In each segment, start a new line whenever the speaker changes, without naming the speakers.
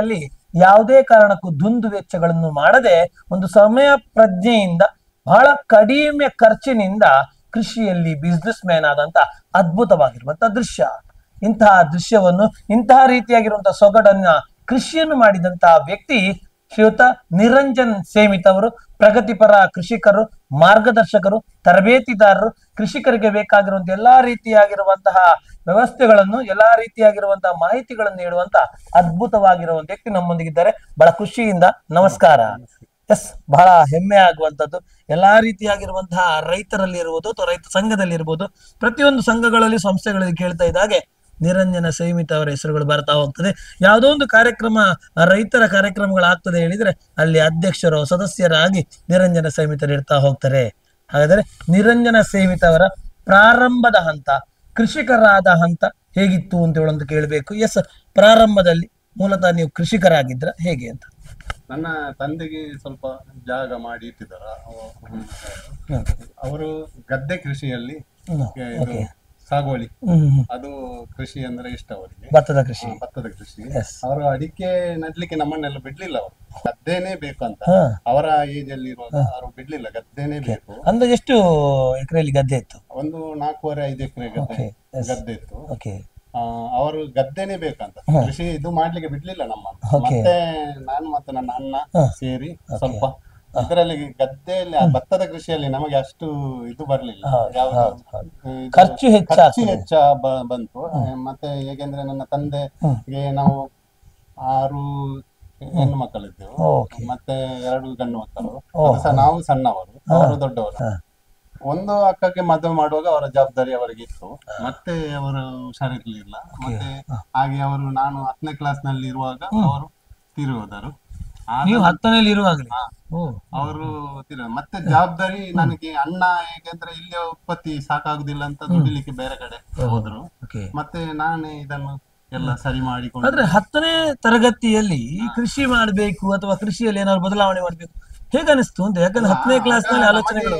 ಅಲ್ಲಿ ಯಾವುದೇ ಕಾರಣಕ್ಕೂ ದುಂದು ವೆಚ್ಚಗಳನ್ನು ಮಾಡದೆ ಒಂದು ಸಮಯ ಪ್ರಜ್ಞೆಯಿಂದ ಬಹಳ ಕಡಿಮೆ ಖರ್ಚಿನಿಂದ ಕೃಷಿಯಲ್ಲಿ ಬಿಸ್ನೆಸ್ ಮ್ಯಾನ್ ಆದಂತ ಅದ್ಭುತವಾಗಿರುವಂತಹ ದೃಶ್ಯ. ಇಂತಹ ದೃಶ್ಯವನ್ನು ಇಂತಹ ರೀತಿಯಾಗಿರುವಂತಹ ಸೊಗಡನ್ನ ಕೃಷಿಯನ್ನು ಮಾಡಿದಂತಹ ವ್ಯಕ್ತಿ ಶ್ರೀಯುತ ನಿರಂಜನ್ ಸೇಮಿತ್ ಅವರು. ಪ್ರಗತಿಪರ ಕೃಷಿಕರು, ಮಾರ್ಗದರ್ಶಕರು, ತರಬೇತಿದಾರರು, ಕೃಷಿಕರಿಗೆ ಬೇಕಾಗಿರುವಂತಹ ಎಲ್ಲಾ ರೀತಿಯಾಗಿರುವಂತಹ ವ್ಯವಸ್ಥೆಗಳನ್ನು, ಎಲ್ಲಾ ರೀತಿಯಾಗಿರುವಂತಹ ಮಾಹಿತಿಗಳನ್ನು ನೀಡುವಂತ ಅದ್ಭುತವಾಗಿರುವಂತ ವ್ಯಕ್ತಿ ನಮ್ಮೊಂದಿಗಿದ್ದಾರೆ. ಬಹಳ ಖುಷಿಯಿಂದ ನಮಸ್ಕಾರ. ಎಸ್, ಬಹಳ ಹೆಮ್ಮೆ ಆಗುವಂತದ್ದು. ಎಲ್ಲಾ ರೀತಿಯಾಗಿರುವಂತಹ ರೈತರಲ್ಲಿ ಇರ್ಬೋದು ಅಥವಾ ರೈತ ಸಂಘದಲ್ಲಿ ಇರ್ಬೋದು, ಪ್ರತಿಯೊಂದು ಸಂಘಗಳಲ್ಲಿ ಸಂಸ್ಥೆಗಳಲ್ಲಿ ಕೇಳ್ತಾ ಇದ್ದಾಗೆ ನಿರಂಜನ ಸೇಮಿತ್ ಅವರ ಹೆಸರುಗಳು ಬರ್ತಾ ಹೋಗ್ತದೆ. ಯಾವುದೋ ಒಂದು ಕಾರ್ಯಕ್ರಮ, ರೈತರ ಕಾರ್ಯಕ್ರಮಗಳಾಗ್ತದೆ ಹೇಳಿದ್ರೆ ಅಲ್ಲಿ ಅಧ್ಯಕ್ಷರು, ಸದಸ್ಯರಾಗಿ ನಿರಂಜನ ಸೇಮಿತರು ಇರ್ತಾ ಹೋಗ್ತಾರೆ. ಹಾಗಾದ್ರೆ ನಿರಂಜನ ಸೇಮಿತ್ ಅವರ ಪ್ರಾರಂಭದ ಹಂತ, ಕೃಷಿಕರಾದ ಹಂತ ಹೇಗಿತ್ತು ಅಂತ ಹೇಳಂತ ಕೇಳಬೇಕು. ಎಸ್, ಪ್ರಾರಂಭದಲ್ಲಿ ಮೂಲತಃ ನೀವು ಕೃಷಿಕರಾಗಿದ್ರ ಹೇಗೆ ಅಂತ?
ನನ್ನ ತಂದೆಗೆ ಸ್ವಲ್ಪ ಜಾಗ ಮಾಡಿ ಇಟ್ಟಿದ್ದಾರ. ಅವರು ಗದ್ದೆ ಕೃಷಿಯಲ್ಲಿ ಸಾಗುವಳಿ, ಅದು ಕೃಷಿ ಅಂದ್ರೆ ಇಷ್ಟ ಅವರಿಗೆ.
ಭತ್ತದ ಕೃಷಿ.
ಅವರು ಅಡಿಕೆ ನಡ್ಲಿಕ್ಕೆ ನಮ್ಮನ್ನೆಲ್ಲ ಬಿಡ್ಲಿಲ್ಲ. ಅವರು ಗದ್ದೆನೇ ಬೇಕು ಅಂತ ಅವರ ಏಜ್ ಅಲ್ಲಿ ಇರುವಾಗ ಅವರು ಬಿಡ್ಲಿಲ್ಲ, ಗದ್ದೆನೇ ಬೇಕು.
ಅಂದ್ರೆ ಎಷ್ಟು ಎಕರೆಯಲ್ಲಿ ಗದ್ದೆ ಇತ್ತು?
ಒಂದು 4.5 ಎಕರೆ ಗದ್ದೆ ಇತ್ತು. ಅವರು ಗದ್ದೆನೇ ಬೇಕಂತ ಕೃಷಿ ಇದು ಮಾಡ್ಲಿಕ್ಕೆ ಬಿಡ್ಲಿಲ್ಲ ನಮ್ಮನ್ನು. ಮತ್ತೆ ನಾನು ಮತ್ತೆ ನನ್ನ ಅಣ್ಣ ಸೇರಿ ಸ್ವಲ್ಪ ಇದರಲ್ಲಿ ಗದ್ದೆಯಲ್ಲಿ ಭತ್ತದ ಕೃಷಿಯಲ್ಲಿ ನಮಗೆ ಅಷ್ಟು ಇದು ಬರ್ಲಿಲ್ಲ, ಖರ್ಚು ಹೆಚ್ಚ ಬಂತು. ಮತ್ತೆ ಹೇಗೆಂದ್ರೆ ನನ್ನ ತಂದೆಗೆ ನಾವು 6 ಹೆಣ್ಣು ಮಕ್ಕಳಿದ್ದೆವು, ಮತ್ತೆ 2 ಗಂಡು ಮಕ್ಕಳು. ನಾವು ಸಣ್ಣವರು, ಅವರು ದೊಡ್ಡವರು. ಒಂದು ಅಕ್ಕಕ್ಕೆ ಮದುವೆ ಮಾಡುವಾಗ ಅವರ ಜವಾಬ್ದಾರಿ ಅವರಿಗೆ ಇತ್ತು. ಮತ್ತೆ ಅವರು ಹುಷಾರಿರ್ಲಿಲ್ಲ. ಮತ್ತೆ ಹಾಗೆ ಅವರು, ನಾನು 10ನೇ ಕ್ಲಾಸ್ ನಲ್ಲಿ ಇರುವಾಗ ಅವರು ತೀರಿ ಹೋದರು. ಅವರು ಮತ್ತೆ ಜವಾಬ್ದಾರಿ ನನಗೆ. ಅಣ್ಣ ಹೇಗೆಂದ್ರೆ ಇಲ್ಲಿ ಉತ್ಪತ್ತಿ ಸಾಕಾಗುದಿಲ್ಲ ಅಂತ ದುಡಿಲಿಕ್ಕೆ ಬೇರೆ ಕಡೆ ಹೋದ್ರು. ಮತ್ತೆ ನಾನೇ ಇದನ್ನು ಎಲ್ಲ ಸರಿ ಮಾಡಿಕೊಂಡು.
ಆದ್ರೆ 10ನೇ ತರಗತಿಯಲ್ಲಿ ಕೃಷಿ ಮಾಡ್ಬೇಕು ಅಥವಾ ಕೃಷಿಯಲ್ಲಿ ಏನಾದ್ರು ಬದಲಾವಣೆ ಮಾಡ್ಬೇಕು ಹೇಗನಿಸ್ತು ಅಂತ? ಯಾಕಂದ್ರೆ 10ನೇ ಕ್ಲಾಸ್ ನಲ್ಲಿ ಆಲೋಚನೆಗಳು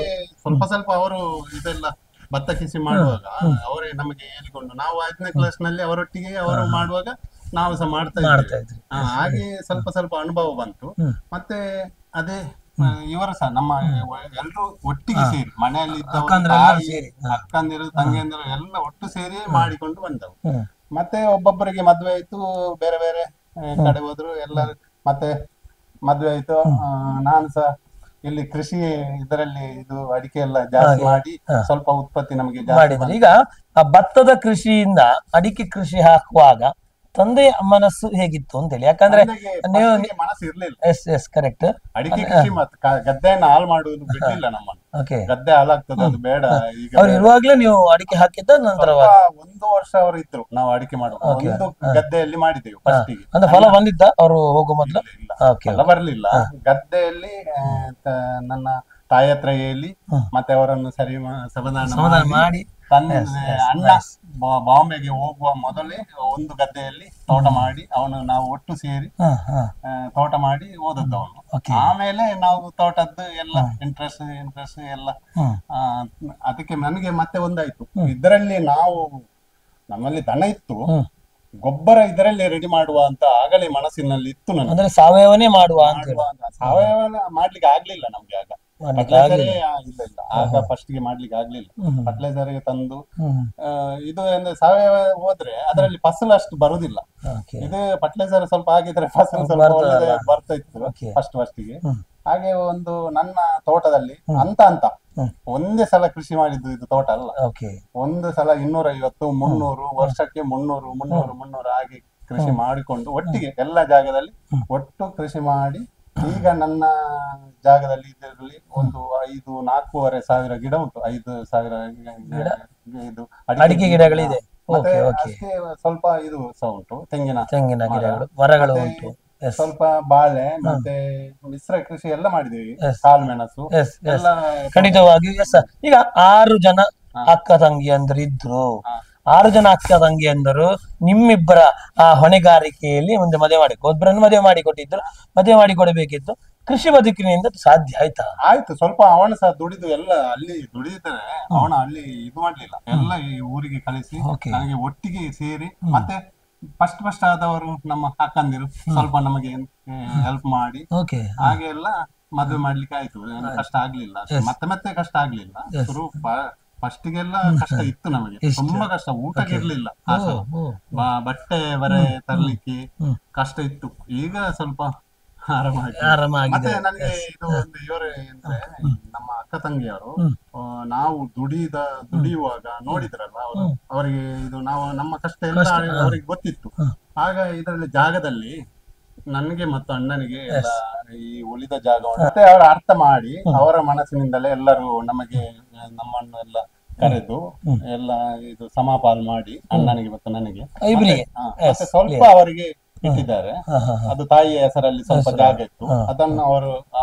ಸ್ವಲ್ಪ ಅವರು ಇದೆಲ್ಲ ಭತ್ತ ಕೃಷಿ ಮಾಡುವಾಗ ಅವರೇ ನಮಗೆ ಹೇಳಿಕೊಂಡು, ನಾವು 5ನೇ ಕ್ಲಾಸ್ ನಲ್ಲಿ ಅವರೊಟ್ಟಿಗೆ ಅವರು ಮಾಡುವಾಗ ನಾವು ಸಹ ಮಾಡ್ತಾ ಇದ್ವಿ. ಹಾಗೆ ಸ್ವಲ್ಪ ಅನುಭವ ಬಂತು. ಮತ್ತೆ ಅದೇ ಇವರು ಸಹ ನಮ್ಮ ಎಲ್ರು ಒಟ್ಟಿಗೆ ಸೇರಿ ಮನೆಯಲ್ಲಿ ಅಕ್ಕಂದಿರು ತಂಗಿಯಂದಿರು ಎಲ್ಲ ಒಟ್ಟು ಸೇರಿ ಮಾಡಿಕೊಂಡು ಬಂದವು. ಮತ್ತೆ ಒಬ್ಬೊಬ್ಬರಿಗೆ ಮದ್ವೆ ಆಯ್ತು, ಬೇರೆ ಬೇರೆ ಕಡೆ ಹೋದ್ರು ಎಲ್ಲರೂ. ಮತ್ತೆ ಮದ್ವೆ ಆಯ್ತು, ನಾನು ಸಹ ಇಲ್ಲಿ ಕೃಷಿ ಇದರಲ್ಲಿ ಇದು ಅಡಿಕೆ ಎಲ್ಲ ಜಾಸ್ತಿ ಮಾಡಿ ಸ್ವಲ್ಪ ಉತ್ಪತ್ತಿ ನಮಗೆ ಜಾಸ್ತಿ.
ಈಗ ಭತ್ತದ ಕೃಷಿಯಿಂದ ಅಡಿಕೆ ಕೃಷಿ ಹಾಕುವಾಗ ತಂದೆಯ ಮನಸ್ಸು ಹೇಗಿತ್ತು ಅಂತ ಹೇಳಿ? ಯಾಕಂದ್ರೆ
ನೀವು ಮನಸ್ಸು ಇರ್ಲಿಲ್ಲ.
Yes correct.
ಅಡಿಕೆ ಕೃಷಿ ಮತ್ತೆ ಗದ್ದೆಯನ್ನು ಹಾಳು ಮಾಡುವುದು ಬಿಡ್ಲಿಲ್ಲ ನಮ್ಮನ್ನು. ಗದ್ದೆ ಹಾಳಾಗ್ತದೆ, ಅದು ಬೇಡ. ಈಗ
ಅವ್ರು ಇರುವಾಗ್ಲೇ ನೀವು ಅಡಿಕೆ ಹಾಕಿದ್ದ ನಂತರ
1 ವರ್ಷ ಅವರು ಇದ್ರು, ನಾವು ಅಡಿಕೆ ಮಾಡುವ ಒಂದು ಗದ್ದೆಯಲ್ಲಿ ಮಾಡಿದ್ದೇವೆ ಫಸ್ಟಿಗೆ.
ಅಂದ್ರೆ ಫಲ ಬಂದಿದ್ದ ಅವರು ಹೋಗೋ ಮೊದಲು?
ಫಲ ಬರ್ಲಿಲ್ಲ. ಗದ್ದೆಯಲ್ಲಿ ನನ್ನ ತಾಯಿ ಹತ್ರ ಹೇಳಿ ಮತ್ತೆ ಅವರನ್ನು ಸಮಾಧಾನ ಮಾಡಿ ಅಣ್ಣ ಬಾಂಬೆಗೆ ಹೋಗುವ ಮೊದಲೇ ಒಂದು ಗದ್ದೆಯಲ್ಲಿ ತೋಟ ಮಾಡಿ ನಾವು ಒಟ್ಟು ಸೇರಿ ತೋಟ ಮಾಡಿ ಓದದ್ದು ಅವನು. ಆಮೇಲೆ ನಾವು ತೋಟದ್ದು ಎಲ್ಲ ಇಂಟ್ರೆಸ್ಟ್ ಎಲ್ಲ ಅದಕ್ಕೆ ನನಗೆ ಮತ್ತೆ ಒಂದಾಯ್ತು. ಇದರಲ್ಲಿ ನಾವು ನಮ್ಮಲ್ಲಿ ದನ ಇತ್ತು, ಗೊಬ್ಬರ ಇದರಲ್ಲಿ ರೆಡಿ ಮಾಡುವ ಅಂತ ಆಗಲೇ ಮನಸ್ಸಿನಲ್ಲಿ ಇತ್ತು ನನಗೆ.
ಅಂದ್ರೆ ಸಾವಯವನೇ
ಸಾವಯವ ಮಾಡ್ಲಿಕ್ಕೆ ಆಗ್ಲಿಲ್ಲ ನಮ್ಗೆ ಆಗ. ಆಗ ಫಸ್ಟ್ ಗೆ ಮಾಡ್ಲಿಕ್ಕೆ ಆಗ್ಲಿಲ್ಲ. ಫರ್ಟಿಲೈಸರ್ ತಂದು ಇದು ಅಂದ್ರೆ ಸಾವಯವ ಹೋದ್ರೆ ಅದರಲ್ಲಿ ಫಸಲು ಅಷ್ಟು ಬರುದಿಲ್ಲ. ಇದು ಫರ್ಟಿಲೈಸರ್ ಸ್ವಲ್ಪ ಆಗಿದ್ರೆ ಫಸಲು ಸ್ವಲ್ಪ ಒಳ್ಳೆ ಬರ್ತಾ ಇತ್ತು ಫಸ್ಟ್ ಗೆ. ಹಾಗೆ ಒಂದು ನನ್ನ ತೋಟದಲ್ಲಿ ಅಂತ ಒಂದೇ ಸಲ ಕೃಷಿ ಮಾಡಿದ್ದು ಇದು ತೋಟ ಅಲ್ಲ. ಒಂದು ಸಲ 250, 300 ವರ್ಷಕ್ಕೆ 300 ಹಾಗೆ ಕೃಷಿ ಮಾಡಿಕೊಂಡು ಒಟ್ಟಿಗೆ ಎಲ್ಲ ಜಾಗದಲ್ಲಿ ಒಟ್ಟು ಕೃಷಿ ಮಾಡಿ. ಈಗ ನನ್ನ ಜಾಗದಲ್ಲಿ ಇದರಲ್ಲಿ ಒಂದು 4,500 ಸಾವಿರ ಗಿಡ ಉಂಟು. 5,000 ಇದು ಅಡಿಕೆ ಗಿಡಗಳಿದೆ. ಮತ್ತೆ ಅಷ್ಟೇ ಸ್ವಲ್ಪ ಇದು ಸಹ ಉಂಟು, ತೆಂಗಿನ ಗಿಡಗಳು, ಮರಗಳು ಉಂಟು. ಸ್ವಲ್ಪ ಬಾಳೆ ಮತ್ತೆ ಮಿಶ್ರ ಕೃಷಿ ಎಲ್ಲ ಮಾಡಿದ್ದೇವೆ, ಕಾಳುಮೆಣಸು ಎಲ್ಲ.
ಖಂಡಿತವಾಗಿ. ಈಗ 6 ಜನ ಅಕ್ಕ ತಂಗಿಯಂದ್ರು ಇದ್ರು. 6 ಜನ ಅಕ್ಕ ತಂಗಿಯಂದರು ನಿಮ್ಮಿಬ್ಬರ ಆ ಹೊಣೆಗಾರಿಕೆಯಲ್ಲಿ ಮುಂದೆ ಮದುವೆ ಮಾಡಿ ಒಬ್ಬರನ್ನು ಮದುವೆ ಮಾಡಿ ಕೊಟ್ಟಿದ್ರು. ಮದುವೆ ಮಾಡಿ ಕೊಡಬೇಕಿತ್ತು. ಕೃಷಿ ಬದುಕಿನಿಂದ ಸಾಧ್ಯ ಆಯ್ತಾ?
ಆಯ್ತು. ಸ್ವಲ್ಪ ಅವನು ಸಹ ದುಡಿದು ಎಲ್ಲ ಅಲ್ಲಿ ದುಡಿದಿದ್ದಾನೆ. ಅವನ ಅಲ್ಲಿ ಇದು ಮಾಡ್ಲಿಲ್ಲ, ಎಲ್ಲ ಈ ಊರಿಗೆ ಕಳಿಸಿ ನನಗೆ ಒಟ್ಟಿಗೆ ಸೇರಿ. ಮತ್ತೆ ಫಸ್ಟ್ ಆದವರು ನಮ್ಮ ಅಕ್ಕಂದಿರು ಸ್ವಲ್ಪ ನಮಗೆ ಹೆಲ್ಪ್ ಮಾಡಿ
ಓಕೆ
ಹಾಗೆ ಎಲ್ಲ ಮದುವೆ ಮಾಡ್ಲಿಕ್ಕೆ ಆಯ್ತು. ಏನು ಕಷ್ಟ ಆಗ್ಲಿಲ್ಲ, ಮತ್ತೆ ಮತ್ತೆ ಕಷ್ಟ ಆಗ್ಲಿಲ್ಲ. ಶುರು ಫಸ್ಟಿಗೆಲ್ಲ ಕಷ್ಟ ಇತ್ತು ನಮಗೆ, ತುಂಬಾ ಕಷ್ಟ, ಊಟಕ್ಕೆ ಇರ್ಲಿಲ್ಲ, ಬಟ್ಟೆ ಬರೆ ತರ್ಲಿಕ್ಕೆ ಕಷ್ಟ ಇತ್ತು. ಈಗ ಸ್ವಲ್ಪ ಆರಾಮಾಗಿ. ಮತ್ತೆ ನನಗೆ ಇದು ಒಂದು ಇವರೇ ಅಂದ್ರೆ ನಮ್ಮ ಅಕ್ಕ ತಂಗಿಯವರು ನಾವು ದುಡಿಯುವಾಗ ನೋಡಿದ್ರಲ್ಲ ಅವರು, ಅವರಿಗೆ ಇದು ನಾವು ನಮ್ಮ ಕಷ್ಟ ಎಲ್ಲ ಅವರಿಗೆ ಗೊತ್ತಿತ್ತು. ಆಗ ಇದರಲ್ಲಿ ಜಾಗದಲ್ಲಿ ನನಗೆ ಮತ್ತು ಅಣ್ಣನಿಗೆ ಎಲ್ಲ ಈ ಉಳಿದ ಜಾಗವನ್ನು ಮತ್ತೆ ಅವರು ಅರ್ಥ ಮಾಡಿ ಅವರ ಮನಸ್ಸಿನಿಂದಲೇ ಎಲ್ಲರೂ ನಮಗೆ ನಮ್ಮನ್ನು ಎಲ್ಲ ಕರೆದು ಎಲ್ಲ ಇದು ಸಮಪಾಲು ಮಾಡಿ ಅಣ್ಣನಿಗೆ ಮತ್ತು ನನಗೆ ಮತ್ತೆ ಸ್ವಲ್ಪ ಅವರಿಗೆ ಇಟ್ಟಿದ್ದಾರೆ. ಅದು ತಾಯಿಯ ಹೆಸರಲ್ಲಿ ಸ್ವಲ್ಪ ಜಾಗ ಇತ್ತು, ಅದನ್ನು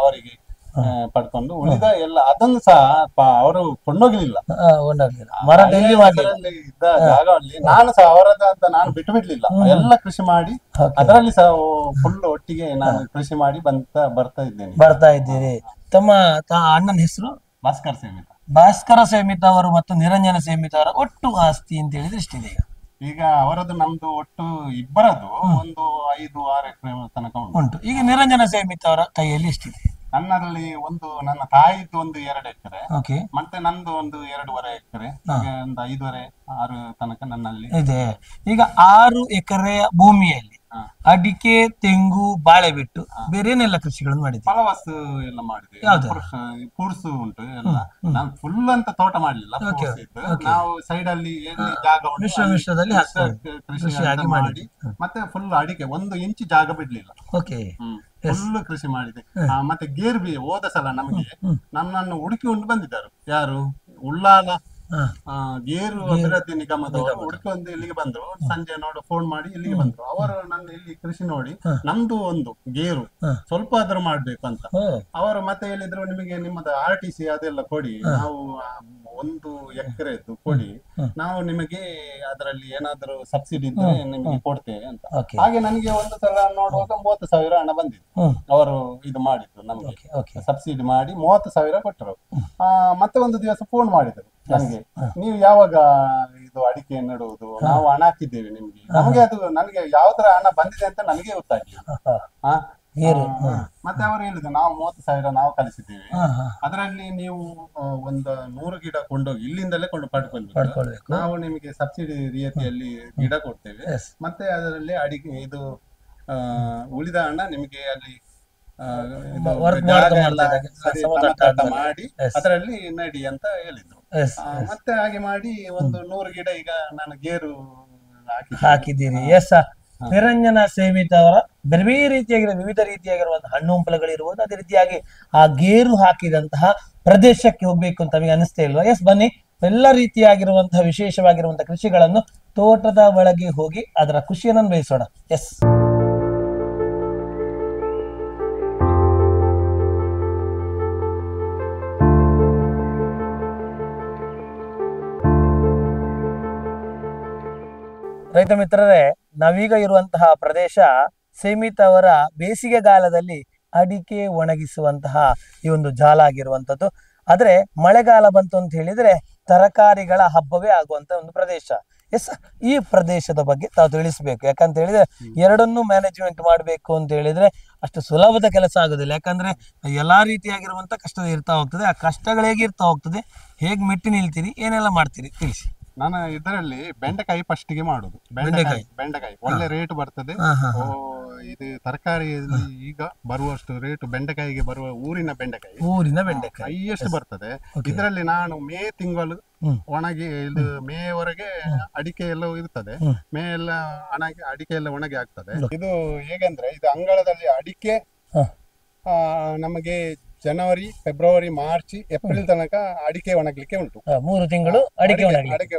ಅವರಿಗೆ ಪಡ್ಕೊಂಡು ಉಳಿದ ಎಲ್ಲ ಅದನ್ನು ಸಹ ಅವರು ಕೊಂಡೋಗ್ಲಿಲ್ಲ. ಇದ್ದ ಜಾಗದಲ್ಲಿ ನಾನು ಸಹ ಅವರದ ಅಂತ ನಾನು ಬಿಟ್ಟು ಬಿಡ್ಲಿಲ್ಲ, ಎಲ್ಲ ಕೃಷಿ ಮಾಡಿ ಅದರಲ್ಲಿ ಸಹ ಫುಲ್ ಒಟ್ಟಿಗೆ ನಾನು ಕೃಷಿ ಮಾಡಿ ಬರ್ತಾ
ಇದ್ದೀರಿ. ತಮ್ಮ ಅಣ್ಣನ ಹೆಸರು ಭಾಸ್ಕರ ಸೇಮಿತ ಅವರು ಮತ್ತು ನಿರಂಜನ ಸೇಮಿತ ಅವರ ಒಟ್ಟು ಆಸ್ತಿ ಅಂತ ಹೇಳಿದ್ರೆ ಎಷ್ಟಿದೆ
ಈಗ ಅವರದ್ದು ನಮ್ದು ಒಟ್ಟು ಇಬ್ಬರದು ಒಂದು 5-6 ಎಕರೆ ತನಕ
ಉಂಟು. ಈಗ ನಿರಂಜನ ಸೇಮಿತ ಅವರ ಕೈಯಲ್ಲಿ ಎಷ್ಟಿದೆ?
ನನ್ನಲ್ಲಿ ನನ್ನ ತಾಯಿದ್ದು ಒಂದು 2 ಎಕರೆ, ಮತ್ತೆ ನಂದು ಒಂದು 2.5 ಎಕರೆ, ಒಂದು 5.5-6 ತನಕ ನನ್ನಲ್ಲಿ
ಇದೆ. ಈಗ 6 ಎಕರೆಯ ಭೂಮಿಯಲ್ಲಿ ಅಡಿಕೆ, ತೆಂಗು, ಬಾಳೆ ಬಿಟ್ಟು ಬೇರೆ ಏನೆಲ್ಲ ಕೃಷಿಗಳನ್ನು ಮಾಡಿದ್ವಿ?
ಫಲವಸ್ತು ಎಲ್ಲ ಮಾಡಿದ್ವಿ. ಪೂರ್ಸು ಉಂಟು ಎಲ್ಲ. ನಾನು ಫುಲ್ ಅಂತ ತೋಟ ಮಾಡ್ಲಿಲ್ಲ, ನಾವು ಸೈಡ್ ಅಲ್ಲಿ ಜಾಗ
ಮಿಶ್ರದಲ್ಲಿ
ಕೃಷಿ ಮಾಡಿ ಮತ್ತೆ ಫುಲ್ ಅಡಿಕೆ 1 ಇಂಚು ಜಾಗ ಬಿಡ್ಲಿಲ್ಲ, ಫುಲ್ ಕೃಷಿ ಮಾಡಿದೆ. ಮತ್ತೆ ಗೇರು ಬಿ ಹೋದ ಸಲ ನಮಗೆ ನನ್ನನ್ನು ಹುಡುಕಿಕೊಂಡು ಬಂದಿದ್ದಾರೆ. ಯಾರು? ಉಳ್ಳಾಲ ಗೇರು ಅಭಿವೃದ್ಧಿ ನಿಗಮದವರು ಹುಡುಕೊಂಡು ಇಲ್ಲಿಗೆ ಬಂದ್ರು. ಸಂಜೆ ಫೋನ್ ಮಾಡಿ ಇಲ್ಲಿಗೆ ಬಂದ್ರು. ಅವರು ನನ್ನ ಇಲ್ಲಿ ಕೃಷಿ ನೋಡಿ ನಮ್ದು ಒಂದು ಗೇರು ಸ್ವಲ್ಪ ಆದ್ರೂ ಮಾಡ್ಬೇಕು ಅಂತ ಅವರು ಮತ್ತೆ ಹೇಳಿದ್ರು, ನಿಮಗೆ ನಿಮ್ಮದು RTC ಅದೆಲ್ಲ ಕೊಡಿ, ನಾವು 1 ಎಕರೆದ್ದು ಕೊಡಿ, ನಾವು ನಿಮಗೆ ಅದರಲ್ಲಿ ಏನಾದ್ರು ಸಬ್ಸಿಡಿ ಇದ್ರೆ ನಿಮಗೆ ಕೊಡ್ತೇವೆ ಅಂತ. ಹಾಗೆ ನನಗೆ ಒಂದು ಸಲ ನೋಡುವಾಗ 30,000 ಹಣ ಬಂದಿತ್ತು. ಅವರು ಇದು ಮಾಡಿದ್ರು, ನಮ್ಗೆ ಸಬ್ಸಿಡಿ ಮಾಡಿ 30,000 ಕೊಟ್ಟರು. ಮತ್ತೆ ಒಂದು ದಿವಸ ಫೋನ್ ಮಾಡಿದ್ರು ನನಗೆ, ನೀವು ಯಾವಾಗ ಇದು ಅಡಿಕೆ ನೆಡುವುದು, ನಾವು ಹಣ ಹಾಕಿದ್ದೇವೆ ನಿಮ್ಗೆ. ನನಗೆ ಯಾವ ತರ ಹಣ ಬಂದಿದೆ ಅಂತ ನನಗೆ ಗೊತ್ತಾಗ್ಲಿಲ್ಲ. ಮತ್ತೆ ಅವರು ಹೇಳಿದ್ರು, ನಾವು 30,000 ನಾವು ಕಲಿಸಿದ್ದೇವೆ, ಅದರಲ್ಲಿ ನೀವು ಒಂದು 100 ಗಿಡ ಕೊಂಡೋಗಿ ಇಲ್ಲಿಂದಲೇ ಪಡ್ಕೊಳ್ಬೇಕು, ನಾವು ನಿಮಗೆ ಸಬ್ಸಿಡಿ ರೀತಿಯಲ್ಲಿ ಗಿಡ ಕೊಡ್ತೇವೆ, ಮತ್ತೆ ಅದರಲ್ಲಿ ಅಡಿಕೆ ಇದು ಉಳಿದ ಹಣ ನಿಮಗೆ ಅಲ್ಲಿ ಮಾಡಿ ಅದರಲ್ಲಿ ನಡಿ ಅಂತ ಹೇಳಿದ್ರು. ಮತ್ತೆ ಹಾಗೆ ಮಾಡಿ ಒಂದು 100 ಗಿಡ ಈಗ ನಾನು ಗೇರು
ಹಾಕಿದ್ದೀರಿ. ನಿರಂಜನ ಸೇಮಿತ ಅವರ ಬೇರೆ ಬೇರೆ ರೀತಿಯಾಗಿರುವ ವಿವಿಧ ರೀತಿಯಾಗಿರುವಂತಹ ಹಣ್ಣು ಹಂಪಲುಗಳಿರ್ಬೋದು, ಅದೇ ರೀತಿಯಾಗಿ ಆ ಗೇರು ಹಾಕಿದಂತಹ ಪ್ರದೇಶಕ್ಕೆ ಹೋಗ್ಬೇಕು ಅಂತ ನಮಗೆ ಅನಿಸ್ತೇ ಇಲ್ವಾ? ಬನ್ನಿ, ಎಲ್ಲ ರೀತಿಯಾಗಿರುವಂತಹ ವಿಶೇಷವಾಗಿರುವಂತಹ ಕೃಷಿಗಳನ್ನು ತೋಟದ ಒಳಗೆ ಹೋಗಿ ಅದರ ಖುಷಿಯನ್ನು ಅನುಭವಿಸೋಣ. ರೈತ ಮಿತ್ರರೇ, ನಾವೀಗ ಇರುವಂತಹ ಪ್ರದೇಶ ಸೇಮಿತ ಅವರ ಬೇಸಿಗೆಗಾಲದಲ್ಲಿ ಅಡಿಕೆ ಒಣಗಿಸುವಂತಹ ಈ ಒಂದು ಜಾಲ ಆಗಿರುವಂತದ್ದು. ಆದ್ರೆ ಮಳೆಗಾಲ ಬಂತು ಅಂತ ಹೇಳಿದ್ರೆ ತರಕಾರಿಗಳ ಹಬ್ಬವೇ ಆಗುವಂತ ಒಂದು ಪ್ರದೇಶ. ಈ ಪ್ರದೇಶದ ಬಗ್ಗೆ ತಾವು ತಿಳಿಸ್ಬೇಕು. ಯಾಕಂತ ಹೇಳಿದ್ರೆ ಎರಡನ್ನೂ ಮ್ಯಾನೇಜ್ಮೆಂಟ್ ಮಾಡ್ಬೇಕು ಅಂತ ಹೇಳಿದ್ರೆ ಅಷ್ಟು ಸುಲಭದ ಕೆಲಸ ಆಗುದಿಲ್ಲ. ಯಾಕಂದ್ರೆ ಎಲ್ಲಾ ರೀತಿಯಾಗಿರುವಂತ ಕಷ್ಟ ಇರ್ತಾ ಹೋಗ್ತದೆ. ಆ ಕಷ್ಟಗಳು ಹೇಗಿರ್ತಾ ಹೋಗ್ತದೆ, ಹೇಗ್ ಮೆಟ್ಟಿ ನಿಲ್ತೀರಿ, ಏನೆಲ್ಲ ಮಾಡ್ತೀರಿ ತಿಳಿಸಿ.
ನಾನು ಇದರಲ್ಲಿ ಬೆಂಡೆಕಾಯಿ ಫಸ್ಟಿಗೆ ಮಾಡುದು. ಬೆಂಡೆಕಾಯಿ ಒಳ್ಳೆ ರೇಟ್ ಬರ್ತದೆ. ಇದು ತರಕಾರಿಯಲ್ಲಿ ಈಗ ಬರುವಷ್ಟು ರೇಟ್ ಬೆಂಡೆಕಾಯಿಗೆ ಬರುವ ಊರಿನ ಬೆಂಡೆಕಾಯಿ ಹೈಯೆಸ್ಟ್ ಬರ್ತದೆ. ಇದರಲ್ಲಿ ನಾನು ಮೇ ತಿಂಗಳು ಒಣಗಿ ಇದು ಮೇವರೆಗೆ ಅಡಿಕೆ ಎಲ್ಲ ಇರ್ತದೆ. ಮೇ ಎಲ್ಲ ಅಡಿಕೆ ಎಲ್ಲ ಒಣಗಿ ಆಗ್ತದೆ. ಇದು ಹೇಗಂದ್ರೆ ಇದು ಅಂಗಳದಲ್ಲಿ ಅಡಿಕೆ ನಮಗೆ ಜನವರಿ, ಫೆಬ್ರವರಿ, ಮಾರ್ಚ್, ಏಪ್ರಿಲ್ ತನಕ ಅಡಿಕೆ ಒಣಗ್ಲಿಕ್ಕೆ ಉಂಟು.
3 ತಿಂಗಳು ಅಡಿಕೆ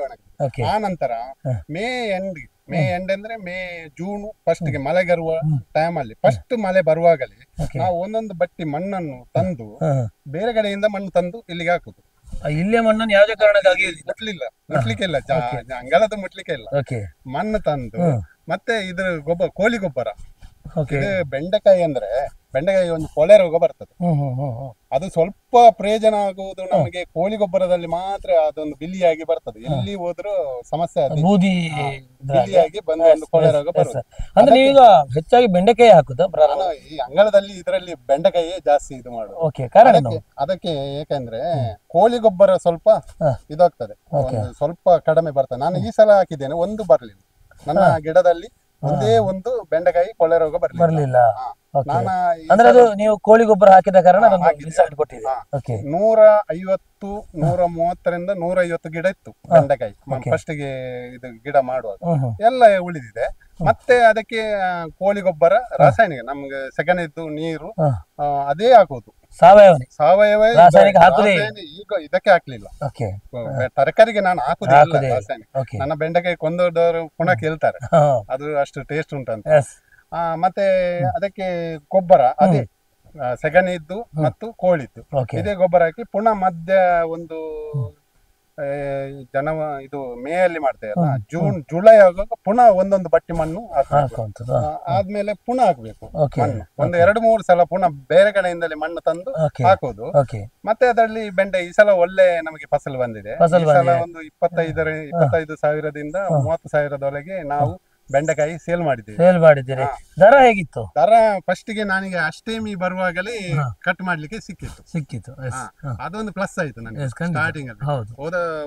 ಒಣಗಿ. ಆ ನಂತರ ಮೇ ಎಂಡ್ ಅಂದ್ರೆ ಮೇ ಜೂನ್ ಫಸ್ಟ್ಗೆ ಮಳೆ ಬರುವ ಟೈಮ್ ಅಲ್ಲಿ ಫಸ್ಟ್ ಮಳೆ ಬರುವಾಗಲೇ ನಾವು ಒಂದೊಂದು ಬಟ್ಟಿ ಮಣ್ಣನ್ನು ತಂದು ಬೇರೆ ಕಡೆಯಿಂದ ಮಣ್ಣು ತಂದು ಇಲ್ಲಿಗೆ ಹಾಕುದು.
ಇಲ್ಲೇ ಮಣ್ಣನ್ನು ಯಾವುದೇ ಕಾರಣಕ್ಕಾಗಿ
ಮುಟ್ಲಿಕ್ಕೆ ಇಲ್ಲ, ಅಂಗಳದ ಮುಟ್ಲಿಕ್ಕೆ ಇಲ್ಲ. ಮಣ್ಣು ತಂದು ಮತ್ತೆ ಇದ್ರ ಕೋಳಿ ಗೊಬ್ಬರ
Okay.
ಇದು ಬೆಂಡೆಕಾಯಿ ಅಂದ್ರೆ ಬೆಂಡೆಕಾಯಿ ಒಂದು ಕೊಳೆ ರೋಗ ಬರ್ತದೆ. ಅದು ಸ್ವಲ್ಪ ಪ್ರಯೋಜನ ಆಗುವುದು ನಮಗೆ ಕೋಳಿ ಗೊಬ್ಬರದಲ್ಲಿ ಮಾತ್ರ. ಅದೊಂದು ಬಿಲಿಯಾಗಿ ಬರ್ತದೆ, ಎಲ್ಲಿ ಹೋದ್ರೂ ಸಮಸ್ಯೆ ಅದು.
ಬೂದಿ
ಬಿಲಿಯಾಗಿ ಬಂದು ಒಂದು ಕೊಳೆ ರೋಗ ಬರ್ತದೆ.
ಅಂದ್ರೆ ನೀವೀಗ ಹೆಚ್ಚಾಗಿ ಬೆಂಡೆಕಾಯಿ ಹಾಕುದಾ?
ನಾನು ಈ ಅಂಗಳದಲ್ಲಿ ಇದರಲ್ಲಿ ಬೆಂಡೆಕಾಯಿ ಜಾಸ್ತಿ ಇದು ಮಾಡುದು.
ಓಕೆ, ಕಾರಣ ಏನು?
ಅದಕ್ಕೆ ಯಾಕಂದ್ರೆ ಕೋಳಿ ಗೊಬ್ಬರ ಸ್ವಲ್ಪ ಇದಾಗ್ತದೆ, ಒಂದು ಸ್ವಲ್ಪ ಕಡಿಮೆ ಬರ್ತದೆ. ನಾನು ಈ ಸಲ ಹಾಕಿದ್ದೇನೆ, ಒಂದು ಬರ್ಲಿಲ್ಲ ನನ್ನ ಗಿಡದಲ್ಲಿ. ಒಂದೇ ಒಂದು ಬೆಂಡೆಕಾಯಿ ಕೊಳೆ ರೋಗ ಬರ್ಲಿಲ್ಲ. ನಾನು
ಅಂದ್ರೆ ಅದು ನೀವು ಕೋಳಿ ಗೊಬ್ಬರ ಹಾಕಿದ ಕಾರಣ ರಿಸಲ್ಟ್ ಕೊಟ್ಟಿದೆ. ಓಕೆ,
150 130ರಿಂದ 150 ಗಿಡ ಇತ್ತು ಬೆಂಡೆಕಾಯಿ ಫಸ್ಟ್ ಗೆ ಇದು ಗಿಡ ಮಾಡುವಾಗ. ಎಲ್ಲ ಉಳಿದಿದೆ. ಮತ್ತೆ ಅದಕ್ಕೆ ಕೋಳಿ ಗೊಬ್ಬರ ರಾಸಾಯನಿಕ ನಮ್ಗೆ ಸೆಗಣಿದ್ದು ನೀರು ಅದೇ ಹಾಕೋದು. ಸಾವಯವ ಈಗ ಇದಕ್ಕೆ ಹಾಕ್ಲಿಲ್ಲ. ತರಕಾರಿಗೆ ನಾನು ಹಾಕುದಿಲ್ಲ ರಾಸಾಯನಿಕ. ನನ್ನ ಬೆಂಡೆಕಾಯಿ ಕೊಂದವರು ಪುನಃ ಕೇಳ್ತಾರೆ ಅದು ಅಷ್ಟು ಟೇಸ್ಟ್ ಉಂಟಂತ. ಮತ್ತೆ ಅದಕ್ಕೆ ಗೊಬ್ಬರ ಅದೇ ಸೆಗಣಿದ್ದು ಮತ್ತು ಕೋಳಿದ್ದು ಇದೇ ಗೊಬ್ಬರ ಹಾಕಿ ಪುನಃ ಮಧ್ಯ ಒಂದು ಇದು ಮೇ ಅಲ್ಲಿ ಮಾಡ್ತೇವಲ್ಲ, ಜುಲೈ ಆಗುವಾಗ ಪುನಃ ಒಂದೊಂದು ಬಟ್ಟಿ ಮಣ್ಣು ಆದ್ಮೇಲೆ ಪುನಃ ಹಾಕ್ಬೇಕು ಮಣ್ಣು. ಒಂದು 2-3 ಸಲ ಪುನಃ ಬೇರೆ ಕಡೆಯಿಂದಲೇ ಮಣ್ಣು ತಂದು ಹಾಕೋದು. ಮತ್ತೆ ಅದರಲ್ಲಿ ಬೆಂಡೆ ಈ ಸಲ ಒಳ್ಳೆ ನಮಗೆ ಫಸಲು ಬಂದಿದೆ. ಈ ಸಲ ಒಂದು 25,000ದಿಂದ 30,000ದೊಳಗೆ ನಾವು ಬೆಂಡೆಕಾಯಿ ಸೇಲ್ ಮಾಡಿದ್ದೀರಿ.
ದರ ಹೇಗಿತ್ತು?
ದರ ಫಸ್ಟ್ ಗೆ ನನಗೆ ಅಷ್ಟೇಮಿ ಬರುವಾಗಲೇ ಕಟ್ ಮಾಡ್ಲಿಕ್ಕೆ ಸಿಕ್ಕಿತ್ತು. ಅದೊಂದು ಪ್ಲಸ್ ಆಯ್ತು ನನಗೆ ಸ್ಟಾರ್ಟಿಂಗ್ ಅಲ್ಲಿ.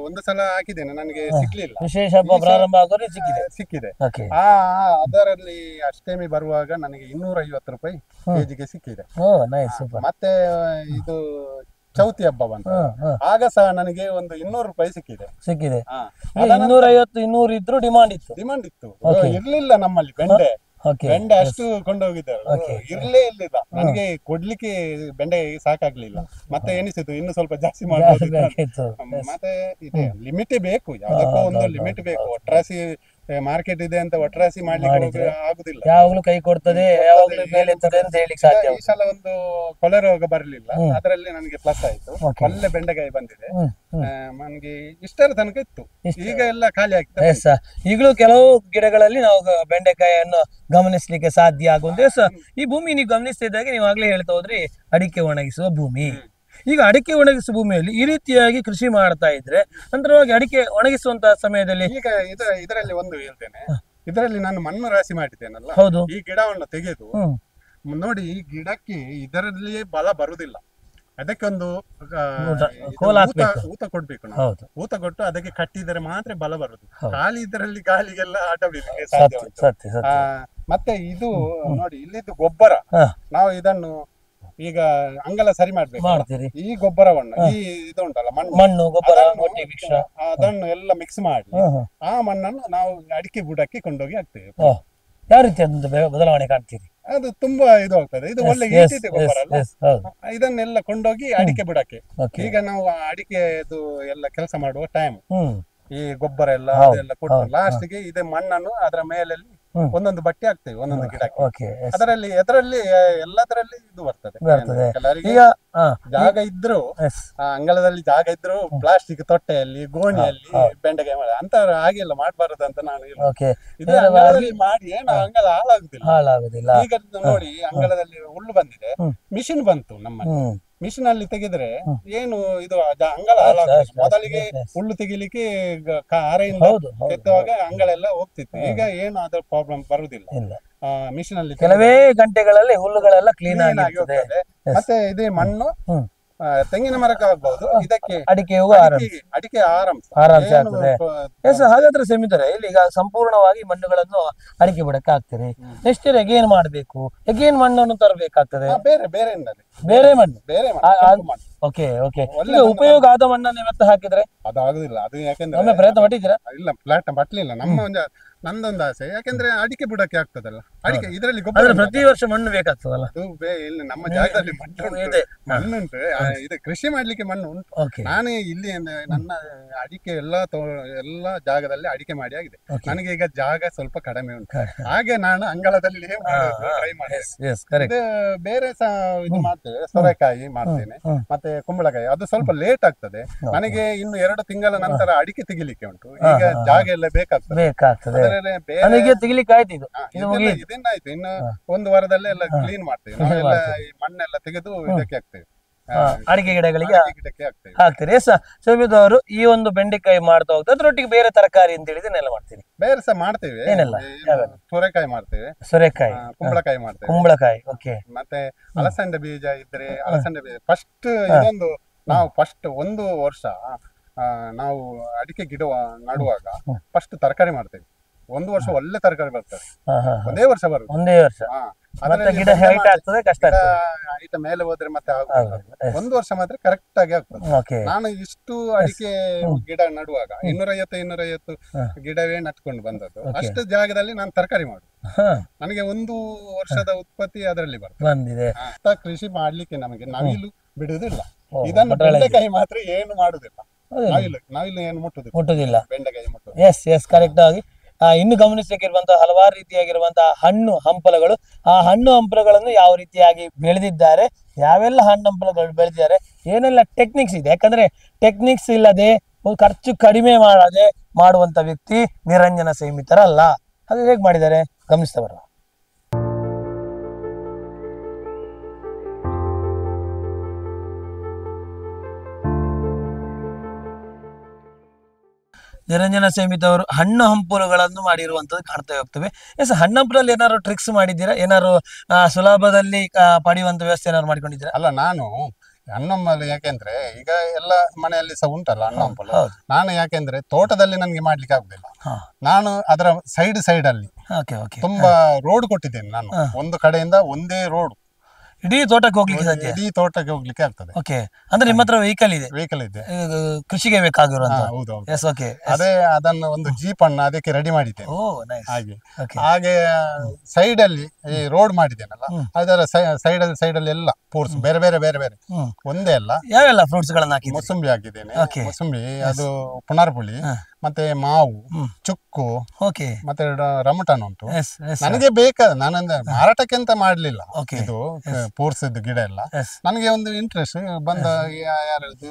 ಒಂದು ಸಲ ಹಾಕಿದ್ದೇನೆ, ನನಗೆ ಸಿಗ್ಲಿಲ್ಲ.
ವಿಶೇಷ ಹಬ್ಬ ಪ್ರಾರಂಭ ಆಗೋರೆ
ಸಿಕ್ಕಿದೆ. ಅದರಲ್ಲಿ ಅಷ್ಟೇಮಿ ಬರುವಾಗ ನನಗೆ 250 ರೂಪಾಯಿ ಕೆಜಿಗೆ ಸಿಕ್ಕಿದೆ. ಮತ್ತೆ ಇದು ಚೌತಿ ಹಬ್ಬ ಬಂತು, ಆಗ ಸಹ ನನಗೆ ಒಂದು 200 ರೂಪಾಯಿ ಸಿಕ್ಕಿದೆ.
250 200 ಇದ್ರು ಡಿಮಾಂಡ್ ಇತ್ತು.
ಇರ್ಲಿಲ್ಲ ನಮ್ಮಲ್ಲಿ ಬೆಂಡೆ ಅಷ್ಟು ಕೊಂಡೋಗಿದ್ದಾರೆ, ಇರ್ಲೇ ಇರ್ಲಿಲ್ಲ. ನನಗೆ ಕೊಡ್ಲಿಕ್ಕೆ ಬೆಂಡೆ ಸಾಕಾಗ್ಲಿಲ್ಲ. ಮತ್ತೆ ಎನಿಸಿತು ಇನ್ನು ಸ್ವಲ್ಪ ಜಾಸ್ತಿ ಮಾಡಬಹುದು. ಮತ್ತೆ ಇದೆ ಲಿಮಿಟ್ ಬೇಕು, ಯಾವ್ದಕ್ಕೂ ಒಂದು ಲಿಮಿಟ್ ಬೇಕು. ಒಟ್ರಾಸಿ ಮಾರ್ಕೆಟ್ ಇದೆ ಅಂತ ಒಟ್ರಾಸಿ ಮಾಡ್ಲಿಕ್ಕೆ ಆಗುದಿಲ್ಲ.
ಯಾವಾಗ್ಲೂ ಕೈ ಕೊಡ್ತದೆ, ಯಾವಾಗ್ಲೂ ಮೇಲೆ ಅಂತ ಹೇಳಿಕ್ಕೆ ಸಾಧ್ಯ.
ಈ ಸಲ ಒಂದು ಕೊಳೆ ರೋಗ ಬರಲಿಲ್ಲ, ಅದರಲ್ಲಿ ನನಗೆ ಪ್ಲಸ್ ಆಯ್ತು. ಒಳ್ಳೆ ಬೆಂಡೆಕಾಯಿ ಬಂದಿದೆ. ನನಗೆ ಇಷ್ಟರ ತನಕ ಇತ್ತು, ಈಗ ಎಲ್ಲ ಖಾಲಿ ಆಗ್ತದೆ.
ಈಗಲೂ ಕೆಲವು ಗಿಡಗಳಲ್ಲಿ ನಾವು ಬೆಂಡೆಕಾಯಿಯನ್ನು ಗಮನಿಸ್ಲಿಕ್ಕೆ ಸಾಧ್ಯ ಆಗುವಂತೆ. ಈ ಭೂಮಿ ನೀವು ಗಮನಿಸ್ತಿದ್ದಾಗ ನೀವು ಆಗ್ಲೇ ಹೇಳ್ತಾ ಹೋದ್ರಿ ಅಡಿಕೆ ಒಣಗಿಸುವ ಭೂಮಿ. ಈಗ ಅಡಿಕೆ ಒಣಗಿಸುವ ಭೂಮಿಯಲ್ಲಿ ಈ ರೀತಿಯಾಗಿ ಕೃಷಿ ಮಾಡ್ತಾ ಇದ್ರೆ ನಂತರವಾಗಿ ಅಡಿಕೆ ಒಣಗಿಸುವಂತಹ ಸಮಯದಲ್ಲಿ
ಈಗ ಇದರಲ್ಲಿ ಒಂದು ಹೇಳ್ತೇನೆ, ಇದರಲ್ಲಿ ನಾನು ಮಣ್ಣು ರಾಶಿ ಮಾಡಿದ್ದೇನಲ್ಲ, ಈ ಗಿಡವನ್ನು ತೆಗೆದು ನೋಡಿ, ಈ ಗಿಡಕ್ಕೆ ಇದರಲ್ಲಿ ಬಲ ಬರುವುದಿಲ್ಲ. ಅದಕ್ಕೆ ಒಂದು ಊತ ಕೊಡ್ಬೇಕು ನಾವು. ಊತ ಕೊಟ್ಟು ಅದಕ್ಕೆ ಕಟ್ಟಿದರೆ ಮಾತ್ರ ಬಲ ಬರುದು. ಖಾಲಿ ಇದರಲ್ಲಿ ಗಾಳಿಗೆಲ್ಲ ಆಟ ಬಿಡ್ಲಿಕ್ಕೆ ಸಾಧ್ಯ. ಮತ್ತೆ ಇದು ನೋಡಿ, ಇಲ್ಲಿದ್ದು ಗೊಬ್ಬರ ನಾವು ಇದನ್ನು ಈಗ ಅಂಗಲ ಸರಿ ಮಾಡ್ಬೇಕು. ಈ ಗೊಬ್ಬರವನ್ನು ಈ ಇದು ಉಂಟಲ್ಲ
ಮಣ್ಣು ಗೊಬ್ಬರ
ಅದನ್ನು ಎಲ್ಲ ಮಿಕ್ಸ್ ಮಾಡಿ ಆ ಮಣ್ಣನ್ನು ನಾವು ಅಡಿಕೆ ಬುಡಕ್ಕೆ ಕೊಂಡೋಗಿ ಹಾಕ್ತೇವೆ.
ಯಾವ ರೀತಿ ಬದಲಾವಣೆ ಕಾಣ್ತೀರಿ?
ಅದು ತುಂಬಾ ಇದು ಆಗ್ತದೆ. ಇದು ಒಳ್ಳೆ ಈಟಿದೆ ಗೊಬ್ಬರ ಅಲ್ಲ. ಇದನ್ನೆಲ್ಲ ಕೊಂಡೋಗಿ ಅಡಿಕೆ ಬುಡಕ್ಕೆ. ಈಗ ನಾವು ಅಡಿಕೆದು ಎಲ್ಲ ಕೆಲಸ ಮಾಡುವ ಟೈಮ್ ಈ ಗೊಬ್ಬರ ಎಲ್ಲ ಅದೆಲ್ಲ ಕೊಟ್ಟು ಲಾಸ್ಟ್ ಗೆ ಇದೆ ಮಣ್ಣನ್ನು ಅದರ ಮೇಲೆ ಒಂದೊಂದು ಬಟ್ಟೆ ಹಾಕ್ತೇವೆ ಒಂದೊಂದು ಗಿಡಕ್ಕೆ. ಅದರಲ್ಲಿ ಎಲ್ಲದರಲ್ಲಿ ಇದು ಬರ್ತದೆ. ಕೆಲವರಿಗೆ ಜಾಗ ಇದ್ರು ಅಂಗಳದಲ್ಲಿ ಜಾಗ ಇದ್ರು ಪ್ಲಾಸ್ಟಿಕ್ ತೊಟ್ಟೆಯಲ್ಲಿ ಗೋಣಿಯಲ್ಲಿ ಬೆಂಡೆಕಾಯಿ ಮಾಡಿ ಅಂತವ್ರು ಹಾಗೆಲ್ಲ ಮಾಡಬಾರದು ಅಂತ ನಾನು ಇದು ಅಂಗಳದಲ್ಲಿ ಮಾಡಿ ಏನು ಅಂಗಳ ಹಾಳಾಗುದಿಲ್ಲ. ಈಗ ನೋಡಿ ಅಂಗಳದಲ್ಲಿ ಹುಲ್ಲು ಬಂದಿದೆ, ಮಿಷಿನ್ ಬಂತು ನಮ್ಮಲ್ಲಿ. ಮಿಷಿನ್ ಅಲ್ಲಿ ತೆಗೆದ್ರೆ ಏನು ಇದು ಅಂಗಳ ಹಾಳಾಗ್ತದೆ. ಮೊದಲಿಗೆ ಹುಲ್ಲು ತೆಗಿಲಿಕ್ಕೆ ಅರೆಯಿಂದ ಕೆತ್ತುವಾಗ ಅಂಗಳೆಲ್ಲ ಹೋಗ್ತಿತ್ತು. ಈಗ ಏನು ಅದ್ರ ಪ್ರಾಬ್ಲಮ್ ಬರುದಿಲ್ಲ. ಮಿಷಿನ್ ಅಲ್ಲಿ
ಕೆಲವೇ ಗಂಟೆಗಳಲ್ಲಿ ಹುಲ್ಲುಗಳೆಲ್ಲ ಕ್ಲೀನ್ ಆಗಿ ಹೋಗ್ತದೆ.
ಮತ್ತೆ ಇದೇ ಮಣ್ಣು ತೆಂಗಿನ ಮರಕ್ಕೆ ಆಗ್ಬಹುದು, ಇದಕ್ಕೆ ಅಡಿಕೆ ಆರಾಮ್ಸೆ.
ಹಾಗಾದ್ರೆ ಸೆಮಿತಾರೆ ಇಲ್ಲಿ ಈಗ ಸಂಪೂರ್ಣವಾಗಿ ಮಣ್ಣುಗಳನ್ನು ಅಡಿಕೆ ಬಿಡಕ್ಕೆ ಆಗ್ತದೆ. ನೆಕ್ಸ್ಟ್ ಇಯರ್ ಎಗೇನ್ ಮಾಡ್ಬೇಕು, ಎಗೇನ್ ಮಣ್ಣನ್ನು ತರಬೇಕಾಗ್ತದೆ. ಬೇರೆ ಮಣ್ಣು. Okay okay. ಈಗ ಉಪಯೋಗ ಆದ ಮಣ್ಣನ್ನು ಇವತ್ತು ಹಾಕಿದ್ರೆ
ಅದಾಗುದಿಲ್ಲ. ಅದು ಯಾಕಂದ್ರೆ
ಪ್ರಯತ್ನ ಪಟ್ಟಿದ್ದೀರಾ?
ಇಲ್ಲ, ಪ್ಲಾಟ್ ಪಟ್ಲಿಲ್ಲ. ನಂದೊಂದು ಆಸೆ, ಯಾಕಂದ್ರೆ ಅಡಿಕೆ ಬುಡಕ್ಕೆ ಆಗ್ತದಲ್ಲ ಅಡಿಕೆ. ಇದರಲ್ಲಿ ಗೊಬ್ಬರ
ಪ್ರತಿ ವರ್ಷ ಮಣ್ಣು ಬೇಕಾಗ್ತದಲ್ಲ.
ಇಲ್ಲಿ ನಮ್ಮ ಜಾಗದಲ್ಲಿ ಮಣ್ಣುಂಟು, ಇದು ಕೃಷಿ ಮಾಡ್ಲಿಕ್ಕೆ ಮಣ್ಣು ಉಂಟು. ನಾನೇ ಇಲ್ಲಿ ನನ್ನ ಅಡಿಕೆ ಎಲ್ಲ ಜಾಗದಲ್ಲಿ ಅಡಿಕೆ ಮಾಡಿ ಆಗಿದೆ. ನನಗೆ ಈಗ ಜಾಗ ಸ್ವಲ್ಪ ಕಡಿಮೆ ಉಂಟು, ಹಾಗೆ ನಾನು ಅಂಗಳದಲ್ಲಿ ಟ್ರೈ ಮಾಡಿ ಬೇರೆ ಸಹ ಇದು ಮಾಡ್ತೇವೆ. ಸೋರೆಕಾಯಿ ಮಾಡ್ತೇನೆ, ಮತ್ತೆ ಕುಂಬಳಕಾಯಿ. ಅದು ಸ್ವಲ್ಪ ಲೇಟ್ ಆಗ್ತದೆ ನನಗೆ. ಇನ್ನು 2 ತಿಂಗಳ ನಂತರ ಅಡಿಕೆ ತೆಗಿಲಿಕ್ಕೆ ಉಂಟು. ಈಗ ಜಾಗ ಎಲ್ಲ ಬೇಕಾಗ್ತದೆ. ಬೇರೆ ಬೇರೆ
ನನಗೆ ತೆಗಿಲಿಕ್ಕೆ ಆಯ್ತು ಇದು
ಇದನ್ನಾಯ್ತು ಇನ್ನು ಒಂದು ವಾರದಲ್ಲೇ ಎಲ್ಲ ಕ್ಲೀನ್ ಮಾಡ್ತೇವೆ ನಾವೆಲ್ಲ ಈ ಮಣ್ಣೆಲ್ಲ ತೆಗೆದು ಇದಕ್ಕೆ ಹಾಕ್ತೇವೆ
ಅಡಿಕೆ ಗಿಡಗಳಿಗೆ
ಗಿಡಕ್ಕೆ ಹಾಕ್ತೇವೆ
ಹಾಕ್ತೀರಿ. ಎಸ್ ಶೋಭಿತ್ ಅವರು ಈ ಒಂದು ಬೆಂಡೆಕಾಯಿ ಮಾಡ್ತಾ ಹೋಗ್ತಾರೆ, ಅದ್ರೊಟ್ಟಿಗೆ ಬೇರೆ ತರಕಾರಿ ಅಂತ ಹೇಳಿದ್ರೆ ಮಾಡ್ತೀರಿ?
ಬೇರೆ ಸಹ ಮಾಡ್ತೇವೆ,
ಏನೆಲ್ಲ?
ಸೋರೆಕಾಯಿ ಮಾಡ್ತೇವೆ,
ಸೋರೆಕಾಯಿ,
ಕುಂಬಳಕಾಯಿ ಮಾಡ್ತೇವೆ,
ಕುಂಬಳಕಾಯಿ, ಓಕೆ,
ಮತ್ತೆ ಅಲಸಂಡೆ ಬೀಜ ಇದ್ರೆ ಅಲಸಂಡೆ ಬೀಜ. ಫಸ್ಟ್ ಇದೊಂದು ನಾವು ಫಸ್ಟ್ ಒಂದು ವರ್ಷ ನಾವು ಅಡಿಕೆ ಗಿಡ ನಡುವಾಗ ಫಸ್ಟ್ ತರಕಾರಿ ಮಾಡ್ತೇವೆ. ಒಂದು ವರ್ಷ ಒಳ್ಳೆ ತರಕಾರಿ ಬರ್ತದೆ, ಒಂದೇ ವರ್ಷ ಬರುತ್ತೆ,
ಒಂದೇ ವರ್ಷ. ಗಿಡ ಹೈಟ್ ಆಗ್ತದೆ, ಕಷ್ಟ
ಹೈಟ್ ಮೇಲೆ ಹೋದ್ರೆ ಮತ್ತೆ ಒಂದು ವರ್ಷ ಮಾತ್ರ ಕರೆಕ್ಟ್ ಆಗಿ ಆಗ್ತದೆ. ನಾನು ಇಷ್ಟು ಅಡಿಕೆ ಗಿಡ ನಡುವಾಗ 250 ಗಿಡವೇ ನಟ್ಕೊಂಡು ಬಂದದ್ದು. ಅಷ್ಟು ಜಾಗದಲ್ಲಿ ನಾನು ತರಕಾರಿ ಮಾಡುದು, ನನಗೆ ಒಂದು ವರ್ಷದ ಉತ್ಪತ್ತಿ ಅದರಲ್ಲಿ
ಬಂದಿದೆ.
ಕೃಷಿ ಮಾಡ್ಲಿಕ್ಕೆ ನಮಗೆ ನವಿಲು ಬಿಡುವುದಿಲ್ಲ. ಇದನ್ನು ಬೆಂಡೆಕಾಯಿ ಮಾತ್ರ ಏನು ಮಾಡುದಿಲ್ಲ, ನವಿಲು ಏನು ಮುಟ್ಟುದಿಲ್ಲ, ಬೆಂಡೆಕಾಯಿ ಮುಟ್ಟುದು.
ಎಸ್ ಎಸ್ ಕರೆಕ್ಟ್ ಆಗಿ ಇನ್ನು ಗಮನಿಸಬೇಕಿರುವಂತಹ ಹಲವಾರು ರೀತಿಯಾಗಿರುವಂತಹ ಹಣ್ಣು ಹಂಪಲಗಳು, ಆ ಹಣ್ಣು ಹಂಪಲಗಳನ್ನು ಯಾವ ರೀತಿಯಾಗಿ ಬೆಳೆದಿದ್ದಾರೆ, ಯಾವೆಲ್ಲ ಹಣ್ಣು ಹಂಪಲಗಳು ಬೆಳೆದಿದ್ದಾರೆ, ಏನೆಲ್ಲ ಟೆಕ್ನಿಕ್ಸ್ ಇದೆ. ಯಾಕಂದ್ರೆ ಟೆಕ್ನಿಕ್ಸ್ ಇಲ್ಲದೆ ಖರ್ಚು ಕಡಿಮೆ ಮಾಡದೆ ಮಾಡುವಂತ ವ್ಯಕ್ತಿ ನಿರಂಜನ ಸೈಮಿತರಲ್ಲ. ಅದು ಹೇಗೆ ಮಾಡಿದ್ದಾರೆ ಗಮನಿಸ್ತಾ ಬರುವ. ನಿರಂಜನ ಸೈಮಿತ್ ಅವರು ಹಣ್ಣು ಹಂಪಲುಗಳನ್ನು ಮಾಡಿರುವಂತದ್ದು ಕಾಣ್ತಾ ಹೋಗ್ತವೆ. ಎಸ್, ಹಣ್ಣು ಹಂಪಲಲ್ಲಿ ಏನಾದ್ರು ಟ್ರಿಕ್ಸ್ ಮಾಡಿದ್ದೀರಾ? ಏನಾದ್ರು ಸುಲಭದಲ್ಲಿ ಪಡೆಯುವಂತ ವ್ಯವಸ್ಥೆ ಏನಾದ್ರು ಮಾಡ್ಕೊಂಡಿದ್ದೀರಾ?
ಅಲ್ಲ, ನಾನು ಹಣ್ಣಂಪಲು ಯಾಕೆಂದ್ರೆ ಈಗ ಎಲ್ಲ ಮನೆಯಲ್ಲಿ ಸಹ ಉಂಟಲ್ಲ ಹಣ್ಣಂಪಲು. ನಾನು ಯಾಕೆಂದ್ರೆ ತೋಟದಲ್ಲಿ ನನ್ಗೆ ಮಾಡ್ಲಿಕ್ಕೆ ಆಗುದಿಲ್ಲ. ನಾನು ಅದರ ಸೈಡ್ ಅಲ್ಲಿ ತುಂಬಾ ರೋಡ್ ಕೊಟ್ಟಿದ್ದೇನೆ. ನಾನು ಒಂದು ಕಡೆಯಿಂದ ಒಂದೇ ರೋಡ್
ಇಡೀ ತೋಟಕ್ಕೆ ಹೋಗ್ಲಿಕ್ಕೆ ಸಾಧ್ಯ,
ಇಡೀ ತೋಟಕ್ಕೆ ಹೋಗ್ಲಿಕ್ಕೆ ಆಗ್ತದೆ.
ಓಕೆ, ಅಂದ್ರೆ ನಿಮ್ಮ ಹತ್ರ ವೆಹಿಕಲ್ ಇದೆ?
ವೆಹಿಕಲ್ ಇದೆ,
ಕೃಷಿಗೆ ಬೇಕಾಗಿರುವಂತ.
S, okay. ಅದೇ ಅದನ್ನು ಒಂದು ಜೀಪ್ ಅನ್ನ ಅದಕ್ಕೆ ರೆಡಿ ಮಾಡಿದ್ದೇನೆ. ಹಾಗೆ ಸೈಡ್ ಅಲ್ಲಿ ಈ ರೋಡ್ ಮಾಡಿದ್ದೇನಲ್ಲ, ಅದರ ಸೈಡ್ ಅಲ್ಲಿ ಎಲ್ಲ ಫ್ರೂಟ್ಸ್ ಬೇರೆ ಬೇರೆ ಬೇರೆ ಬೇರೆ, ಒಂದೇ ಅಲ್ಲ,
ಯಾವೆಲ್ಲ ಫ್ರೂಟ್ಸ್ ಗಳನ್ನ ಹಾಕಿ?
ಮೊಸಂಬಿ ಹಾಕಿದ್ದೇನೆ, ಮೊಸಂಬಿ, ಅದು ಪುನರ್ಪುಳಿ, ಮತ್ತೆ ಮಾವು, ಚುಕ್ಕು, ಮತ್ತೆ ರಮಟನ್ ಉಂಟು. ನನಗೆ ಬೇಕಾದ, ನಾನಂದ್ರೆ ಮಾರಾಟಕ್ಕೆ ಅಂತ ಮಾಡ್ಲಿಲ್ಲ, ಇದು ಫ್ರೂಟ್ಸ್ ಗಿಡ ಎಲ್ಲ ನನಗೆ ಒಂದು ಇಂಟ್ರೆಸ್ಟ್ ಬಂದ ಯಾರದು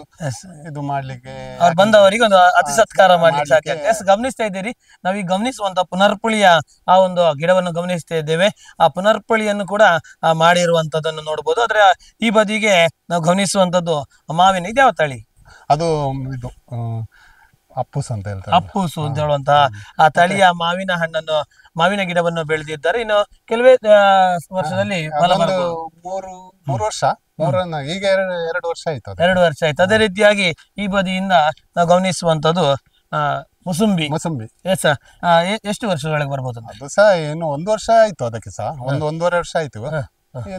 ಇದು ಮಾಡ್ಲಿಕ್ಕೆ,
ಬಂದವರಿಗೆ ಒಂದು ಅತಿ ಸತ್ಕಾರ ಮಾಡ್ಲಿಕ್ಕೆ. ಗಮನಿಸ್ತಾ ಇದ್ದೀರಿ, ನಾವೀಗ ಗಮನಿಸುವಂತ ಪುನರ್ಪುಳಿಯ ಆ ಒಂದು ಗಿಡವನ್ನು ಗಮನಿಸ್ತಾ ಇದ್ದೇವೆ. ಆ ಪುನರ್ಪುಳಿಯನ್ನು ಕೂಡ ಮಾಡಿರುವಂತದನ್ನು ನೋಡಬಹುದು. ಆದ್ರೆ ಈ ಬದಿಗೆ ನಾವು ಗಮನಿಸುವಂತದ್ದು ಮಾವಿನ, ಇದ್ಯಾವ ತಳಿ
ಅದು? ಇದು ಅಪ್ಪುಸ್ ಅಂತ ಹೇಳ್ತಾರೆ,
ಅಪ್ಪುಸು ಅಂತ ಹೇಳುವಂತಹ ಆ ತಳಿಯ ಮಾವಿನ ಹಣ್ಣನ್ನು, ಮಾವಿನ ಗಿಡವನ್ನು ಬೆಳೆದಿದ್ದಾರೆ. ಇನ್ನು ಕೆಲವೇ ವರ್ಷದಲ್ಲಿ
ಮೂರು ವರ್ಷ, ಈಗ 2 ವರ್ಷ ಆಯ್ತು,
2 ವರ್ಷ ಆಯ್ತು. ಅದೇ ರೀತಿಯಾಗಿ ಈ ಬದಿಯಿಂದ ನಾವು ಗಮನಿಸುವಂತದ್ದು ಮುಸುಂಬಿ. ಎಸ್, ಎಷ್ಟು ವರ್ಷಗಳಿಗೆ ಬರ್ಬೋದು?
ಅದು ಸಹ ಏನು 1 ವರ್ಷ ಆಯ್ತು, ಅದಕ್ಕೆ ಸಹ ಒಂದೂವರೆ ವರ್ಷ ಆಯ್ತು.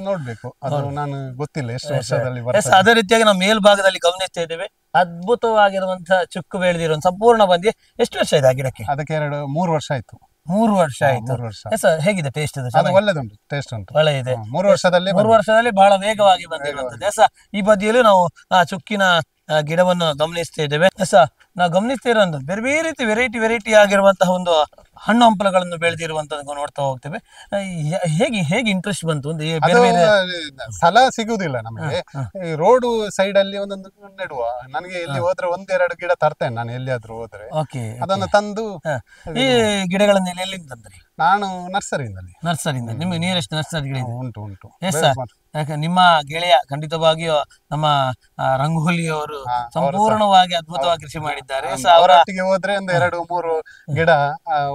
ನೋಡ್ಬೇಕು, ಅದು ನಾನು ಗೊತ್ತಿಲ್ಲ ಎಷ್ಟು ವರ್ಷದಲ್ಲಿ.
ಅದೇ ರೀತಿಯಾಗಿ ನಾವು ಮೇಲ್ಭಾಗದಲ್ಲಿ ಗಮನಿಸ್ತಾ ಇದ್ದೇವೆ, ಅದ್ಭುತವಾಗಿರುವಂತಹ ಚುಕ್ಕು ಬೆಳೆದಿರುವ ಸಂಪೂರ್ಣ ಬಂದಿ. ಎಷ್ಟು ವರ್ಷ ಇದೆ ಆ ಗಿಡಕ್ಕೆ?
ಅದಕ್ಕೆ 3 ವರ್ಷ ಆಯ್ತು.
3 ವರ್ಷ ಆಯ್ತು. ಹೇಗಿದೆ ಟೇಸ್ಟ್?
ಒಳ್ಳೆದುಂಟು, ಟೇಸ್ಟ್ ಉಂಟು,
ಒಳ್ಳೆ ಇದೆ.
3 ವರ್ಷದಲ್ಲಿ
ಬಹಳ ವೇಗವಾಗಿ ಬಂದಿರುವಂತದ್ದು. ಈ ಬದಿಯಲ್ಲೂ ನಾವು ಆ ಚುಕ್ಕಿನ ಗಿಡವನ್ನು ಗಮನಿಸ್ತಾ ಇದ್ದೇವೆ. ನಾವು ಗಮನಿಸ್ತಾ ಇರೋದು ಬೇರೆ ಬೇರೆ ರೀತಿ ವೆರೈಟಿ ಆಗಿರುವಂತಹ ಒಂದು ಹಣ್ಣು ಹಂಪಲುಗಳನ್ನು ಬೆಳೆದಿರುವಂತದ್ದು ನೋಡ್ತಾ ಹೋಗ್ತೇವೆ. ಹೇಗೆ ಇಂಟ್ರೆಸ್ಟ್ ಬಂತು?
ಸ್ಥಳ ಸಿಗುದಿಲ್ಲ ನಮಗೆ, ರೋಡ್ ಸೈಡ್ ಅಲ್ಲಿ ಒಂದೊಂದು ನೆಡುವ. ನನಗೆ ಎಲ್ಲಿ ಹೋದ್ರೆ 1-2 ಗಿಡ ತರ್ತೇನೆ ನಾನು, ಎಲ್ಲಿಯಾದ್ರೂ ಹೋದ್ರೆ ಅದನ್ನು ತಂದು.
ಈ ಗಿಡಗಳನ್ನ ಎಲ್ಲಿಂದ ತಂದ್ರಿ?
ನಾನು ನರ್ಸರಿಯಿಂದ.
ನಿಮ್ಗೆ ನಿಯರೆಸ್ಟ್ ನರ್ಸರಿ
ಉಂಟು.
ಯಾಕೆ ನಿಮ್ಮ ಗೆಳೆಯ ಖಂಡಿತವಾಗಿಯೂ ನಮ್ಮ ರಂಗೋಲಿ ಅವರು ಸಂಪೂರ್ಣವಾಗಿ ಅದ್ಭುತವಾಗಿ ಕೃಷಿ ಮಾಡಿದ್ದಾರೆ.
ಅವರೊಟ್ಟಿಗೆ ಹೋದ್ರೆ 2-3 ಗಿಡ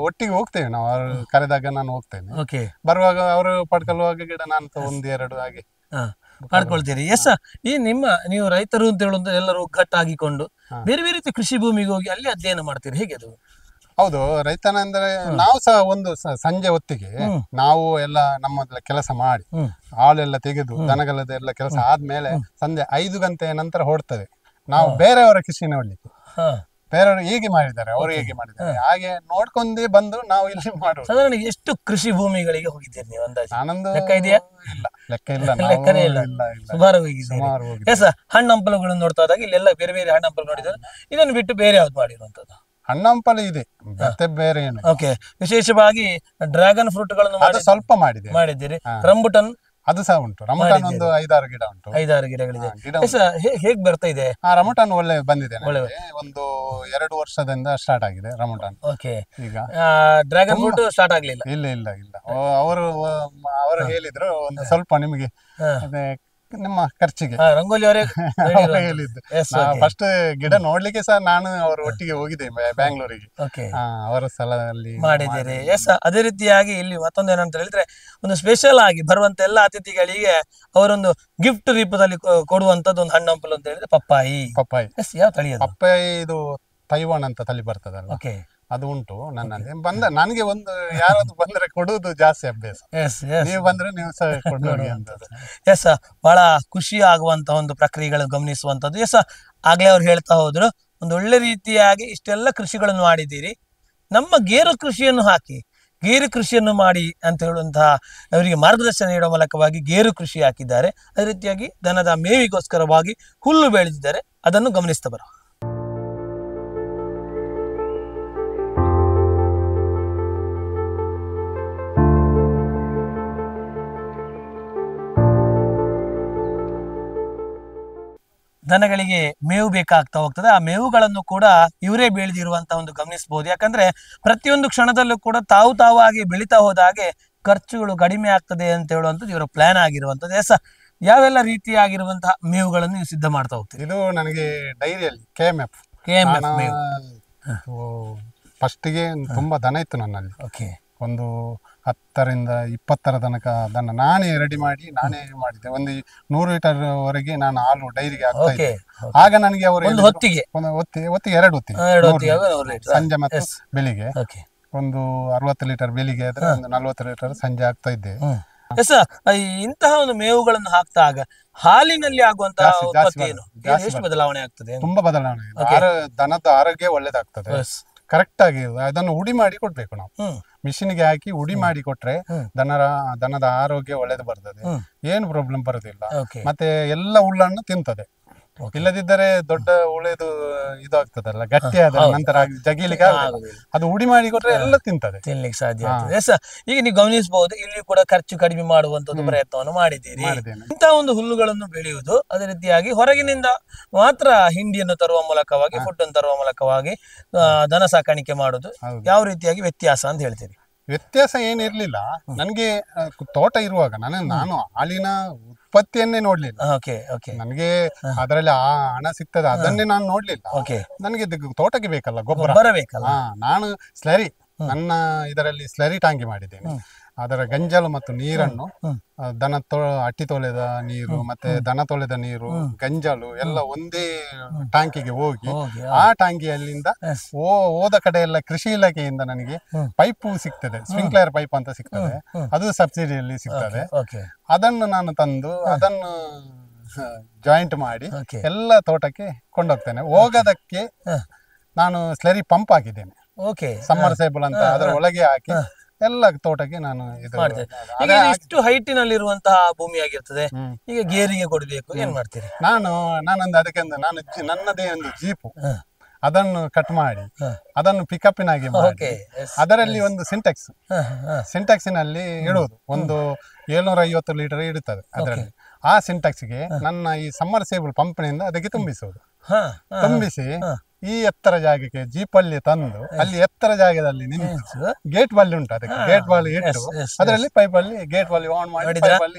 ಒಟ್ಟಿಗೆ ಹೋಗ್ತೇವೆ ನಾವು. ಅವರು ಕರೆದಾಗ ನಾನು ಹೋಗ್ತೇನೆ, ಬರುವಾಗ ಅವರು ಪಡ್ಕೊಳ್ಳುವಾಗ ಗಿಡ ನಾನು 1-2 ಹಾಗೆ
ಮಾಡ್ಕೊಳ್ತೀರಿ. ನೀವು ರೈತರು ಅಂತ ಹೇಳುವಂತ ಎಲ್ಲರೂ ಒಗ್ಗಟ್ಟಾಗಿಕೊಂಡು ಬೇರೆ ಬೇರೆ ರೀತಿ ಕೃಷಿ ಭೂಮಿಗೆ ಹೋಗಿ ಅಲ್ಲಿ ಅಧ್ಯಯನ ಮಾಡ್ತೀರಿ, ಹೇಗೆ ಅದು?
ಹೌದು, ರೈತನ ಅಂದ್ರೆ ನಾವು ಸಹ ಒಂದು ಸಂಜೆ ಹೊತ್ತಿಗೆ ನಾವು ಎಲ್ಲ ನಮ್ಮದೆಲ್ಲ ಕೆಲಸ ಮಾಡಿ ಹಾಲೆಲ್ಲ ತೆಗೆದು ದನಗಳದೆಲ್ಲ ಕೆಲಸ ಆದ್ಮೇಲೆ ಸಂಜೆ 5 ಗಂಟೆ ನಂತರ ಹೊರಡ್ತದೆ ನಾವು ಬೇರೆಯವರ ಕೃಷಿ ನೋಡ್ಲಿಕ್ಕೆ. ಬೇರೆಯವರು ಹೇಗೆ ಮಾಡಿದ್ದಾರೆ, ಅವರು ಹೇಗೆ ಮಾಡಿದ್ದಾರೆ ಹಾಗೆ ನೋಡ್ಕೊಂಡೇ ಬಂದು ನಾವು ಇಲ್ಲಿ ಮಾಡುದು.
ಸಾಧಾರಣ ಎಷ್ಟು ಕೃಷಿ ಭೂಮಿಗಳಿಗೆ ಹೋಗಿದ್ದೀರಿ ನೀವು ಅಂದಾಜು?
ನಾನೊಂದು
ಲೆಕ್ಕ ಇದೆಯಾ?
ಲೆಕ್ಕನೇ ಇಲ್ಲ.
ಸುಮಾರು ಹೋಗಿದ್ದೀರಿ. ಹಣ್ಣು ಹಂಪಲುಗಳನ್ನು ನೋಡ್ತಾ ಹೋದಾಗ ಇಲ್ಲೆಲ್ಲ ಬೇರೆ ಬೇರೆ ಹಣ್ಣು ಹಂಪಲು ನೋಡಿದ್ರೆ, ಇದನ್ನು ಬಿಟ್ಟು ಬೇರೆ ಯಾವ್ದು ಮಾಡಿರುವಂತದ್ದು?
ಹಣ್ಣಂಪಲು ಇದೆ, ಮತ್ತೆ ಬೇರೆ ಏನು.
ವಿಶೇಷವಾಗಿ ಡ್ರ್ಯಾಗನ್ ಫ್ರೂಟ್ ಗಳನ್ನು
ಸ್ವಲ್ಪ ಮಾಡಿದ್ದೀರಿ.
ರಂಬುಟನ್
ಅದು ಸಹ ಉಂಟು. ರಮಟಾನ್ ಒಂದು 5-6 ಗಿಡ ಉಂಟು.
5-6 ಗಿಡಗಳಿದೆ.
ಗಿಡ
ಹೇಗ್ ಬರ್ತಾ ಇದೆ?
ರಮಟಾನ್ ಒಳ್ಳೆ ಬಂದಿದೆ ನನಗೆ. ಒಂದು 2 ವರ್ಷದಿಂದ ಸ್ಟಾರ್ಟ್ ಆಗಿದೆ ರಮಟಾನ್.
ಓಕೆ.
ಈಗ
ಡ್ರ್ಯಾಗನ್ ಫ್ರೂಟ್ ಸ್ಟಾರ್ಟ್ ಆಗ್ಲಿಲ್ಲ?
ಇಲ್ಲ. ಅವರು ಹೇಳಿದ್ರು ಒಂದು ಸ್ವಲ್ಪ ನಿಮಗೆ ಅದೇ ನಿಮ್ಮ ಖರ್ಚಿಗೆ
ರಂಗೋಲಿ ಅವರೇ
ಹೇಳಿದ್ದು. ಫಸ್ಟ್ ಗಿಡ ನೋಡ್ಲಿಕ್ಕೆ ಸಹ ನಾನು ಅವ್ರ ಒಟ್ಟಿಗೆ ಹೋಗಿದ್ದೆ ಬ್ಯಾಂಗ್ಳೂರಿಗೆ. ಅವರ ಸ್ಥಳದಲ್ಲಿ
ಮಾಡಿದ್ದೀರಿ. ಎಸ್, ಅದೇ ರೀತಿಯಾಗಿ ಇಲ್ಲಿ ಮತ್ತೊಂದು ಏನಂತ ಹೇಳಿದ್ರೆ, ಒಂದು ಸ್ಪೆಷಲ್ ಆಗಿ ಬರುವಂತ ಎಲ್ಲ ಅತಿಥಿಗಳಿಗೆ ಅವರೊಂದು ಗಿಫ್ಟ್ ರೂಪದಲ್ಲಿ ಕೊಡುವಂತದ್ದು ಒಂದು ಹಣ್ಣು ಹಂಪಲು ಅಂತ ಹೇಳಿದ್ರೆ ಪಪ್ಪಾಯಿ. ಎಸ್, ಯಾವ ತಳಿ?
ಪಪ್ಪಾಯಿ ಇದು ತೈವಾನ್ ಅಂತ ತಳಿ ಬರ್ತದಲ್ಲ, ಅದು ಉಂಟು ನನ್ನಲ್ಲಿ. ನನಗೆ ಒಂದು ಯಾರಾದ್ರೂ ಬಂದ್ರೆ ಕೊಡುವುದು ಜಾಸ್ತಿ ಅಭ್ಯಾಸ. ನೀವು ಬಂದ್ರೆ ನೀವು ಸಹ ಕೊಡೋಡಿ ಅಂತ.
ಎಸ್, ಬಹಳ ಖುಷಿ ಆಗುವಂತ ಒಂದು ಪ್ರಕ್ರಿಯೆಗಳನ್ನು ಗಮನಿಸುವಂತದ್ದು. ಎಸ್, ಆಗ್ಲೇ ಅವ್ರು ಹೇಳ್ತಾ ಹೋದ್ರು, ಒಂದು ಒಳ್ಳೆ ರೀತಿಯಾಗಿ ಇಷ್ಟೆಲ್ಲ ಕೃಷಿಗಳನ್ನು ಮಾಡಿದ್ದೀರಿ, ನಮ್ಮ ಗೇರು ಕೃಷಿಯನ್ನು ಹಾಕಿ ಗೇರು ಕೃಷಿಯನ್ನು ಮಾಡಿ ಅಂತ ಹೇಳುವಂತಹ ಅವರಿಗೆ ಮಾರ್ಗದರ್ಶನ ನೀಡುವ ಮೂಲಕವಾಗಿ ಗೇರು ಕೃಷಿ ಹಾಕಿದ್ದಾರೆ. ಅದೇ ರೀತಿಯಾಗಿ ದನದ ಮೇವಿಗೋಸ್ಕರವಾಗಿ ಹುಲ್ಲು ಬೆಳೆದಿದ್ದಾರೆ, ಅದನ್ನು ಗಮನಿಸ್ತಾ ಬರೋ. ದನಗಳಿಗೆ ಮೇವು ಬೇಕಾಗ್ತಾ ಹೋಗ್ತದೆ. ಆ ಮೇವುಗಳನ್ನು ಕೂಡ ಇವರೇ ಬೆಳೆದಿರುವಂತ ಒಂದು ಗಮನಿಸಬಹುದು. ಯಾಕಂದ್ರೆ ಪ್ರತಿಯೊಂದು ಕ್ಷಣದಲ್ಲೂ ಕೂಡ ತಾವಾಗಿ ಬೆಳೀತಾ ಹೋದ ಹಾಗೆ ಖರ್ಚುಗಳು ಕಡಿಮೆ ಆಗ್ತದೆ ಅಂತ ಹೇಳುವಂಥದ್ದು ಇವರ ಪ್ಲಾನ್ ಆಗಿರುವಂತದ್ದು. ಎಸ್, ಯಾವೆಲ್ಲ ರೀತಿಯಾಗಿರುವಂತಹ ಮೇವುಗಳನ್ನು ನೀವು ಸಿದ್ಧ ಮಾಡ್ತಾ ಹೋಗ್ತೀರಿ?
ಇದು ನನಗೆ ಡೈರಿಯಲ್ಲಿ KMF ಫಸ್ಟಿಗೆ ತುಂಬಾ ದನ ಇತ್ತು ನನ್ನಲ್ಲಿ. ಒಂದು 10ರಿಂದ 20 ತನಕ ದನ ನಾನೇ ರೆಡಿ ಮಾಡಿ ನಾನೇ ಮಾಡಿದ್ದೆ. ಒಂದು 100 ಲೀಟರ್ ವರೆಗೆ ನಾನು ಹಾಲು ಡೈರಿಗೆ ಹಾಕ್ತಾ ಇದ್ದೆ. ಆಗ ನನಗೆ ಅವರು
ಹೊತ್ತಿಗೆ
2 ಹೊತ್ತಿಗೆ ಸಂಜೆ ಮತ್ತು ಬೆಳಿಗ್ಗೆ ಒಂದು 60 ಲೀಟರ್ ಬೆಳಿಗ್ಗೆ ಆದ್ರೆ ಒಂದು 40 ಲೀಟರ್ ಸಂಜೆ ಆಗ್ತಾ ಇದ್ದೆ.
ಇಂತಹ ಒಂದು ಮೇವುಗಳನ್ನು ಹಾಕ್ತಾಗ ಹಾಲಿನಲ್ಲಿ ಆಗುವಂತಹ ಎಷ್ಟು ಬದಲಾವಣೆ ಆಗ್ತದೆ?
ತುಂಬಾ ಬದಲಾವಣೆ. ದನದ ಆರೋಗ್ಯ ಒಳ್ಳೇದಾಗ್ತದೆ. ಕರೆಕ್ಟ್ ಆಗಿ ಅದನ್ನು ಉಡಿ ಮಾಡಿ ಕೊಡ್ಬೇಕು ನಾವು. ಮಿಷಿನ್ಗೆ ಹಾಕಿ ಉಡಿ ಮಾಡಿ ಕೊಟ್ರೆ ದನದ ಆರೋಗ್ಯ ಒಳ್ಳೇದು ಬರ್ತದೆ, ಏನು ಪ್ರಾಬ್ಲಮ್ ಬರೋದಿಲ್ಲ. ಮತ್ತೆ ಎಲ್ಲ ಹುಲ್ಲನ್ನು ತಿಂತದೆ. ಇಲ್ಲದಿದ್ದರೆ ದೊಡ್ಡ ಉಳಿದು ಇದು ಆಗ್ತದಲ್ಲ, ಗಟ್ಟಿ ಆದ ನಂತರ ಜಗಿಲಿಕ್ಕೆ ಅದು ಉಡಿ ಮಾಡಿ ಕೊಟ್ರೆ ಎಲ್ಲ ತಿನ್ಲಿಕ್ಕೆ
ಸಾಧ್ಯ ಆಗ್ತದೆ. ಈಗ ನೀವು ಗಮನಿಸಬಹುದು, ಇಲ್ಲಿ ಕೂಡ ಖರ್ಚು ಕಡಿಮೆ ಮಾಡುವಂತದ್ದು ಪ್ರಯತ್ನವನ್ನು ಮಾಡಿದ್ದೀರಿ. ಇಂತಹ ಒಂದು ಹುಲ್ಲುಗಳನ್ನು ಬೆಳೆಯುವುದು, ಅದೇ ರೀತಿಯಾಗಿ ಹೊರಗಿನಿಂದ ಮಾತ್ರ ಹಿಂಡಿಯನ್ನು ತರುವ ಮೂಲಕವಾಗಿ, ಫುಡ್ ಅನ್ನು ತರುವ ಮೂಲಕವಾಗಿ ದನ ಸಾಕಾಣಿಕೆ ಮಾಡುದು ಯಾವ ರೀತಿಯಾಗಿ ವ್ಯತ್ಯಾಸ ಅಂತ ಹೇಳ್ತೀರಿ?
ವ್ಯತ್ಯಾಸ ಏನಿರ್ಲಿಲ್ಲ ನನಗೆ. ತೋಟ ಇರುವಾಗ ನಾನು ಹಾಲಿನ ಉತ್ಪತ್ತಿಯನ್ನೇ ನೋಡ್ಲಿಲ್ಲ. ನನಗೆ ಅದರಲ್ಲಿ ಹಣ ಸಿಗ್ತದೆ ಅದನ್ನೇ ನಾನು ನೋಡ್ಲಿಲ್ಲ. ನನಗೆ ತೋಟಕ್ಕೆ ಬೇಕಲ್ಲ, ಗೊಬ್ಬರ ಬೇಕಲ್ಲ. ನಾನು ಸ್ಲರಿ, ನನ್ನ ಇದರಲ್ಲಿ ಸ್ಲರಿ ಟಾಂಕಿ ಮಾಡಿದ್ದೇನೆ. ಅದರ ಗಂಜಲು ಮತ್ತು ನೀರನ್ನು ಅಟ್ಟಿ ತೊಳೆದ ನೀರು ಮತ್ತೆ ದನ ತೊಳೆದ ನೀರು, ಗಂಜಲು ಎಲ್ಲ ಒಂದೇ ಟ್ಯಾಂಕಿಗೆ ಹೋಗಿ ಆ ಟ್ಯಾಂಕಿಯಲ್ಲಿಂದ ಹೋದ ಕಡೆ ಎಲ್ಲ ಕೃಷಿ ಇಲಾಖೆಯಿಂದ ನನಗೆ ಪೈಪು ಸಿಗ್ತದೆ, ಸ್ಪ್ರಿಂಕ್ಲರ್ ಪೈಪ್ ಅಂತ ಸಿಗ್ತದೆ. ಅದು ಸಬ್ಸಿಡಿಯಲ್ಲಿ ಸಿಗ್ತದೆ. ಅದನ್ನು ನಾನು ತಂದು ಅದನ್ನು ಜಾಯಿಂಟ್ ಮಾಡಿ ಎಲ್ಲ ತೋಟಕ್ಕೆ ಕೊಂಡೋಗ್ತೇನೆ. ಹೋಗೋದಕ್ಕೆ ನಾನು ಸ್ಲರಿ ಪಂಪ್ ಹಾಕಿದ್ದೇನೆ, ಸಮ್ಮರ್ಸೇಬಲ್ ಅಂತ, ಅದರ ಒಳಗೆ ಹಾಕಿ ಎಲ್ಲ ತೋಟಕ್ಕೆ ನಾನು
ಇಷ್ಟು ಹೈಟಿನಲ್ಲಿರುವಂತಹ ಭೂಮಿ ಆಗಿರ್ತದೆ. ಈಗ ಗೇರಿಗೆ ಕೊಡ್ಬೇಕು, ಏನ್ ಮಾಡ್ತೀರಿ?
ನಾನೊಂದು ಅದಕ್ಕೆ ನನ್ನದೇ ಒಂದು ಜೀಪು, ಅದನ್ನು ಕಟ್ ಮಾಡಿ ಅದನ್ನು ಪಿಕಪ್ಪಿನಾಗಿ ಮಾಡಿ ಅದರಲ್ಲಿ ಒಂದು ಸಿಂಟೆಕ್ಸಿನಲ್ಲಿ ಇಡುವುದು. ಒಂದು 750 ಲೀಟರ್ ಇಡುತ್ತದೆ ಅದರಲ್ಲಿ. ಆ ಸಿಂಟೆಕ್ಸ್ಗೆ ನನ್ನ ಈ ಸಮ್ಮರ್ಸೇಬಲ್ ಪಂಪ್ನಿಂದ ಅದಕ್ಕೆ ತುಂಬಿಸಿ ಈ ಎತ್ತರ ಜಾಗಕ್ಕೆ ಜೀಪಲ್ಲಿ ತಂದು ಅಲ್ಲಿ ಎತ್ತರ ಜಾಗದಲ್ಲಿ ನಿಲ್ಲಿಸಿ ಗೇಟ್ ಬಾಲ್ ಉಂಟು, ಅದಕ್ಕೆ ಗೇಟ್ ಬಾಲ್ ಇಟ್ಟು ಅದರಲ್ಲಿ ಪೈಪಲ್ಲಿ ಗೇಟ್ ಬಾಲ್ ಆನ್ ಮಾಡಿ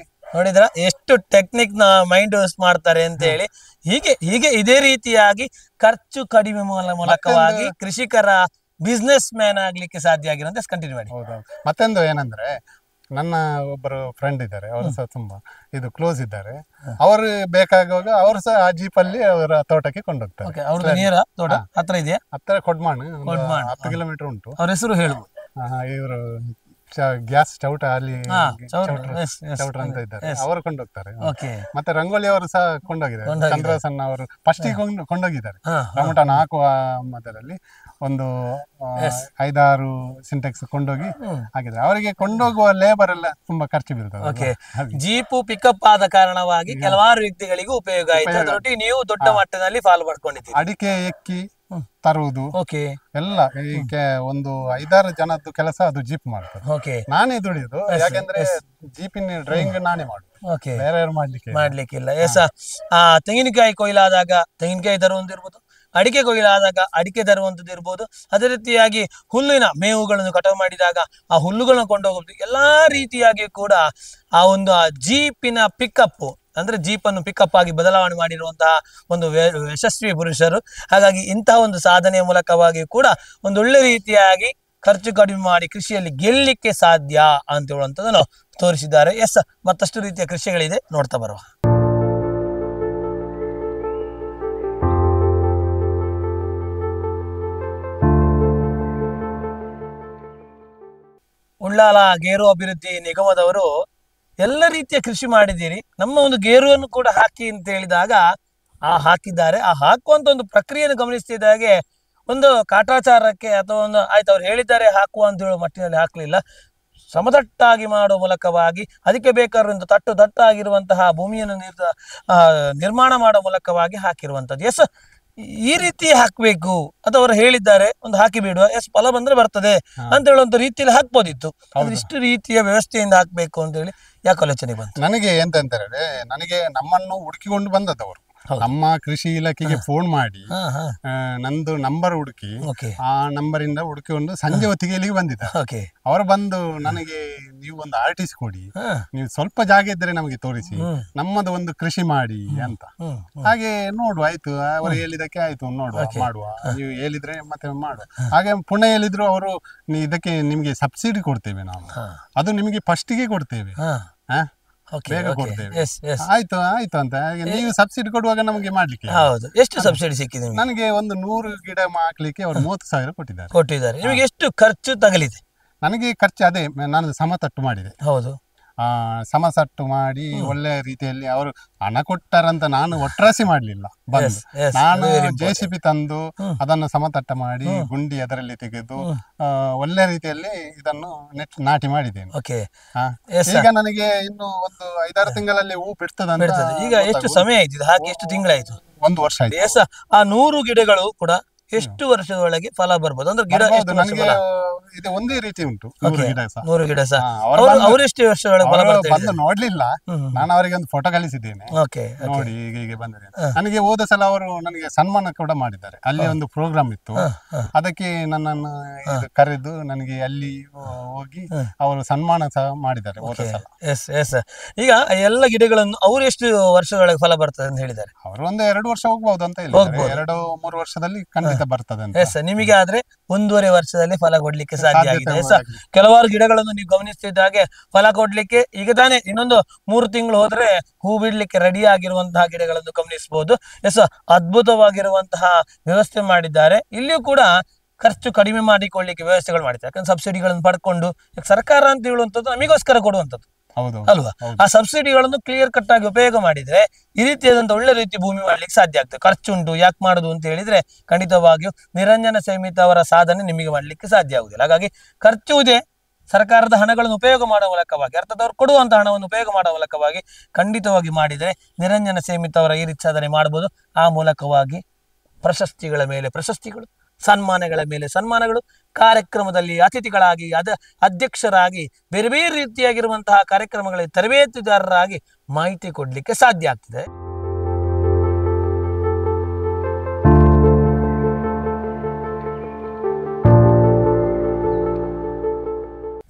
ನೋಡಿದ್ರ ಎಷ್ಟು ಟೆಕ್ನಿಕ್ ನ ಮೈಂಡ್ ಯೂಸ್ ಮಾಡ್ತಾರೆ ಅಂತ ಹೇಳಿ. ಹೀಗೆ ಇದೇ ರೀತಿಯಾಗಿ ಖರ್ಚು ಕಡಿಮೆ ಮೂಲಕವಾಗಿ ಕೃಷಿಕರ ಬಿಸ್ನೆಸ್ ಮ್ಯಾನ್ ಆಗ್ಲಿಕ್ಕೆ ಸಾಧ್ಯ ಆಗಿರೋಂತ ಕಂಟಿನ್ಯೂ ಮಾಡಿ.
ಮತ್ತೊಂದು ಏನಂದ್ರೆ, ನನ್ನ ಒಬ್ಬರು ಫ್ರೆಂಡ್ ಇದ್ದಾರೆ, ಅವರು ಸಹ ತುಂಬಾ ಇದು ಕ್ಲೋಸ್ ಇದ್ದಾರೆ. ಅವರು ಬೇಕಾಗುವಾಗ ಅವರು ಸಹ ಆ ಜೀಪಲ್ಲಿ ಅವರ ತೋಟಕ್ಕೆ ಕೊಂಡೋಗ್ತಾರೆ. ಹತ್ರ ಕೊಡ್ಮಾಣ್ 10 ಕಿಲೋಮೀಟರ್ ಉಂಟು.
ಅವ್ರ ಹೆಸರು ಹೇಳ್ಬೋದು.
ಇವರು ಗ್ಯಾಸ್ ಚೌಟ ಅಲ್ಲಿ ಚೌಟ್ರ ಅಂತ ಇದ್ದಾರೆ, ಅವರು ಕೊಂಡೋಗ್ತಾರೆ. ಮತ್ತೆ ರಂಗೋಲಿ ಅವರು ಸಹ ಕೊಂಡೋಗಿದ್ದಾರೆ. ಚಂದ್ರಸನ್ನ ಅವರು ಫಸ್ಟ್ ಕೊಂಡೋಗಿದ್ದಾರೆ. ರಮಟಾನ್ ಹಾಕುವ ಮೊದಲಲ್ಲಿ ಒಂದು 5-6 ಸಿಂಟೆಕ್ಸ್ ಕೊಂಡೋಗಿ ಹಾಕಿದ್ದಾರೆ. ಅವರಿಗೆ ಕೊಂಡೋಗುವ ಲೇಬರ್ ಎಲ್ಲ ತುಂಬಾ ಖರ್ಚು ಬೀಳ್ತದೆ.
ಜೀಪು ಪಿಕಪ್ ಆದ ಕಾರಣವಾಗಿ ಕೆಲವಾರು ವ್ಯಕ್ತಿಗಳಿಗೂ ಉಪಯೋಗ ಆಯ್ತು. ನೀವು ದೊಡ್ಡ ಮಟ್ಟದಲ್ಲಿ ಫಾಲೋ ಮಾಡ್ಕೊಂಡಿದ್ದೀರಿ.
ಅಡಿಕೆ ಎಕ್ಕಿ ತರುವುದು ಎಲ್ಲ ಈಗ ಒಂದು 5-6 ಜನದ್ದು ಕೆಲಸ ಅದು ಜೀಪ್ ಮಾಡ್ತದೆ. ನಾನೇ ದುಡಿಯುದು, ಯಾಕಂದ್ರೆ ಜೀಪಿನ ಡ್ರೈವಿಂಗ್ ನಾನೇ ಮಾಡುದು.
ಓಕೆ,
ಬೇರೆ ಯಾರು ಮಾಡ್ಲಿಕ್ಕೆ
ಮಾಡ್ಲಿಕ್ಕಿಲ್ಲ. ಎಸ್, ತೆಂಗಿನಕಾಯಿ ಕೊಯ್ಲಾದಾಗ ತೆಂಗಿನಕಾಯಿ ತರುವಂತ ಇರ್ಬೋದು, ಅಡಿಕೆ ಕೊಯ್ಲಾದಾಗ ಅಡಿಕೆ ತರುವಂತದ್ದು ಇರ್ಬೋದು, ಅದೇ ರೀತಿಯಾಗಿ ಹುಲ್ಲಿನ ಮೇವುಗಳನ್ನು ಕಟಾವು ಮಾಡಿದಾಗ ಆ ಹುಲ್ಲುಗಳನ್ನು ಕೊಂಡೋಗೋದು, ಎಲ್ಲಾ ರೀತಿಯಾಗಿ ಕೂಡ ಆ ಒಂದು ಜೀಪಿನ ಪಿಕಪ್ ಅಂದ್ರೆ ಜೀಪನ್ನು ಪಿಕಪ್ ಆಗಿ ಬದಲಾವಣೆ ಮಾಡಿರುವಂತಹ ಒಂದು ಯಶಸ್ವಿ ಪುರುಷರು. ಹಾಗಾಗಿ ಇಂತಹ ಒಂದು ಸಾಧನೆಯ ಮೂಲಕವಾಗಿ ಕೂಡ ಒಂದು ಒಳ್ಳೆ ರೀತಿಯಾಗಿ ಖರ್ಚು ಕಡಿಮೆ ಮಾಡಿ ಕೃಷಿಯಲ್ಲಿ ಗೆಲ್ಲಲಿಕ್ಕೆ ಸಾಧ್ಯ ಅಂತ ಹೇಳುವಂಥದ್ದನ್ನು ತೋರಿಸಿದ್ದಾರೆ. ಎಸ್, ಮತ್ತಷ್ಟು ರೀತಿಯ ಕೃಷಿಗಳಿದೆ, ನೋಡ್ತಾ ಬರುವ. ಉಳ್ಳಾಲ ಗೇರು ಅಭಿವೃದ್ಧಿ ನಿಗಮದವರು ಎಲ್ಲ ರೀತಿಯ ಕೃಷಿ ಮಾಡಿದ್ದೀರಿ, ನಮ್ಮ ಒಂದು ಗೇರುವನ್ನು ಕೂಡ ಹಾಕಿ ಅಂತ ಹೇಳಿದಾಗ ಹಾಕಿದ್ದಾರೆ. ಹಾಕುವಂತ ಒಂದು ಪ್ರಕ್ರಿಯೆಯನ್ನು ಗಮನಿಸ್ತಿದ್ದಾಗೆ ಒಂದು ಕಾಟಾಚಾರಕ್ಕೆ ಅಥವಾ ಒಂದು ಆಯ್ತು ಅವ್ರು ಹೇಳಿದ್ದಾರೆ ಹಾಕುವ ಅಂತ ಹೇಳುವ ಮಟ್ಟಿನಲ್ಲಿ ಹಾಕಲಿಲ್ಲ. ಸಮತಟ್ಟಾಗಿ ಮಾಡುವ ಮೂಲಕವಾಗಿ ಅದಕ್ಕೆ ಬೇಕಾದ ತಟ್ಟಾಗಿರುವಂತಹ ಭೂಮಿಯನ್ನು ನಿರ್ಮಾಣ ಮಾಡುವ ಮೂಲಕವಾಗಿ ಹಾಕಿರುವಂತದ್ದು. ಎಸ್, ಈ ರೀತಿ ಹಾಕ್ಬೇಕು ಅಥವಾ ಅವರು ಹೇಳಿದ್ದಾರೆ ಒಂದು ಹಾಕಿ ಬಿಡುವ, ಎಸ್ ಫಲ ಬಂದ್ರೆ ಬರ್ತದೆ ಅಂತ ಹೇಳುವಂತ ರೀತಿಯಲ್ಲಿ ಹಾಕ್ಬೋದಿತ್ತು. ಇಷ್ಟು ರೀತಿಯ ವ್ಯವಸ್ಥೆಯಿಂದ ಹಾಕ್ಬೇಕು ಅಂತ ಹೇಳಿ ಯಾಕೆ ಆಲೋಚನೆ ಬಂತು?
ನನಗೆ ಎಂತ ಅಂತ ಹೇಳಿದ್ರೆ, ನನಗೆ ನಮ್ಮನ್ನು ಹುಡುಕಿಕೊಂಡು ಬಂದದವರು ನಮ್ಮ ಕೃಷಿ ಇಲಾಖೆಗೆ ಫೋನ್ ಮಾಡಿ ನಂದು ನಂಬರ್ ಹುಡುಕಿ ಆ ನಂಬರ್ ಇಂದ ಹುಡುಕಿಕೊಂಡು ಸಂಜೆ ಹೊತ್ತಿಗೆ ಇಲ್ಲಿಗೆ ಬಂದಿದ್ದಾರೆ. ಅವರು ಬಂದು ನನಗೆ ನೀವು ಒಂದು ಆರ್ಟಿಸ್ಟ್ ಕೊಡಿ, ನೀವು ಸ್ವಲ್ಪ ಜಾಗ ಇದ್ರೆ ನಮಗೆ ತೋರಿಸಿ, ನಮ್ಮದು ಒಂದು ಕೃಷಿ ಮಾಡಿ ಅಂತ. ಹಾಗೆ ನೋಡುವ ಆಯ್ತು, ಅವರು ಹೇಳಿದಕ್ಕೆ ಆಯ್ತು ನೋಡುವ ಮಾಡುವ, ನೀವು ಹೇಳಿದ್ರೆ ಮತ್ತೆ ಮಾಡುವ. ಹಾಗೆ ಪುನಃ ಹೇಳಿದ್ರು ಅವರು, ಇದಕ್ಕೆ ನಿಮ್ಗೆ ಸಬ್ಸಿಡಿ ಕೊಡ್ತೇವೆ ನಾವು, ಅದು ನಿಮಗೆ ಫಸ್ಟಿಗೆ ಕೊಡ್ತೇವೆ, ಬೇಗ ಕೊಡ್ತೇವೆ. ಆಯ್ತು ಆಯ್ತು ಅಂತ. ನೀವು ಸಬ್ಸಿಡಿ ಕೊಡುವಾಗ ನಮಗೆ ಮಾಡ್ಲಿಕ್ಕೆ
ಎಷ್ಟು ಸಬ್ಸಿಡಿ ಸಿಕ್ಕಿದೆ?
ನನಗೆ ಒಂದು 100 ಗಿಡ ಹಾಕ್ಲಿಕ್ಕೆ ಅವರು 30,000
ಕೊಟ್ಟಿದ್ದಾರೆ. ನಿಮಗೆ ಎಷ್ಟು ಖರ್ಚು ತಗಲಿದೆ?
ನನಗೆ ಖರ್ಚು ಅದೇ, ನಾನು ಸಮತಟ್ಟು ಮಾಡಿದೆ.
ಹೌದು,
ಸಮಸಟ್ಟು ಮಾಡಿ ಒಳ್ಳೆ ರೀತಿಯಲ್ಲಿ ಅವರು ಹಣ ಕೊಟ್ಟಾರಂತ ನಾನು ಒಟ್ರಾಸಿ ಮಾಡ್ಲಿಲ್ಲ. ಬಂದು ನಾನು JCB ತಂದು ಅದನ್ನು ಸಮತಟ್ಟ ಮಾಡಿ ಗುಂಡಿ ಅದರಲ್ಲಿ ತೆಗೆದು ಒಳ್ಳೆ ರೀತಿಯಲ್ಲಿ ಇದನ್ನು ನಾಟಿ ಮಾಡಿದ್ದೇನೆ. ಈಗ ನನಗೆ ಇನ್ನು ಒಂದು 5-6 ತಿಂಗಳಲ್ಲಿ ಹೂ ಬಿಡ್ತದಂತ.
ಈಗ ಎಷ್ಟು ಸಮಯ ಆಯ್ತು ಹಾಗೆ? ಎಷ್ಟು ತಿಂಗಳಾಯ್ತು?
1 ವರ್ಷ ಆಯ್ತು.
ಆ 100 ಗಿಡಗಳು ಕೂಡ ಎಷ್ಟು ವರ್ಷದೊಳಗೆ ಫಲ ಬರ್ಬೋದು? ಅಂದ್ರೆ ಗಿಡ
ಇದು ಒಂದೇ ರೀತಿ ಉಂಟು.
100 ಗಿಡ ಸಹ ಅವರೆಷ್ಟು ವರ್ಷದೊಳಗೆ ಫಲ
ಬಂದು ನೋಡ್ಲಿಲ್ಲ. ನಾನು ಅವರಿಗೆ ಒಂದು ಫೋಟೋ ಕಳಿಸಿದ್ದೇನೆ, ನೋಡಿ ಹೀಗೆ ಬಂದಿದೆ. ನನಗೆ ಹೋದ ಸಲ ಅವರು ನನಗೆ ಸನ್ಮಾನ ಕೂಡ ಮಾಡಿದ್ದಾರೆ. ಅಲ್ಲಿ ಒಂದು ಪ್ರೋಗ್ರಾಮ್ ಇತ್ತು, ಅದಕ್ಕೆ ನನ್ನನ್ನು ಕರೆದು ನನಗೆ ಅಲ್ಲಿ ಹೋಗಿ ಅವರು ಸನ್ಮಾನ ಸಹ ಮಾಡಿದ್ದಾರೆ ಹೋದ ಸಲ.
ಈಗ ಎಲ್ಲ ಗಿಡಗಳನ್ನು ಅವರು ಎಷ್ಟು ವರ್ಷದೊಳಗೆ ಫಲ ಬರ್ತದೆ ಅಂತ ಹೇಳಿದ್ದಾರೆ?
ಅವರು ಒಂದು 2 ವರ್ಷ ಹೋಗ್ಬಹುದು ಅಂತ ಹೇಳಿದ್ದಾರೆ. 2-3 ವರ್ಷದಲ್ಲಿ ಖಂಡಿತ ಬರ್ತದೆ ಅಂತ.
ನಿಮಗೆ ಆದ್ರೆ 1.5 ವರ್ಷದಲ್ಲಿ ಫಲ ಕೊಡ್ಲಿಕ್ಕೆ ಸಾಧ್ಯ ಆಗಿದೆ. ಕೆಲವಾರು ಗಿಡಗಳನ್ನು ನೀವು ಗಮನಿಸ್ತಿದ್ದಾಗೆ ಫಲ ಕೊಡ್ಲಿಕ್ಕೆ ಈಗ ತಾನೇ ಇನ್ನೊಂದು 3 ತಿಂಗಳು ಹೋದ್ರೆ ಹೂ ಬಿಡ್ಲಿಕ್ಕೆ ರೆಡಿ ಆಗಿರುವಂತಹ ಗಿಡಗಳನ್ನು ಗಮನಿಸಬಹುದು. ಅದ್ಭುತವಾಗಿರುವಂತಹ ವ್ಯವಸ್ಥೆ ಮಾಡಿದ್ದಾರೆ. ಇಲ್ಲಿಯೂ ಕೂಡ ಖರ್ಚು ಕಡಿಮೆ ಮಾಡಿಕೊಳ್ಳಿಕ್ಕೆ ವ್ಯವಸ್ಥೆಗಳು ಮಾಡಿದ್ದಾರೆ. ಯಾಕಂದ್ರೆ ಸಬ್ಸಿಡಿಗಳನ್ನು ಪಡ್ಕೊಂಡು ಸರ್ಕಾರ ಅಂತ ಹೇಳುವಂಥದ್ದು ನಮಗೋಸ್ಕರ ಕೊಡುವಂಥದ್ದು ಅಲ್ವಾ? ಆ ಸಬ್ಸಿಡಿಗಳನ್ನು ಕ್ಲಿಯರ್ ಕಟ್ ಆಗಿ ಉಪಯೋಗ ಮಾಡಿದ್ರೆ ಈ ರೀತಿಯಾದಂತ ಒಳ್ಳೆ ರೀತಿ ಭೂಮಿ ಮಾಡ್ಲಿಕ್ಕೆ ಸಾಧ್ಯ ಆಗ್ತದೆ. ಖರ್ಚುಂಟು ಯಾಕೆ ಮಾಡುದು ಅಂತ ಹೇಳಿದ್ರೆ ಖಂಡಿತವಾಗಿಯೂ ನಿರಂಜನ ಸೈಮಿತ ಅವರ ಸಾಧನೆ ನಿಮಗೆ ಮಾಡ್ಲಿಕ್ಕೆ ಸಾಧ್ಯ ಆಗುದಿಲ್ಲ. ಹಾಗಾಗಿ ಖರ್ಚು ಇದೆ, ಸರ್ಕಾರದ ಹಣಗಳನ್ನು ಉಪಯೋಗ ಮಾಡುವ ಮೂಲಕವಾಗಿ, ಅರ್ಥಾತ್ ಅವರು ಕೊಡುವಂತ ಹಣವನ್ನು ಉಪಯೋಗ ಮಾಡುವ ಮೂಲಕವಾಗಿ ಖಂಡಿತವಾಗಿ ಮಾಡಿದರೆ ನಿರಂಜನ ಸೈಮಿತ ಅವರ ಈ ರೀತಿ ಸಾಧನೆ ಮಾಡಬಹುದು. ಆ ಮೂಲಕವಾಗಿ ಪ್ರಶಸ್ತಿಗಳ ಮೇಲೆ ಪ್ರಶಸ್ತಿಗಳು, ಸನ್ಮಾನಗಳ ಮೇಲೆ ಸನ್ಮಾನಗಳು, ಕಾರ್ಯಕ್ರಮದಲ್ಲಿ ಅತಿಥಿಗಳಾಗಿ ಅಧ್ಯಕ್ಷರಾಗಿ ಬೇರೆ ಬೇರೆ ರೀತಿಯಾಗಿರುವಂತಹ ಕಾರ್ಯಕ್ರಮಗಳಲ್ಲಿ ತರಬೇತುದಾರರಾಗಿ ಮಾಹಿತಿ ಕೊಡ್ಲಿಕ್ಕೆ ಸಾಧ್ಯ ಆಗ್ತದೆ.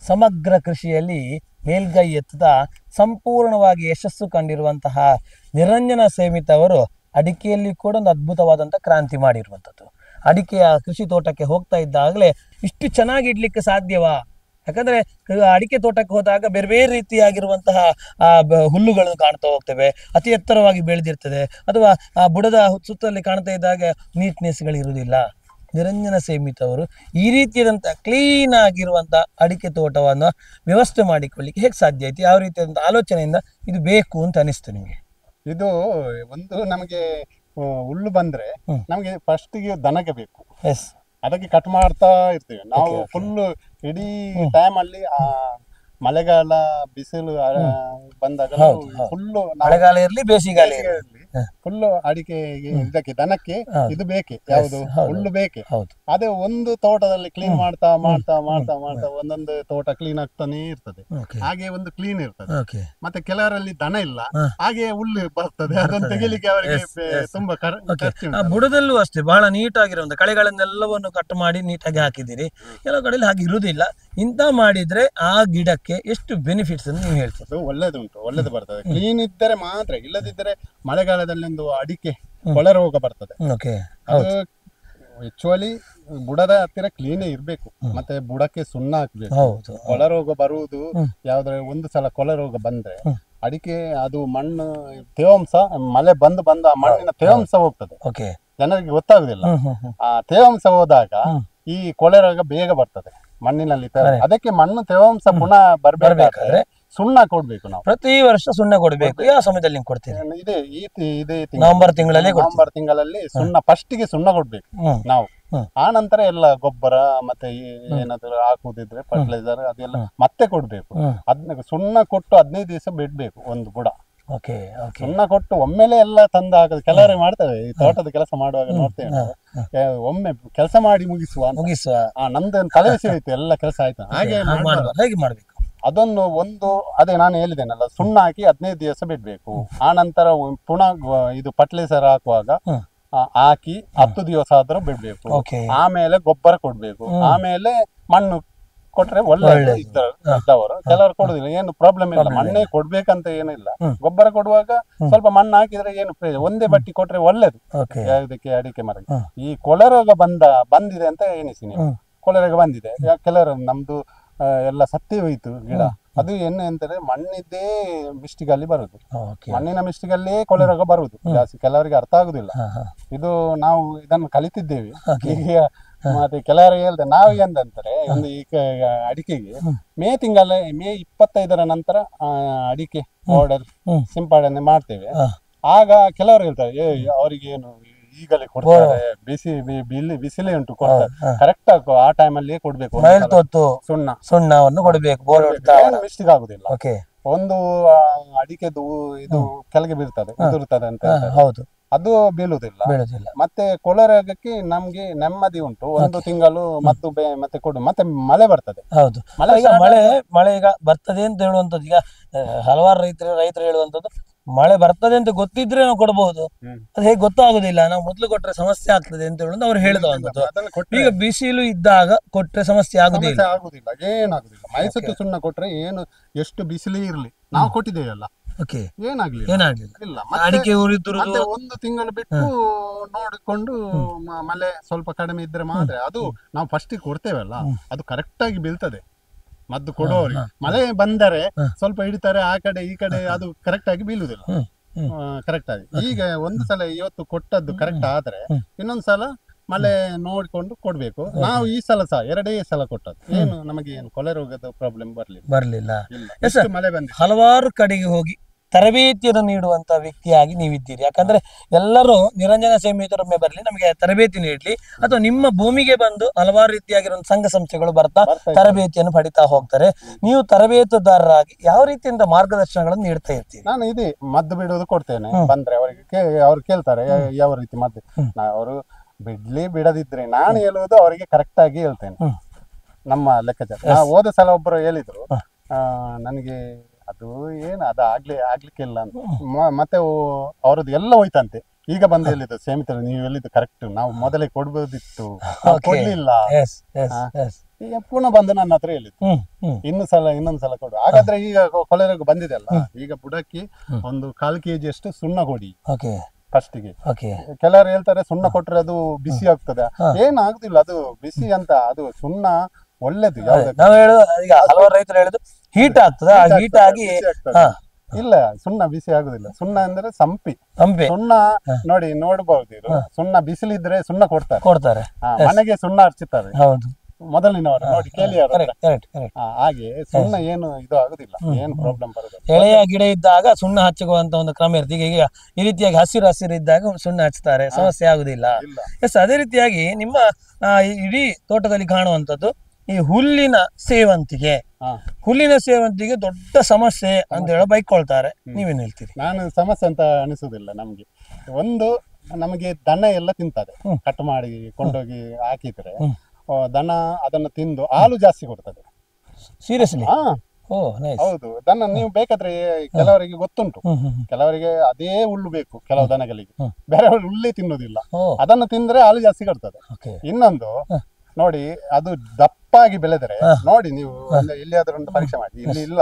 ಸಮಗ್ರ ಕೃಷಿಯಲ್ಲಿ ಮೇಲ್ಗೈ ಎತ್ತದ ಸಂಪೂರ್ಣವಾಗಿ ಯಶಸ್ಸು ಕಂಡಿರುವಂತಹ ನಿರಂಜನ ಸೇಮಿತ್ ಅವರು ಅಡಿಕೆಯಲ್ಲಿ ಕೂಡ ಒಂದು ಅದ್ಭುತವಾದಂತಹ ಕ್ರಾಂತಿ ಮಾಡಿರುವಂಥದ್ದು. ಅಡಿಕೆಯ ಕೃಷಿ ತೋಟಕ್ಕೆ ಹೋಗ್ತಾ ಇದ್ದಾಗಲೇ ಇಷ್ಟು ಚೆನ್ನಾಗಿ ಇಡ್ಲಿಕ್ಕೆ ಸಾಧ್ಯವಾ? ಯಾಕಂದ್ರೆ ಅಡಿಕೆ ತೋಟಕ್ಕೆ ಹೋದಾಗ ಬೇರೆ ಬೇರೆ ರೀತಿಯಾಗಿರುವಂತಹ ಹುಲ್ಲುಗಳನ್ನು ಕಾಣ್ತಾ ಹೋಗ್ತೇವೆ, ಅತಿ ಎತ್ತರವಾಗಿ ಬೆಳೆದಿರ್ತದೆ, ಅಥವಾ ಆ ಬುಡದ ಸುತ್ತಲ್ಲಿ ಕಾಣ್ತಾ ಇದ್ದಾಗ ನೀಟ್ನೆಸ್ಗಳಿರುವುದಿಲ್ಲ. ನಿರಂಜನ ಸೇಮಿತ್ ಅವರು ಈ ರೀತಿಯಾದಂಥ ಕ್ಲೀನ್ ಆಗಿರುವಂಥ ಅಡಿಕೆ ತೋಟವನ್ನು ವ್ಯವಸ್ಥೆ ಮಾಡಿಕೊಳ್ಳಿಕ್ಕೆ ಹೇಗೆ ಸಾಧ್ಯ ಆಯ್ತು? ಯಾವ ರೀತಿಯಾದಂಥ ಆಲೋಚನೆಯಿಂದ ಇದು ಬೇಕು ಅಂತ ಅನಿಸ್ತು ನಿಮಗೆ?
ಇದು ಒಂದು ನಮಗೆ ಹುಲ್ಲು ಬಂದ್ರೆ ನಮಗೆ ಫಸ್ಟಿಗೆ ದನಗೆ ಬೇಕು, ಅದಕ್ಕೆ ಕಟ್ ಮಾಡ್ತಾ ಇರ್ತೇವೆ ನಾವು. ಫುಲ್ ಇಡೀ ಟೈಮ್ ಅಲ್ಲಿ ಮಳೆಗಾಲ ಬಿಸಿಲು ಬಂದಾಗ ಫುಲ್ಲು
ಮಳೆಗಾಲ ಇರಲಿ ಬೇಸಿಗೆಗಾಲ ಇರಲಿ
ಫುಲ್ ಅಡಿಕೆ ಇದಕ್ಕೆ ದನಕ್ಕೆ
ಹೌದು.
ಇದು ಬೇಕೆ, ಯಾವುದು
ಹೌದು.
ಹುಲ್ಲು ಬೇಕೆ.
ಹೌದು.
ಅದೇ ಒಂದು ತೋಟದಲ್ಲಿ ಕ್ಲೀನ್ ಮಾಡ್ತಾ ಮಾಡ್ತಾ ಮಾಡ್ತಾ ಮಾಡ್ತಾ ಒಂದೊಂದು ತೋಟ ಕ್ಲೀನ್ ಆಗ್ತಾನೆ ಇರ್ತದೆ.
Okay.
ಹಾಗೆ ಒಂದು ಕ್ಲೀನ್ ಇರ್ತದೆ.
Okay.
ಮತ್ತೆ ಕೆಲವರಲ್ಲಿ ದನ ಇಲ್ಲ,
ಹ.
ಹಾಗೆ ಹುಲ್ಲು ಬರ್ತದೆ, ಅದನ್ನು ತೆಗಿಲಿಕ್ಕೆ ಅವರಿಗೆ ತುಂಬಾ ಖರ್ಚು
ಆ
ಉಂಟು.
ಬುಡದಲ್ಲೂ ಅಷ್ಟೇ ಬಹಳ ನೀಟಾಗಿರುವಂತ ಕಳೆಗಳನ್ನೆಲ್ಲವನ್ನು ಕಟ್ ಮಾಡಿ ನೀಟಾಗಿ ಹಾಕಿದ್ದೀರಿ. ಕೆಲವು ಕಡೆಯಲ್ಲಿ ಹಾಗೆ ಇರುವುದಿಲ್ಲ. ಇಂತ ಮಾಡಿದ್ರೆ ಆ ಗಿಡಕ್ಕೆ ಎಷ್ಟು ಬೆನಿಫಿಟ್ಸ್ ಅಂತ ನೀವು ಹೇಳ್ತೀರಿ?
ಅದು ಒಳ್ಳೇದುಂಟು, ಒಳ್ಳೇದು ಬರ್ತದೆ. ಕ್ಲೀನ್ ಇದ್ದರೆ ಮಾತ್ರ, ಇಲ್ಲದಿದ್ದರೆ ಮಳೆಗಾಲದಲ್ಲಿ ಒಂದು ಅಡಿಕೆ ಕೊಳೆ ರೋಗ ಬರ್ತದೆ.
ಓಕೆ.
ಅದು ಆಕ್ಚುಲಿ ಬುಡದ ಹತ್ತಿರ ಕ್ಲೀನೇ ಇರ್ಬೇಕು, ಮತ್ತೆ ಬುಡಕ್ಕೆ ಸುಣ್ಣ ಹಾಕ್ಬೇಕು.
ಹೌದು.
ಕೊಳೆ ರೋಗ ಬರುವುದು ಯಾವ್ದ್ರೆ ಒಂದು ಸಲ ಕೊಳೆ ರೋಗ ಬಂದ್ರೆ ಅಡಿಕೆ ಅದು ಮಣ್ಣು ತೇವಾಂಶ, ಮಳೆ ಬಂದು ಆ ಮಣ್ಣಿನ ತೇವಾಂಶ ಹೋಗ್ತದೆ,
ಓಕೆ.
ಜನರಿಗೆ ಗೊತ್ತಾಗುದಿಲ್ಲ. ಆ ತೇವಾಂಶ ಹೋದಾಗ ಈ ಕೊಳೆ ರೋಗ ಬೇಗ ಬರ್ತದೆ ಮಣ್ಣಿನಲ್ಲಿ. ಅದಕ್ಕೆ ಮಣ್ಣು ತೇವಾಂಶ ಪುನಃ ಬರ್ಬೇಕಾದ್ರೆ ಸುಣ್ಣ ಕೊಡ್ಬೇಕು ನಾವು.
ಪ್ರತಿ ವರ್ಷ ಸುಣ್ಣ ಕೊಡ್ಬೇಕು. ಯಾವ ಸಮಯದಲ್ಲಿ ನೀವು ಕೊಡ್ತೀರಿ?
ಇದೇ
ನವೆಂಬರ್ ತಿಂಗಳಲ್ಲಿ
ನವೆಂಬರ್ ತಿಂಗಳಲ್ಲಿ ಸುಣ್ಣ ಫಸ್ಟಿಗೆ ಸುಣ್ಣ ಕೊಡ್ಬೇಕು ನಾವು. ಆ ನಂತರ ಎಲ್ಲ ಗೊಬ್ಬರ ಮತ್ತೆ ಏನಾದ್ರು ಹಾಕುದಿದ್ರೆ ಫರ್ಟಿಲೈಸರ್ ಅದೆಲ್ಲ ಮತ್ತೆ ಕೊಡ್ಬೇಕು. ಸುಣ್ಣ ಕೊಟ್ಟು 15 ದಿವಸ ಬಿಡ್ಬೇಕು ಒಂದು ಬುಡ. ಸುಣ್ಣ ಕೊಟ್ಟು ಒಮ್ಮೆಲೆ ಎಲ್ಲ ತಂದು ಹಾಕೋದು ಕೆಲವರೇ ಮಾಡ್ತೇವೆ. ಈ ತೋಟದ ಕೆಲಸ ಮಾಡುವಾಗ ನೋಡ್ತೇವೆ, ಒಮ್ಮೆ ಕೆಲಸ ಮಾಡಿ ಮುಗಿಸುವ ನಮ್ದು ತಲೆ ಸಿಗುತ್ತೆ, ಎಲ್ಲ ಕೆಲಸ ಆಯ್ತು. ಹಾಗೆ
ಮಾಡ್ಬೇಕು.
ಅದನ್ನು ಒಂದು ಅದೇ ನಾನು ಹೇಳಿದ್ದೇನಲ್ಲ, ಸುಣ್ಣ ಹಾಕಿ 15 ದಿವಸ ಬಿಡ್ಬೇಕು. ಆ ನಂತರ ಪುನಃ ಇದು ಫರ್ಟಿಲೈಸರ್ ಹಾಕುವಾಗ ಹಾಕಿ 10 ದಿವಸ ಆದ್ರೂ ಬಿಡ್ಬೇಕು. ಆಮೇಲೆ ಗೊಬ್ಬರ ಕೊಡ್ಬೇಕು. ಆಮೇಲೆ ಮಣ್ಣು ಕೊಟ್ರೆ ಒಳ್ಳೆ ಇದ್ದವರು. ಕೆಲವರು ಕೊಡುದಿಲ್ಲ, ಏನು ಪ್ರಾಬ್ಲಮ್ ಇಲ್ಲ, ಮಣ್ಣೇ ಕೊಡ್ಬೇಕಂತ ಏನಿಲ್ಲ. ಗೊಬ್ಬರ ಕೊಡುವಾಗ ಸ್ವಲ್ಪ ಮಣ್ಣು ಹಾಕಿದ್ರೆ ಏನು ಒಂದೇ ಬಟ್ಟಿ ಕೊಟ್ರೆ ಒಳ್ಳೇದು ಇದಕ್ಕೆ ಅಡಿಕೆ ಮರ. ಈ ಕೊಳೆ ರೋಗ ಬಂದಿದೆ ಅಂತ ಎಣಿಸಿ ನೀವು, ಕೊಳೆ ರೋಗ ಬಂದಿದೆ. ಕೆಲವರು ನಮ್ದು ಎಲ್ಲ ಸತ್ತಿ ಹೋಯ್ತು ಗಿಡ. ಅದು ಏನು ಎಂದರೆ ಮಣ್ಣಿದ್ದೇ ಮಿಸ್ಟೇಕ್ ಅಲ್ಲಿ ಬರುದು, ಮಣ್ಣಿನ ಮಿಸ್ಟೇಕ್ ಅಲ್ಲೇ ಕೊಳೆ ರೋಗ ಬರುವುದು ಜಾಸ್ತಿ. ಕೆಲವರಿಗೆ ಅರ್ಥ ಆಗುದಿಲ್ಲ ಇದು, ನಾವು ಇದನ್ನು ಕಲಿತಿದ್ದೇವೆ ಈಗ. ಮತ್ತೆ ಕೆಲವರು ಹೇಳ್ದೆ ನಾವು ಎಂದಂತಾರೆ, ಒಂದು ಈಗ ಅಡಿಕೆಗೆ ಮೇ 25ರ ನಂತರ ಅಡಿಕೆ ಪೌಡರ್ ಸಿಂಪಡಣೆ ಮಾಡ್ತೇವೆ. ಆಗ ಕೆಲವರು ಹೇಳ್ತಾರೆ ಅವರಿಗೆ ಏನು ಈಗಲೇ ಕೊಡ್ತಾರೆ, ಬಿಸಿಲೇ ಉಂಟು ಕೊಡ್ತಾರೆ. ಕರೆಕ್ಟ್ ಆ ಟೈಮಲ್ಲಿ ಕೊಡ್ಬೇಕು ಸುಣ್ಣವನ್ನು ಕೊಡ್ಬೇಕು, ಮಿಸ್ಟೇಕ್ ಆಗುದಿಲ್ಲ. ಒಂದು ಅಡಿಕೆದು ಇದು ಕೆಳಗೆ ಬೀಳ್ತದೆ, ಉದುರ್ತದೆ ಅಂತ ಹೌದು, ಅದು ಬೀಳುವುದಿಲ್ಲ. ಮತ್ತೆ ಕೊಳೆ ರೋಗಕ್ಕೆ ನಮ್ಗೆ ನೆಮ್ಮದಿ ಉಂಟು. ಒಂದು ತಿಂಗಳು ಮದ್ದು ಮತ್ತೆ ಕೊಡು, ಮತ್ತೆ ಮಳೆ ಬರ್ತದೆ.
ಹೌದು, ಮಳೆ ಈಗ ಬರ್ತದೆ ಅಂತ ಹೇಳುವಂತದ್ದು. ಈಗ ಹಲವಾರು ರೈತರು ಹೇಳುವಂತದ್ದು, ಮಳೆ ಬರ್ತದೆ ಅಂತ ಗೊತ್ತಿದ್ರೆ ನಾವು ಕೊಡಬಹುದು, ಅದು ಹೇಗೆ ಗೊತ್ತಾಗುದಿಲ್ಲ, ನಾವು ಮೊದ್ಲು ಕೊಟ್ರೆ ಸಮಸ್ಯೆ ಆಗ್ತದೆ ಅಂತ ಹೇಳುದು ಅವ್ರು ಹೇಳಿದವಂತದ್ದು. ಈಗ ಬಿಸಿಲು ಇದ್ದಾಗ ಕೊಟ್ರೆ ಸಮಸ್ಯೆ ಆಗುದಿಲ್ಲ,
ಏನಾಗುದಿಲ್ಲ. ಮೈಸೂರು ಸುಣ್ಣ ಕೊಟ್ರೆ ಏನು, ಎಷ್ಟು ಬಿಸಿಲು ಇರ್ಲಿ, ನಾವು ಕೊಟ್ಟಿದ್ದೇವಲ್ಲ, ಏನಾಗ್ಲಿಲ್ಲ.
ಅಡಿಕೆ
ಒಂದು ತಿಂಗಳು ಬಿಟ್ಟು ನೋಡಿಕೊಂಡು ಮಳೆ ಸ್ವಲ್ಪ ಕಡಿಮೆ ಇದ್ರೆ ಮಾತ್ರ ಅದು ನಾವು ಫಸ್ಟ್ ಕೊಡ್ತೇವಲ್ಲ, ಅದು ಕರೆಕ್ಟ್ ಆಗಿ ಬೀಳ್ತದೆ. ಮದ್ದು ಕೊಡುವವರಿಗೆ ಮಳೆ ಬಂದರೆ ಸ್ವಲ್ಪ ಹಿಡಿತಾರೆ ಆ ಕಡೆ ಈ ಕಡೆ, ಅದು ಕರೆಕ್ಟ್ ಆಗಿ ಬೀಳುದಿಲ್ಲ ಕರೆಕ್ಟ್ ಆಗಿ. ಈಗ ಒಂದು ಸಲ ಇವತ್ತು ಕೊಟ್ಟದ್ದು ಕರೆಕ್ಟ್ ಆದ್ರೆ ಇನ್ನೊಂದ್ಸಲ ಮಳೆ ನೋಡಿಕೊಂಡು ಕೊಡ್ಬೇಕು. ನಾವು ಈ ಸಲ ಸಹ 2 ಸಲ ಕೊಟ್ಟದ್ದು, ಏನು ನಮಗೆ ಏನು ಕೊಳೆ ರೋಗದ ಪ್ರಾಬ್ಲಮ್ ಬರ್ಲಿಲ್ಲ. ಮಳೆ ಬಂದಿದೆ.
ಹಲವಾರು ಕಡೆಗೆ ಹೋಗಿ ತರಬೇತಿಯನ್ನು ನೀಡುವಂತ ವ್ಯಕ್ತಿಯಾಗಿ ನೀವಿದ್ದೀರಿ. ಯಾಕಂದ್ರೆ ಎಲ್ಲರೂ ನಿರಂಜನ ಸೇಮಿತರೊಮ್ಮೆ ಬರಲಿ, ನಮಗೆ ತರಬೇತಿ ನೀಡಲಿ, ಅಥವಾ ನಿಮ್ಮ ಭೂಮಿಗೆ ಬಂದು ಹಲವಾರು ರೀತಿಯಾಗಿರೋ ಸಂಘ ಸಂಸ್ಥೆಗಳು ಬರ್ತಾ ತರಬೇತಿಯನ್ನು ಪಡಿತಾ ಹೋಗ್ತಾರೆ. ನೀವು ತರಬೇತುದಾರರಾಗಿ ಯಾವ ರೀತಿಯಿಂದ ಮಾರ್ಗದರ್ಶನಗಳನ್ನು ನೀಡ್ತಾ ಇರ್ತೀರಿ?
ನಾನು ಇದೆ ಮದ್ದು ಬಿಡುವುದು ಕೊಡ್ತೇನೆ. ಬಂದ್ರೆ ಅವರಿಗೆ ಅವ್ರು ಕೇಳ್ತಾರೆ ಯಾವ ರೀತಿ ಮದ್ದು, ಅವರು ಬಿಡ್ಲಿ ಬಿಡದಿದ್ರೆ ನಾನು ಹೇಳುವುದು ಅವರಿಗೆ ಕರೆಕ್ಟ್ ಆಗಿ ಹೇಳ್ತೇನೆ. ನಮ್ಮ ಲೆಕ್ಕಾಚಾರ ಹೋದ ಸಲ ಒಬ್ಬರು ಹೇಳಿದ್ರು ನನಗೆ, ಅದು ಏನು ಅದು ಆಗ್ಲಿಕ್ಕಿಲ್ಲ ಅಂತ. ಮತ್ತೆ ಅವ್ರದ್ದು ಎಲ್ಲ ಹೋಯ್ತಂತೆ. ಈಗ ಬಂದು ಹೇಳಿದ್ದು ಸೇಮಿತ, ನೀವು ಹೇಳಿದ್ದು ಕರೆಕ್ಟ್, ನಾವು ಮೊದಲೇ ಕೊಡ್ಬೋದಿತ್ತು, ಕೊಡ್ಲಿಲ್ಲ. ಈಗ ಪುನಃ ಬಂದು ನನ್ನ ಹತ್ರ ಹೇಳಿದ್ದು ಇನ್ನೊಂದ್ಸಲ ಕೊಡು. ಹಾಗಾದ್ರೆ ಈಗ ಕೊಳೆ ರೋಗ ಬಂದಿದೆ ಅಲ್ಲ, ಈಗ ಬುಡಕ್ಕೆ ಒಂದು 1/4 kg ಅಷ್ಟು ಸುಣ್ಣ ಕೊಡಿ ಫಸ್ಟಿಗೆ. ಕೆಲವರು ಹೇಳ್ತಾರೆ ಸುಣ್ಣ ಕೊಟ್ರೆ ಅದು ಬಿಸಿ ಆಗ್ತದೆ, ಏನಾಗುದಿಲ್ಲ ಅದು ಬಿಸಿ ಅಂತ. ಅದು ಸುಣ್ಣ ಒಳ್ಳೇದು.
ನಾವು ಹೇಳುದು ಈಗ ಹಲವಾರು ರೈತರು ಹೇಳುದು ಹೀಟ್ ಆಗ್ತದೆ, ಹೀಟ್ ಆಗಿ
ಇಲ್ಲ, ಸುಣ್ಣ ಬಿಸಿ ಆಗುದಿಲ್ಲ. ಸುಣ್ಣ ಅಂದ್ರೆ ಸಂಪಿ ಸುಣ್ಣ ನೋಡಬಹುದು. ಸುಣ್ಣ ಬಿಸಿಲಿದ್ರೆ ಸುಣ್ಣ ಕೊಡ್ತಾರೆ, ಮನೆಗೆ ಸುಣ್ಣ ಹಚ್ಚಿತಾರೆ ಮೊದಲಿನವರು ನೋಡಿ ಕೇಳಿ. ಹಾಗೆ ಸುಣ್ಣ ಏನು ಇದು ಆಗುದಿಲ್ಲ, ಏನು ಪ್ರಾಬ್ಲಮ್ ಬರುದಿಲ್ಲ.
ಎಳೆಯ ಗಿಡ ಇದ್ದಾಗ ಸುಣ್ಣ ಹಚ್ಚುವಂತ ಒಂದು ಕ್ರಮ ಇರ್ತದೆ. ಈಗ ಈ ರೀತಿಯಾಗಿ ಹಸಿರು ಇದ್ದಾಗ ಸುಣ್ಣ ಹಚ್ತಾರೆ, ಸಮಸ್ಯೆ ಆಗುದಿಲ್ಲ. ಅದೇ ರೀತಿಯಾಗಿ ನಿಮ್ಮ ಇಡೀ ತೋಟದಲ್ಲಿ ಕಾಣುವಂತದ್ದು ಈ ಹುಲ್ಲಿನ ಸೇವಂತಿಗೆ ದೊಡ್ಡ ಸಮಸ್ಯೆ ಅಂತ ಹೇಳಿ ಬೈಕೊಳ್ತಾರೆ. ನೀವೇನ್ ಹೇಳ್ತೀರಿ?
ನಾನು ಸಮಸ್ಯೆ ಅಂತ ಅನಿಸುದಿಲ್ಲ ನಮ್ಗೆ. ಒಂದು ನಮಗೆ ದನ ಎಲ್ಲ ತಿಂತದೆ, ಕಟ್ ಮಾಡಿ ಕೊಂಡೋಗಿ ಹಾಕಿದ್ರೆ ದನ ಅದನ್ನು ತಿಂದು ಹಾಲು ಜಾಸ್ತಿ ಕೊಡ್ತದೆ.
ಸೀರಿಯಸ್ಲಿ?
ಹಾ ಹೌದು. ದನ ನೀವು ಬೇಕಾದ್ರೆ ಕೆಲವರಿಗೆ ಗೊತ್ತುಂಟು, ಕೆಲವರಿಗೆ ಅದೇ ಹುಲ್ಲು ಬೇಕು, ಕೆಲವು ದನಗಳಿಗೆ ಬೇರೆ ಹುಲ್ಲೇ ತಿನ್ನೋದಿಲ್ಲ, ಅದನ್ನು ತಿಂದ್ರೆ ಹಾಲು ಜಾಸ್ತಿ ಕೊಡ್ತದೆ. ಇನ್ನೊಂದು ನೋಡಿ, ಅದು ದಪ್ಪಾಗಿ ಬೆಳೆದರೆ ನೋಡಿ ನೀವು ಎಲ್ಲಿಯಾದ್ರೂ ಒಂದು ಪರೀಕ್ಷೆ ಮಾಡಿ, ಇಲ್ಲಿ ಇಲ್ಲ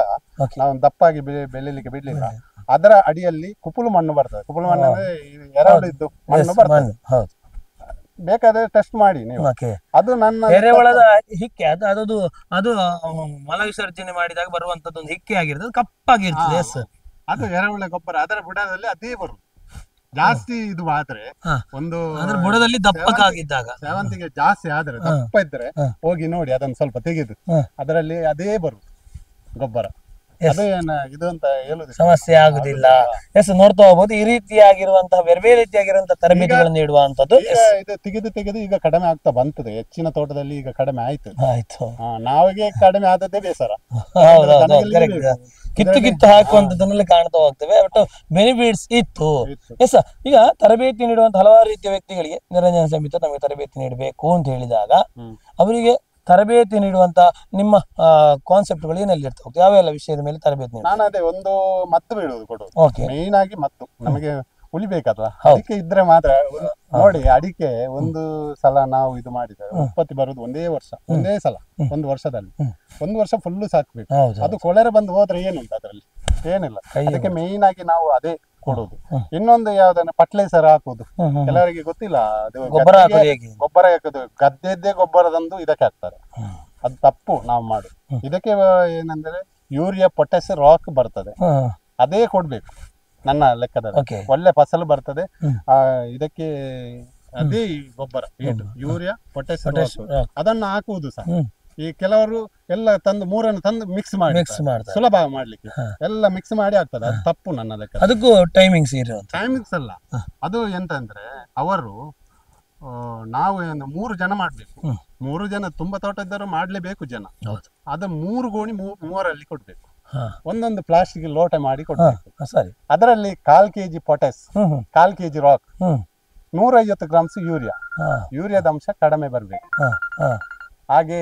ನಾವು ದಪ್ಪಾಗಿ ಬೆಳಿಲಿಕ್ಕೆ ಬಿಡ್ಲಿಲ್ಲ, ಅದರ ಅಡಿಯಲ್ಲಿ ಕುಪುಲು ಮಣ್ಣು ಬರ್ತದೆ. ಕುಪುಲು ಮಣ್ಣು ಅಂದ್ರೆ ಎರಡು ಇದ್ದು ಮಣ್ಣು ಬರ್ತದೆ, ಬೇಕಾದ್ರೆ ಟೆಸ್ಟ್ ಮಾಡಿ ನೀವು. ಅದು ನನ್ನ
ಎರೆಹುಳದ ಹಿಕ್ಕೆ, ಅದು ಮಲ ವಿಸರ್ಜನೆ ಮಾಡಿದಾಗ ಬರುವಂತದ್ದು ಒಂದು ಹಿಕ್ಕೆ ಆಗಿರ್ತದೆ, ಕಪ್ಪಾಗಿರ್ತದೆ.
ಅದು ಎರೆಹುಳ ಗೊಬ್ಬರ, ಅದರ ಬುಡದಲ್ಲಿ ಅದೇ ಬರುದು. ಜಾಸ್ತಿ ಇದು ಆದ್ರೆ ಒಂದು
ಬುಡದಲ್ಲಿ ದಪ್ಪಕ್ಕಾಗಿದ್ದಾಗ,
ಸೇವಂತಿಗೆ ಜಾಸ್ತಿ ಆದ್ರೆ ದಪ್ಪ ಇದ್ರೆ ಹೋಗಿ ನೋಡಿ, ಅದನ್ನು ಸ್ವಲ್ಪ ತೆಗೆದು ಅದರಲ್ಲಿ ಅದೇ ಬರುದು ಗೊಬ್ಬರ. ಇದು ಅಂತ ಹೇಳುದು
ಸಮಸ್ಯೆ ಆಗುದಿಲ್ಲ. ಎಸ್, ನೋಡ್ತಾ ಹೋಗ್ಬೋದು. ಈ ರೀತಿಯಾಗಿರುವಂತಹ ಬೇರೆ ಬೇರೆ ರೀತಿಯಾಗಿರುವಂತಹ ತರಬೇತಿಗಳನ್ನು ನೀಡುವಂತದ್ದು
ಇದು ತೆಗೆದು ಈಗ ಕಡಿಮೆ ಆಗ್ತಾ ಬಂತದೆ. ಹೆಚ್ಚಿನ ತೋಟದಲ್ಲಿ ಈಗ ಕಡಿಮೆ ಆಯ್ತು. ನಾವಿಗೆ ಕಡಿಮೆ ಆದದ್ದೇ ಬೇಸರ.
ಕಿತ್ತು ಹಾಕುವಂತದನ್ನೆಲ್ಲ ಕಾಣ್ತಾ ಹೋಗ್ತೇವೆ. ಬಟ್ ಬೆನಿಫಿಟ್ಸ್ ಇತ್ತು. ಎಸ್, ಈಗ ತರಬೇತಿ ನೀಡುವಂತ ಹಲವಾರು ರೀತಿಯ ವ್ಯಕ್ತಿಗಳಿಗೆ ನಿರಂಜನ ಸಮಿತಿ ನಮಗೆ ತರಬೇತಿ ನೀಡಬೇಕು ಅಂತ ಹೇಳಿದಾಗ ಅವರಿಗೆ ತರಬೇತಿ ನೀಡುವಂತ ನಿಮ್ಮ ಕಾನ್ಸೆಪ್ಟ್ಗಳು ಏನೆಲ್ಲ ಇರ್ತಾ ಹೋಗ್ತದೆ? ಯಾವೆಲ್ಲ ವಿಷಯದ ಮೇಲೆ ತರಬೇತಿ?
ನಾನು ಅದೇ ಒಂದು ಮದ್ದು ಬೀಳುವುದು ಕೊಡುವುದು, ಮೇನ್ ಆಗಿ ಮದ್ದು ನಮಗೆ ಉಳಿಬೇಕಲ್ವಾ, ಅಡಿಕೆ ಇದ್ರೆ ಮಾತ್ರ. ನೋಡಿ, ಅಡಿಕೆ ಒಂದು ಸಲ ನಾವು ಇದು ಮಾಡಿದ್ರೆ ಉತ್ಪತ್ತಿ ಬರುದು ಒಂದೇ ಸಲ, ಒಂದು ವರ್ಷದಲ್ಲಿ 1 ವರ್ಷ ಫುಲ್ಲು ಸಾಕ್ಬೇಕು. ಅದು ಕೊಳೆರೆ ಬಂದು ಹೋದ್ರೆ ಏನುಂಟು ಅದರಲ್ಲಿ? ಏನಿಲ್ಲ. ಅದಕ್ಕೆ ಮೇನ್ ಆಗಿ ನಾವು ಅದೇ ಕೊಡುದು. ಇನ್ನೊಂದು ಯಾವ್ದನ್ನ ಫರ್ಟಿಲೈಸರ್ ಹಾಕುದು, ಕೆಲವರಿಗೆ ಗೊತ್ತಿಲ್ಲ. ಅದು ಗೊಬ್ಬರ ಹಾಕುದು, ಗದ್ದೆದ್ದೇ ಗೊಬ್ಬರದಂದು ಇದಕ್ಕೆ ಹಾಕ್ತಾರೆ, ಅದು ತಪ್ಪು ನಾವು ಮಾಡುದು. ಇದಕ್ಕೆ ಏನಂದ್ರೆ ಯೂರಿಯಾ, ಪೊಟ್ಯಾಸ್, ರಾಕ್ ಬರ್ತದೆ, ಅದೇ ಕೊಡ್ಬೇಕು ನನ್ನ ಲೆಕ್ಕದಲ್ಲಿ. ಒಳ್ಳೆ ಫಸಲು ಬರ್ತದೆ. ಇದಕ್ಕೆ ಅದೇ ಗೊಬ್ಬರ ಯೂರಿಯಾ, ಪೊಟ್ಯಾಸ್, ಅದನ್ನು ಹಾಕುವುದು ಸಹ. ಈ ಕೆಲವರು ಎಲ್ಲ ತಂದು ಮೂರನ್ನು ತಂದು ಮಿಕ್ಸ್ ಮಾಡ್ತಾರೆ, ಸುಲಭ ಮಾಡ್ಲಿಕ್ಕೆ ಎಲ್ಲ ಮಿಕ್ಸ್ ಮಾಡಿ ಆಗ್ತದೆ. ಅದು ತಪ್ಪು ನನ್ನ ಲೆಕ್ಕ.
ಅದಕ್ಕೂ ಟೈಮಿಂಗ್ಸ್
ಅಲ್ಲ, ಅದು ಎಂತ ಅಂದ್ರೆ ಅವರು ನಾವು 3 ಜನ ಮಾಡ್ಬೇಕು. 3 ಜನ ತುಂಬಾ ತೋಟ ಇದ್ದರು ಮಾಡ್ಲೇಬೇಕು ಜನ. ಅದು 3 ಗೋಣಿ 3ರಲ್ಲಿ ಕೊಡ್ಬೇಕು. ಒಂದೊಂದು ಪ್ಲಾಸ್ಟಿಕ್ ಲೋಟ ಮಾಡಿ ಕೊಡ್ಬೇಕು. ಅದರಲ್ಲಿ 1/4 kg potash, 1/4 kg rock, 150 grams ಯೂರಿಯಾದ ಅಂಶ ಕಡಿಮೆ ಬರ್ಬೇಕು. ಹಾಗೆ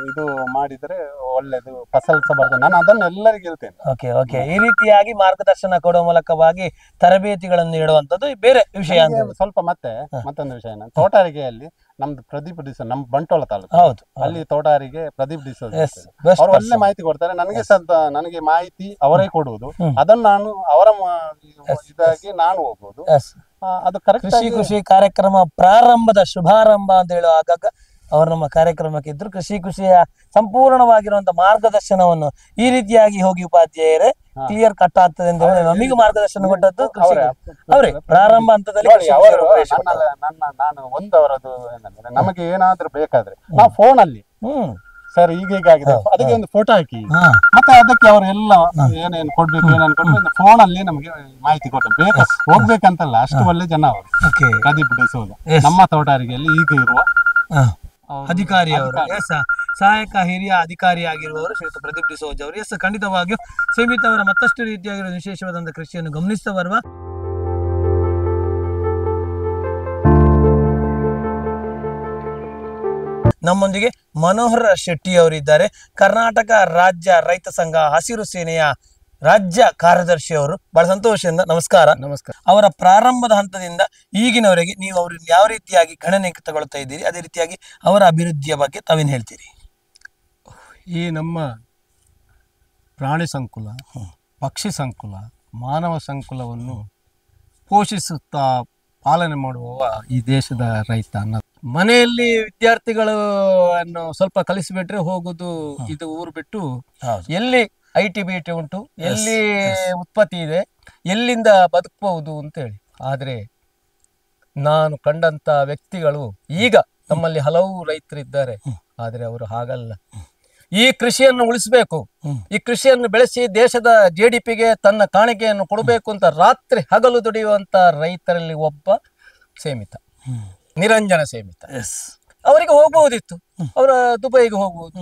ಇದು ಮಾಡಿದ್ರೆ ಒಳ್ಳೇದು, ಫಸಲ್ ಸಹ ಬರ್ತದೆ. ನಾನು ಅದನ್ನು ಎಲ್ಲರಿಗೂ ಹೇಳ್ತೇನೆ.
ಓಕೆ. ಈ ರೀತಿಯಾಗಿ ಮಾರ್ಗದರ್ಶನ ಕೊಡುವ ಮೂಲಕವಾಗಿ ತರಬೇತಿಗಳನ್ನು ನೀಡುವಂತದ್ದು ಬೇರೆ ವಿಷಯ.
ಸ್ವಲ್ಪ ಮತ್ತೊಂದು ವಿಷಯ, ತೋಟಗಾರಿಕೆಯಲ್ಲಿ ನಮ್ದು ಪ್ರದೀಪ್ ಡಿಸೋಜ, ನಮ್ಮ ಬಂಟ್ವಾಳ ತಾಲೂಕು, ಅಲ್ಲಿ ತೋಟಗಾರಿಕೆ ಪ್ರದೀಪ್ ಡಿಸೋಜ ಅವರು ಒಳ್ಳೆ ಮಾಹಿತಿ ಕೊಡ್ತಾರೆ. ನನಗೆ ಮಾಹಿತಿ ಅವರೇ ಕೊಡುವುದು, ಅದನ್ನು ನಾನು ಅವರ ಇದಾಗಿ ನಾನು ಹೋಗುವುದು. ಅದು ಕರೆಕ್ಟ್.
ಕೃಷಿ ಕಾರ್ಯಕ್ರಮ ಪ್ರಾರಂಭದ ಶುಭಾರಂಭ ಅಂತ ಹೇಳುವಾಗ ಅವರು ನಮ್ಮ ಕಾರ್ಯಕ್ರಮಕ್ಕೆ ಇದ್ರು. ಕೃಷಿಯ ಸಂಪೂರ್ಣವಾಗಿರುವಂತಹ ಮಾರ್ಗದರ್ಶನವನ್ನು ಈ ರೀತಿಯಾಗಿ ಹೋಗಿ ಉಪಾಧ್ಯಾಯರೇ ಕ್ಲಿಯರ್ ಕಟ್ ಆಗ್ತದೆ ಅಂತ ಹೇಳಿ ನಮಗೆ ಮಾರ್ಗದರ್ಶನ ಕೊಟ್ಟದ್ದು ಅವರೇ ಪ್ರಾರಂಭ ಹಂತದಲ್ಲಿ.
ನಾನು ಅವರದ್ದು ಏನಂದ್ರೆ, ನಮಗೆ ಏನಾದ್ರೂ ಬೇಕಾದ್ರೆ ನಾವು ಫೋನ್ ಅಲ್ಲಿ ಸರ್ ಹೀಗಾಗಿದೆ, ಅದಕ್ಕೆ ಒಂದು ಫೋಟೋ ಹಾಕಿ, ಮತ್ತೆ ಅದಕ್ಕೆ ಅವರು ಎಲ್ಲ ಏನೇನು ಕೊಡ್ಬೇಕು ಏನೇನು ಕೊಡ್ಬೇಕು ಫೋನ್ ಅಲ್ಲಿ ನಮಗೆ ಮಾಹಿತಿ ಕೊಡ್ತಾರೆ. ಹೋಗ್ಬೇಕಂತಲ್ಲ, ಅಷ್ಟು ಒಳ್ಳೆ ಜನ ಅವರು. ಪ್ರದೀಪ್ ಡಿಸೋಜ ನಮ್ಮ ತೋಟಗಾರಿಕೆಯಲ್ಲಿ ಈಗ ಇರುವ
ಅಧಿಕಾರಿ ಅವರು. ಸಹಾಯಕ ಹಿರಿಯ ಅಧಿಕಾರಿ ಆಗಿರುವವರು ಶ್ರೀಯುತ ಪ್ರದೀಪ್ ಡಿಸೋಜ ಅವರು. ಖಂಡಿತವಾಗಿಯೂ ಸೀಮಿತ ಅವರ ಮತ್ತಷ್ಟು ರೀತಿಯಾಗಿರುವ ವಿಶೇಷವಾದಂತಹ ಕೃಷಿಯನ್ನು ಗಮನಿಸ್ತಾ ಬರುವ ನಮ್ಮೊಂದಿಗೆ ಮನೋಹರ್ ಶೆಟ್ಟಿ ಅವರಿದ್ದಾರೆ. ಕರ್ನಾಟಕ ರಾಜ್ಯ ರೈತ ಸಂಘ ಹಸಿರು ಸೇನೆಯ ರಾಜ್ಯ ಕಾರ್ಯದರ್ಶಿ ಅವರು. ಬಹಳ ಸಂತೋಷದಿಂದ ನಮಸ್ಕಾರ. ಅವರ ಪ್ರಾರಂಭದ ಹಂತದಿಂದ ಈಗಿನವರೆಗೆ ನೀವು ಅವ್ರನ್ನ ಯಾವ ರೀತಿಯಾಗಿ ಗಣನೆಗೆ ತಗೊಳ್ತಾ ಇದ್ದೀರಿ, ಅದೇ ರೀತಿಯಾಗಿ ಅವರ ಅಭಿವೃದ್ಧಿಯ ಬಗ್ಗೆ ತಾವೇನು ಹೇಳ್ತೀರಿ?
ಈ ನಮ್ಮ ಪ್ರಾಣಿ ಸಂಕುಲ, ಪಕ್ಷಿ ಸಂಕುಲ, ಮಾನವ ಸಂಕುಲವನ್ನು ಪೋಷಿಸುತ್ತಾ ಪಾಲನೆ ಮಾಡುವವ ಈ ದೇಶದ ರೈತ. ಮನೆಯಲ್ಲಿ ವಿದ್ಯಾರ್ಥಿಗಳು ಸ್ವಲ್ಪ ಕಲಿಸಿಬಿಟ್ರೆ ಹೋಗುದು, ಇದು ಊರು ಬಿಟ್ಟು ಎಲ್ಲಿ ITBT ಉಂಟು, ಎಲ್ಲಿ ಉತ್ಪತ್ತಿ ಇದೆ, ಎಲ್ಲಿಂದ ಬದುಕಬಹುದು ಅಂತೇಳಿ. ಆದರೆ ನಾನು ಕಂಡಂತ ವ್ಯಕ್ತಿಗಳು ಈಗ ನಮ್ಮಲ್ಲಿ ಹಲವು ರೈತರಿದ್ದಾರೆ, ಆದರೆ ಅವರು ಹಾಗಲ್ಲ. ಈ ಕೃಷಿಯನ್ನು ಉಳಿಸಬೇಕು, ಈ ಕೃಷಿಯನ್ನು ಬೆಳೆಸಿ ದೇಶದ GDPಗೆ ತನ್ನ ಕಾಣಿಕೆಯನ್ನು ಕೊಡಬೇಕು ಅಂತ ರಾತ್ರಿ ಹಗಲು ದುಡಿಯುವಂತ ರೈತರಲ್ಲಿ ಒಬ್ಬ ಸೇಮಿತ, ನಿರಂಜನ ಸೇಮಿತ. ಅವರಿಗೆ ಹೋಗಬಹುದಿತ್ತು, ಅವರ ದುಬೈಗೆ ಹೋಗ್ಬೋದು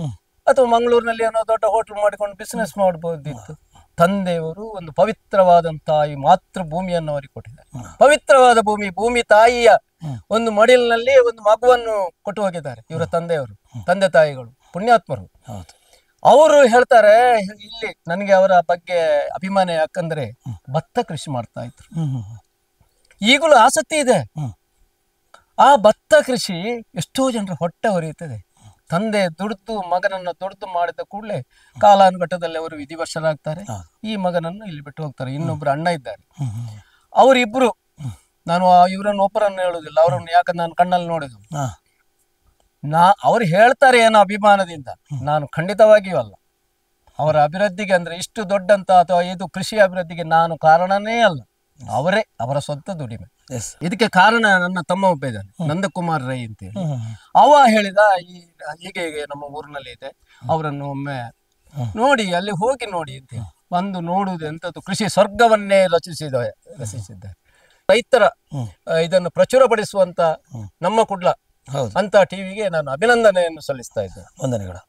ಅಥವಾ ಮಂಗಳೂರಿನಲ್ಲಿ ಏನೋ ದೊಡ್ಡ ಹೋಟೆಲ್ ಮಾಡಿಕೊಂಡು ಬಿಸ್ನೆಸ್ ಮಾಡಬಹುದಿತ್ತು. ತಂದೆಯವರು ಒಂದು ಪವಿತ್ರವಾದಂತಹ ಈ ಮಾತೃಭೂಮಿಯನ್ನು ಅವರಿಗೆ ಕೊಟ್ಟಿದ್ದಾರೆ. ಪವಿತ್ರವಾದ ಭೂಮಿ, ಭೂಮಿ ತಾಯಿಯ ಒಂದು ಮಡಿಲಿನಲ್ಲಿ ಒಂದು ಮಗುವನ್ನು ಕೊಟ್ಟು ಹೋಗಿದ್ದಾರೆ ಇವರ ತಂದೆಯವರು, ತಂದೆ ತಾಯಿಗಳು ಪುಣ್ಯಾತ್ಮರು. ಅವರು ಹೇಳ್ತಾರೆ, ಇಲ್ಲಿ ನನಗೆ ಅವರ ಬಗ್ಗೆ ಅಭಿಮಾನ, ಯಾಕಂದ್ರೆ ಭತ್ತ ಕೃಷಿ ಮಾಡ್ತಾ ಇದ್ರು. ಈಗಲೂ ಆಸಕ್ತಿ ಇದೆ. ಆ ಭತ್ತ ಕೃಷಿ ಎಷ್ಟೋ ಜನರ ಹೊಟ್ಟೆ ಹೊರೆಯುತ್ತದೆ. ತಂದೆ ದುಡ್ದು ಮಗನನ್ನು ದುಡ್ದು ಮಾಡಿದ ಕೂಡಲೇ ಕಾಲಾನುಗಟ್ಟದಲ್ಲಿ ಅವರು ವಿಧಿವಶರಾಗ್ತಾರೆ. ಈ ಮಗನನ್ನು ಇಲ್ಲಿ ಬಿಟ್ಟು ಹೋಗ್ತಾರೆ. ಇನ್ನೊಬ್ರು ಅಣ್ಣ ಇದ್ದಾರೆ, ಅವರಿಬ್ರು, ನಾನು ಇವರನ್ನು ಒಬ್ಬರನ್ನು ಹೇಳುದಿಲ್ಲ, ಅವರನ್ನು ಯಾಕಂದ್ರೆ ನಾನು ಕಣ್ಣಲ್ಲಿ ನೋಡಿದ್ರು. ಅವ್ರು ಹೇಳ್ತಾರೆ ಏನೋ ಅಭಿಮಾನದಿಂದ, ನಾನು ಖಂಡಿತವಾಗಿಯೂ ಅಲ್ಲ. ಅವರ ಅಭಿವೃದ್ಧಿಗೆ ಅಂದ್ರೆ ಇಷ್ಟು ದೊಡ್ಡಂತ ಅಥವಾ ಇದು ಕೃಷಿ ಅಭಿವೃದ್ಧಿಗೆ ನಾನು ಕಾರಣನೇ ಅಲ್ಲ, ಅವರೇ ಅವರ ಸ್ವಂತ ದುಡಿಮೆ. ಇದಕ್ಕೆ ಕಾರಣ ನನ್ನ ತಮ್ಮ ಒಬ್ಬ ಇದ್ದಾನೆ, ನಂದಕುಮಾರ್ ರೈ ಅಂತೇಳಿ. ಅವ ಹೇಳಿದ, ಹೀಗೆ ಹೀಗೆ ನಮ್ಮ ಊರಿನಲ್ಲಿ ಇದೆ, ಅವರನ್ನು ಒಮ್ಮೆ ನೋಡಿ, ಅಲ್ಲಿ ಹೋಗಿ ನೋಡಿ ಅಂತ ಬಂದು ನೋಡುವುದು ಎಂತದ್ದು, ಕೃಷಿ ಸ್ವರ್ಗವನ್ನೇ ರಚಿಸಿದ್ದಾರೆ. ರೈತರ ಇದನ್ನು ಪ್ರಚುರಪಡಿಸುವಂತ ನಮ್ಮ ಕುಡ್ಲ ಅಂತ ಟಿವಿಗೆ ನಾನು ಅಭಿನಂದನೆಯನ್ನು ಸಲ್ಲಿಸ್ತಾ ಇದ್ದೇನೆ.
ವಂದನೆಗಳು.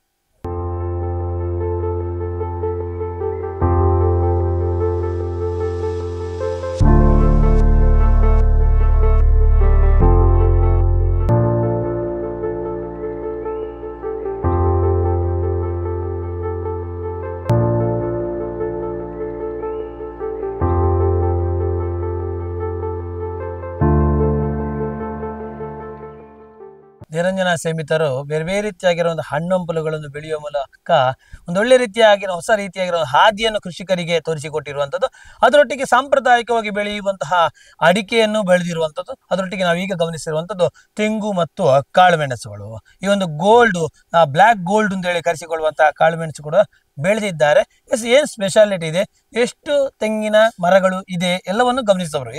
ನಿರಂಜನ ಸೇಮಿತರು ಬೇರೆ ಬೇರೆ ರೀತಿಯಾಗಿರೋ ಒಂದು ಹಣ್ಣಂಪಲುಗಳನ್ನು ಬೆಳೆಯುವ ಮೂಲಕ ಒಂದು ಒಳ್ಳೆ ರೀತಿಯಾಗಿರೋ ಹೊಸ ರೀತಿಯಾಗಿರೋ ಹಾದಿಯನ್ನು ಕೃಷಿಕರಿಗೆ ತೋರಿಸಿಕೊಟ್ಟಿರುವಂಥದ್ದು. ಅದರೊಟ್ಟಿಗೆ ಸಾಂಪ್ರದಾಯಿಕವಾಗಿ ಬೆಳೆಯುವಂತಹ ಅಡಿಕೆಯನ್ನು ಬೆಳೆದಿರುವಂಥದ್ದು. ಅದರೊಟ್ಟಿಗೆ ನಾವೀಗ ಗಮನಿಸಿರುವಂಥದ್ದು ತೆಂಗು ಮತ್ತು ಕಾಳುಮೆಣಸುಗಳು. ಈ ಒಂದು ಗೋಲ್ಡ್, ಬ್ಲ್ಯಾಕ್ ಗೋಲ್ಡ್ ಅಂತ ಹೇಳಿ ಕರೆಸಿಕೊಳ್ಳುವಂತಹ ಕಾಳುಮೆಣಸು ಕೂಡ ಬೆಳೆದಿದ್ದಾರೆ. ಏನ್ ಸ್ಪೆಷಾಲಿಟಿ ಇದೆ, ಎಷ್ಟು ತೆಂಗಿನ ಮರಗಳು ಇದೆ ಎಲ್ಲವನ್ನು ಗಮನಿಸಿದವರು.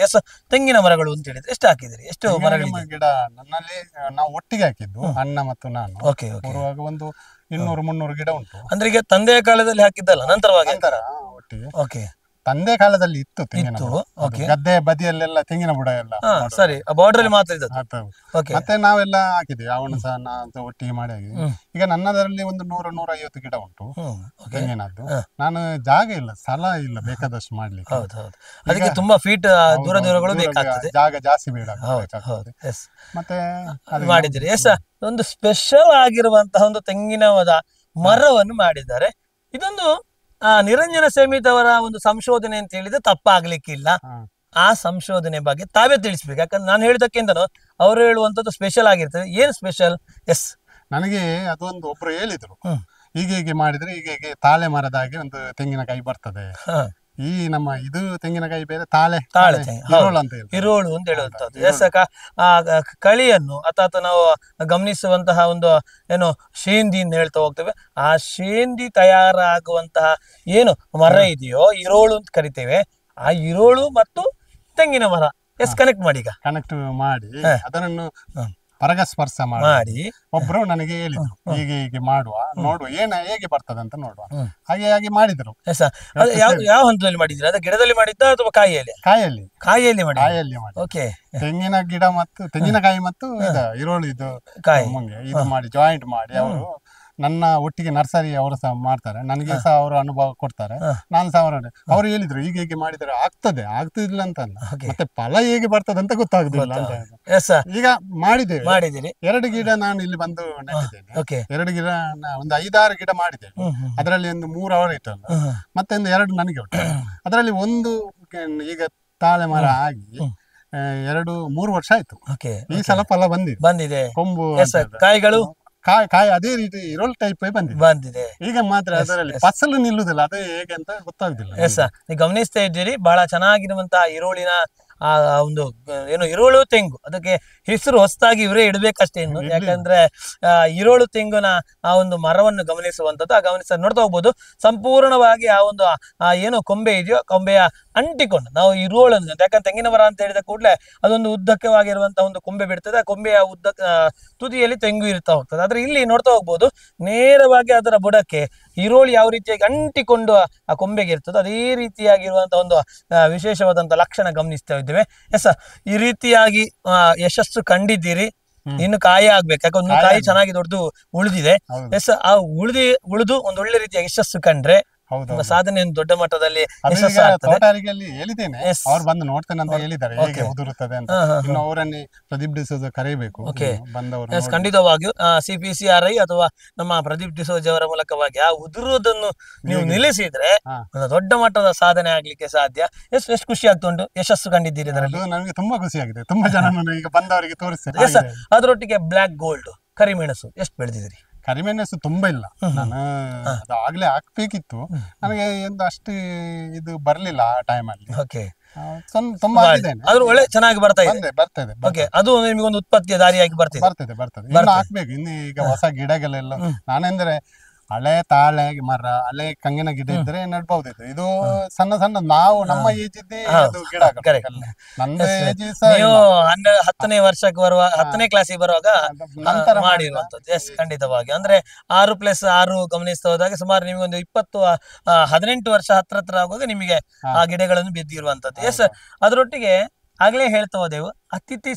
ತೆಂಗಿನ ಮರಗಳು ಅಂತ ಹೇಳಿದ್ರೆ ಎಷ್ಟು ಹಾಕಿದಿರಿ, ಎಷ್ಟು ಮರಗಳು?
ಗಿಡ ನನ್ನಲ್ಲಿ ನಾವು ಒಟ್ಟಿಗೆ ಹಾಕಿದ್ದು, ಅಣ್ಣ ಮತ್ತು ನಾನು.
Okay okay.
ಒಂದು 200-300 ಗಿಡ ಉಂಟು.
ಅಂದ್ರೆ ಈಗ ತಂದೆಯ ಕಾಲದಲ್ಲಿ ಹಾಕಿದ್ದಲ್ಲ, ನಂತರವಾಗಿ
ಒಟ್ಟಿಗೆ.
ಓಕೆ.
ತಂದೆ ಕಾಲದಲ್ಲಿ ಇತ್ತು ತೆಂಗಿನ ಗದ್ದೆ ಬದಿಯಲ್ಲೆಲ್ಲ ತೆಂಗಿನ ಬುಡ ಎಲ್ಲ.
ಸರಿ, ಬಾರ್ಡರ್ ಅಲ್ಲಿ ಮಾತ್ರ ಇದ್ದದ್ದು.
ಮತ್ತೆ ನಾವೆಲ್ಲ ಹಾಕಿದ್ವಿ, ಅವನು ಸಹ ಒಟ್ಟಿಗೆ ಮಾಡಿ ಹಾಕಿದ್ವಿ. ಈಗ ನನ್ನದರಲ್ಲಿ ಒಂದು 100-150 ಗಿಡ ಉಂಟು ತೆಂಗಿನದ್ದು. ನಾನು ಜಾಗ ಇಲ್ಲ, ಸ್ಥಳ ಇಲ್ಲ ಬೇಕಾದಷ್ಟು ಮಾಡ್ಲಿಕ್ಕೆ.
ಅದಕ್ಕೆ ತುಂಬಾ ಫೀಟ್ ದೂರ ದೂರಗಳು ಬೇಕಾಗ್ತದೆ,
ಜಾಗ ಜಾಸ್ತಿ ಬೇಡ. ಮತ್ತೆ
ಮಾಡಿದ್ದೀರಿ. ಒಂದು ಸ್ಪೆಷಲ್ ಆಗಿರುವಂತಹ ಒಂದು ತೆಂಗಿನ ಮರವನ್ನು ಮಾಡಿದ್ದಾರೆ. ಇದೊಂದು ನಿರಂಜನ ಸೇಮಿತ್ ಅವರ ಒಂದು ಸಂಶೋಧನೆ ಅಂತ ಹೇಳಿದ್ರೆ ತಪ್ಪಾಗ್ಲಿಕ್ಕಿಲ್ಲ. ಆ ಸಂಶೋಧನೆ ಬಗ್ಗೆ ತಾವೇ ತಿಳಿಸ್ಬೇಕು, ಯಾಕಂದ್ರೆ ನಾನು ಹೇಳಿದಕ್ಕಿಂತನೂ ಅವರು ಹೇಳುವಂತದ್ದು ಸ್ಪೆಷಲ್ ಆಗಿರ್ತದೆ. ಏನ್ ಸ್ಪೆಷಲ್?
ನನಗೆ ಅದೊಂದು ಒಬ್ರು ಹೇಳಿದ್ರು, ಹೀಗೆ ಮಾಡಿದ್ರೆ ಹೀಗೆ ತಾಳೆ ಮರದ ಹಾಗೆ ಒಂದು ತೆಂಗಿನಕಾಯಿ ಬರ್ತದೆ. ಈ ನಮ್ಮ ಇದು ತೆಂಗಿನಕಾಯಿ ಬೇರೆ, ತಾಳೆ
ಇರೋಳು ಅಂತ ಹೇಳುವಂತದ್ದು. ಕಳಿಯನ್ನು ಅಥವಾ ನಾವು ಗಮನಿಸುವಂತಹ ಒಂದು ಏನು ಶೇಂದಿ ಅಂತ ಹೇಳ್ತಾ ಹೋಗ್ತೇವೆ, ಆ ಶೇಂದಿ ತಯಾರಾಗುವಂತಹ ಏನು ಮರ ಇದೆಯೋ ಇರೋಳು ಅಂತ ಕರಿತೇವೆ. ಆ ಇರೋಳು ಮತ್ತು ತೆಂಗಿನ ಮರ ಕನೆಕ್ಟ್ ಮಾಡಿ
ಅದನ್ನು ಪರಾಗಸ್ಪರ್ಶ ಮಾಡಿ ಒಬ್ರು ನನಗೆ ಹೇಳಿದ್ರು, ಹೀಗೆ ಮಾಡುವ, ನೋಡುವ ಹೇಗೆ ಬರ್ತದೆ ಅಂತ ನೋಡುವ. ಹಾಗೆ ಮಾಡಿದ್ರು.
ಯಾವ ಹಂತದಲ್ಲಿ ಮಾಡಿದ್ರಿ? ಅದ ಗಿಡದಲ್ಲಿ ಮಾಡಿದ್ದ ಅಥವಾ ಕಾಯಿಯಲ್ಲಿ ಮಾಡಿ? ಓಕೆ.
ತೆಂಗಿನ ಗಿಡ ಮತ್ತು ತೆಂಗಿನಕಾಯಿ ಮತ್ತು ಈರುಳ್ಳಿ ಇದು ಮುಂಗೆ ಇದು ಮಾಡಿ ಜಾಯಿಂಟ್ ಮಾಡಿ ಅವರು ನನ್ನ ಒಟ್ಟಿಗೆ ನರ್ಸರಿ ಅವರು ಸಹ ಮಾಡ್ತಾರೆ, ನನಗೆ ಸಹ ಅವರು ಅನುಭವ ಕೊಡ್ತಾರೆ. ನಾನು ಸಹ ಅವರು ಹೇಳಿದ್ರು ಹೀಗೆ ಮಾಡಿದ್ರೆ ಆಗ್ತದಿಲ್ಲ ಅಂತ, ಮತ್ತೆ ಫಲ ಹೇಗೆ ಬರ್ತದೆ ಅಂತ ಗೊತ್ತಾಗುದಿಲ್ಲ ಅಂತ. ಈಗ ಮಾಡಿದ್ದೇವೆ. 2 ಗಿಡ ನಾನು ಇಲ್ಲಿ ಬಂದು ನೆಟ್ಟಿದ್ದೇನೆ. 2 ಗಿಡ ಒಂದು 5-6 ಗಿಡ ಮಾಡಿದ್ದೇನೆ. ಅದರಲ್ಲಿ ಒಂದು 3 ಅವರ ಇಟ್ಟಲ್ಲ, ಮತ್ತೆ ಒಂದು 2 ನನಗೆ ಉಂಟು. ಅದರಲ್ಲಿ ಒಂದು ಈಗ ತಾಳೆ ಮರ ಆಗಿ 2-3 ವರ್ಷ ಆಯ್ತು. ಈ ಸಲ ಫಲ ಬಂದಿದೆ. ಕೊಂಬು
ಕಾಯಿಗಳು
ಕಾಯಿ ಅದೇ ರೀತಿ ಇರೋಲ್ ಟೈಪ್ ಬಂದಿದೆ. ಈಗ ಮಾತ್ರ ಅದರಲ್ಲಿ ಫಸಲು ನಿಲ್ಲುದಿಲ್ಲ, ಅದು ಹೇಗೆ ಅಂತ ಗೊತ್ತಾಗುದಿಲ್ಲ.
ನೀವು ಗಮನಿಸ್ತಾ ಇದ್ದೀರಿ, ಬಹಳ ಚೆನ್ನಾಗಿರುವಂತಹ ಈರುಳ್ಳಿನ ಆ ಒಂದು ಏನು ಈರುಳ್ಳು ತೆಂಗು, ಅದಕ್ಕೆ ಹೆಸರು ಹೊಸದಾಗಿ ಇವರೇ ಇಡಬೇಕಷ್ಟೇ ಇನ್ನು. ಯಾಕಂದ್ರೆ ಈರುಳ್ಳು ತೆಂಗುನ ಆ ಒಂದು ಮರವನ್ನು ಗಮನಿಸುವಂಥದ್ದು ನೋಡ್ತಾ ಹೋಗ್ಬೋದು. ಸಂಪೂರ್ಣವಾಗಿ ಆ ಒಂದು ಏನು ಕೊಂಬೆ ಇದೆಯೋ ಕೊಂಬೆಯ ಅಂಟಿಕೊಂಡು ನಾವು ಈರುಳ್ಳು ಅಂತ, ಯಾಕಂದ್ರೆ ತೆಂಗಿನ ಮರ ಅಂತ ಹೇಳಿದ ಕೂಡಲೇ ಅದೊಂದು ಉದ್ದಕ್ಕವಾಗಿರುವಂತಹ ಒಂದು ಕೊಂಬೆ ಬಿಡ್ತದೆ. ಆ ಕೊಂಬೆಯ ತುದಿಯಲ್ಲಿ ತೆಂಗು ಇರ್ತಾ ಹೋಗ್ತದೆ. ಆದ್ರೆ ಇಲ್ಲಿ ನೋಡ್ತಾ ಹೋಗ್ಬೋದು, ನೇರವಾಗಿ ಅದರ ಬುಡಕ್ಕೆ ಈರುಳ್ಳಿ ಯಾವ ರೀತಿಯಾಗಿ ಅಂಟಿಕೊಂಡು ಆ ಕೊಂಬೆಗೆ ಇರ್ತದೆ, ಅದೇ ರೀತಿಯಾಗಿರುವಂತಹ ಒಂದು ವಿಶೇಷವಾದಂತಹ ಲಕ್ಷಣ ಗಮನಿಸ್ತಾ ಇದ್ದೇವೆ. ಈ ರೀತಿಯಾಗಿ ಯಶಸ್ಸು ಕಂಡಿದ್ದೀರಿ. ಇನ್ನು ಕಾಯಿ ಆಗ್ಬೇಕು, ಯಾಕಂದ್ರೆ ಕಾಯಿ ಚೆನ್ನಾಗಿ ದೊಡ್ಡದು ಉಳಿದಿದೆ. ಆ ಉಳಿದು ಒಂದು ಒಳ್ಳೆ ರೀತಿಯ ಯಶಸ್ಸು ಕಂಡ್ರೆ
ಹೌದು
ಸಾಧನೆ ಒಂದು ದೊಡ್ಡ ಮಟ್ಟದಲ್ಲಿ
ಅದು ಈಗ
ಯಶಸ್ಸಾಗ್ತದೆ.
ತೋಟಗಾರಿಕೆಯಲ್ಲಿ ಹೇಳಿದ್ದೇನೆ,
Yes.
ಅವ್ರು ಬಂದು ನೋಡ್ತೇನೆ ಅಂತ ಹೇಳಿದ್ದಾರೆ ಹೇಗೆ
Okay.
ಉದುರುತ್ತದೆ ಅಂತ.
ಹಾ, ಹಾ,
ಇನ್ನು ಅವರನ್ನೇ ಪ್ರದೀಪ್ ಡಿಸೋಜ ಕರೆಯಬೇಕು
Okay.
ಬಂದವರು
ಎಸ್, ಖಂಡಿತವಾಗಿಯೂ CPCRI ಅಥವಾ ನಮ್ಮ ಪ್ರದೀಪ್ ಡಿಸೋಜ್ ಅವರ ಮೂಲಕವಾಗಿ ಆ ಉದುರುವುದನ್ನು ನೀವು ನಿಲ್ಲಿಸಿದ್ರೆ
ಹಾ.
ಒಂದು ದೊಡ್ಡ ಮಟ್ಟದ ಸಾಧನೆ ಆಗ್ಲಿಕ್ಕೆ ಸಾಧ್ಯ. ಎಷ್ಟು ಖುಷಿ ಆಗ್ತುಂಟು, ಯಶಸ್ಸು ಕಂಡಿದ್ದೀರಿ ಇದರಲ್ಲಿ.
ಅದು ನನಗೆ ತುಂಬಾ ಖುಷಿ ಆಗಿದೆ, ತುಂಬಾ ಜನ ಈಗ ಬಂದವರಿಗೆ ತೋರಿಸ್ತೇನೆ.
ಎಸ್, ಅದರೊಟ್ಟಿಗೆ ಬ್ಲಾಕ್ ಗೋಲ್ಡ್ ಕರಿಮೆಣಸು ಎಷ್ಟು ಬೆಳೆದಿದ್ದೀರಿ?
ಕರಿಮೆಣಸು ತುಂಬಾ ಇಲ್ಲ, ನಾನು ಅದು ಆಗ್ಲೇ ಹಾಕ್ಬೇಕಿತ್ತು, ನನಗೆ ಒಂದು ಅಷ್ಟು ಇದು ಬರ್ಲಿಲ್ಲ ಆ ಟೈಮ್ ಅಲ್ಲಿ.
ಓಕೆ,
ತುಂಬಾ ಹಾಕಿದ್ದೇನೆ,
ಆದ್ರೂ ಒಳ್ಳೆ ಚೆನ್ನಾಗಿ ಬರ್ತಾ ಇದೆ.
ಬರ್ತದೆ
ಓಕೆ, ಅದು ನಿಮಗೊಂದು ಉತ್ಪತ್ತಿಯ ದಾರಿಯಾಗಿ ಬರ್ತಿದೆ.
ಬರ್ತದೆ ಇನ್ನು ಹಾಕ್ಬೇಕು. ಇನ್ನು ಈಗ ಹೊಸ ಗಿಡಗಳೆಲ್ಲ ನಾನೆಂದ್ರೆ ಹಳೆ ತಾಳೆ ಮರ, ಹಳೆ ಕಂಗಿನ ಗಿಡ ಇದ್ರೆ ನೆಡ್ಬಹುದಿತ್ತು. ಇದು ಸಣ್ಣ ಸಣ್ಣ ನಾವು ನಮ್ಮ ಏಜ್ ಇದ್ದೇ ಅದು ಗಿಡ. ನಂದು ಏಜ್
ನೀವು 10ನೇ ವರ್ಷಕ್ಕೆ ಬರುವ 10ನೇ ಕ್ಲಾಸಿಗೆ ಬರುವಾಗ
ನಂತರ
ಮಾಡಿರುವಂತದ್ದು. ಎಸ್, ಖಂಡಿತವಾಗಿ. ಅಂದ್ರೆ 6+6 ಗಮನಿಸ್ತಾ ಹೋದಾಗ ಸುಮಾರು ನಿಮಗೊಂದು 18 ವರ್ಷ ಹತ್ರ ಆಗುವಾಗ ನಿಮಗೆ ಆ ಗಿಡಗಳನ್ನು ಬಿದ್ದಿರುವಂತದ್ದು. ಎಸ್, ಅದರೊಟ್ಟಿಗೆ ಆಗ್ಲೇ ಹೇಳ್ತಾ ಹೋದೆವು, ಅತಿಥಿ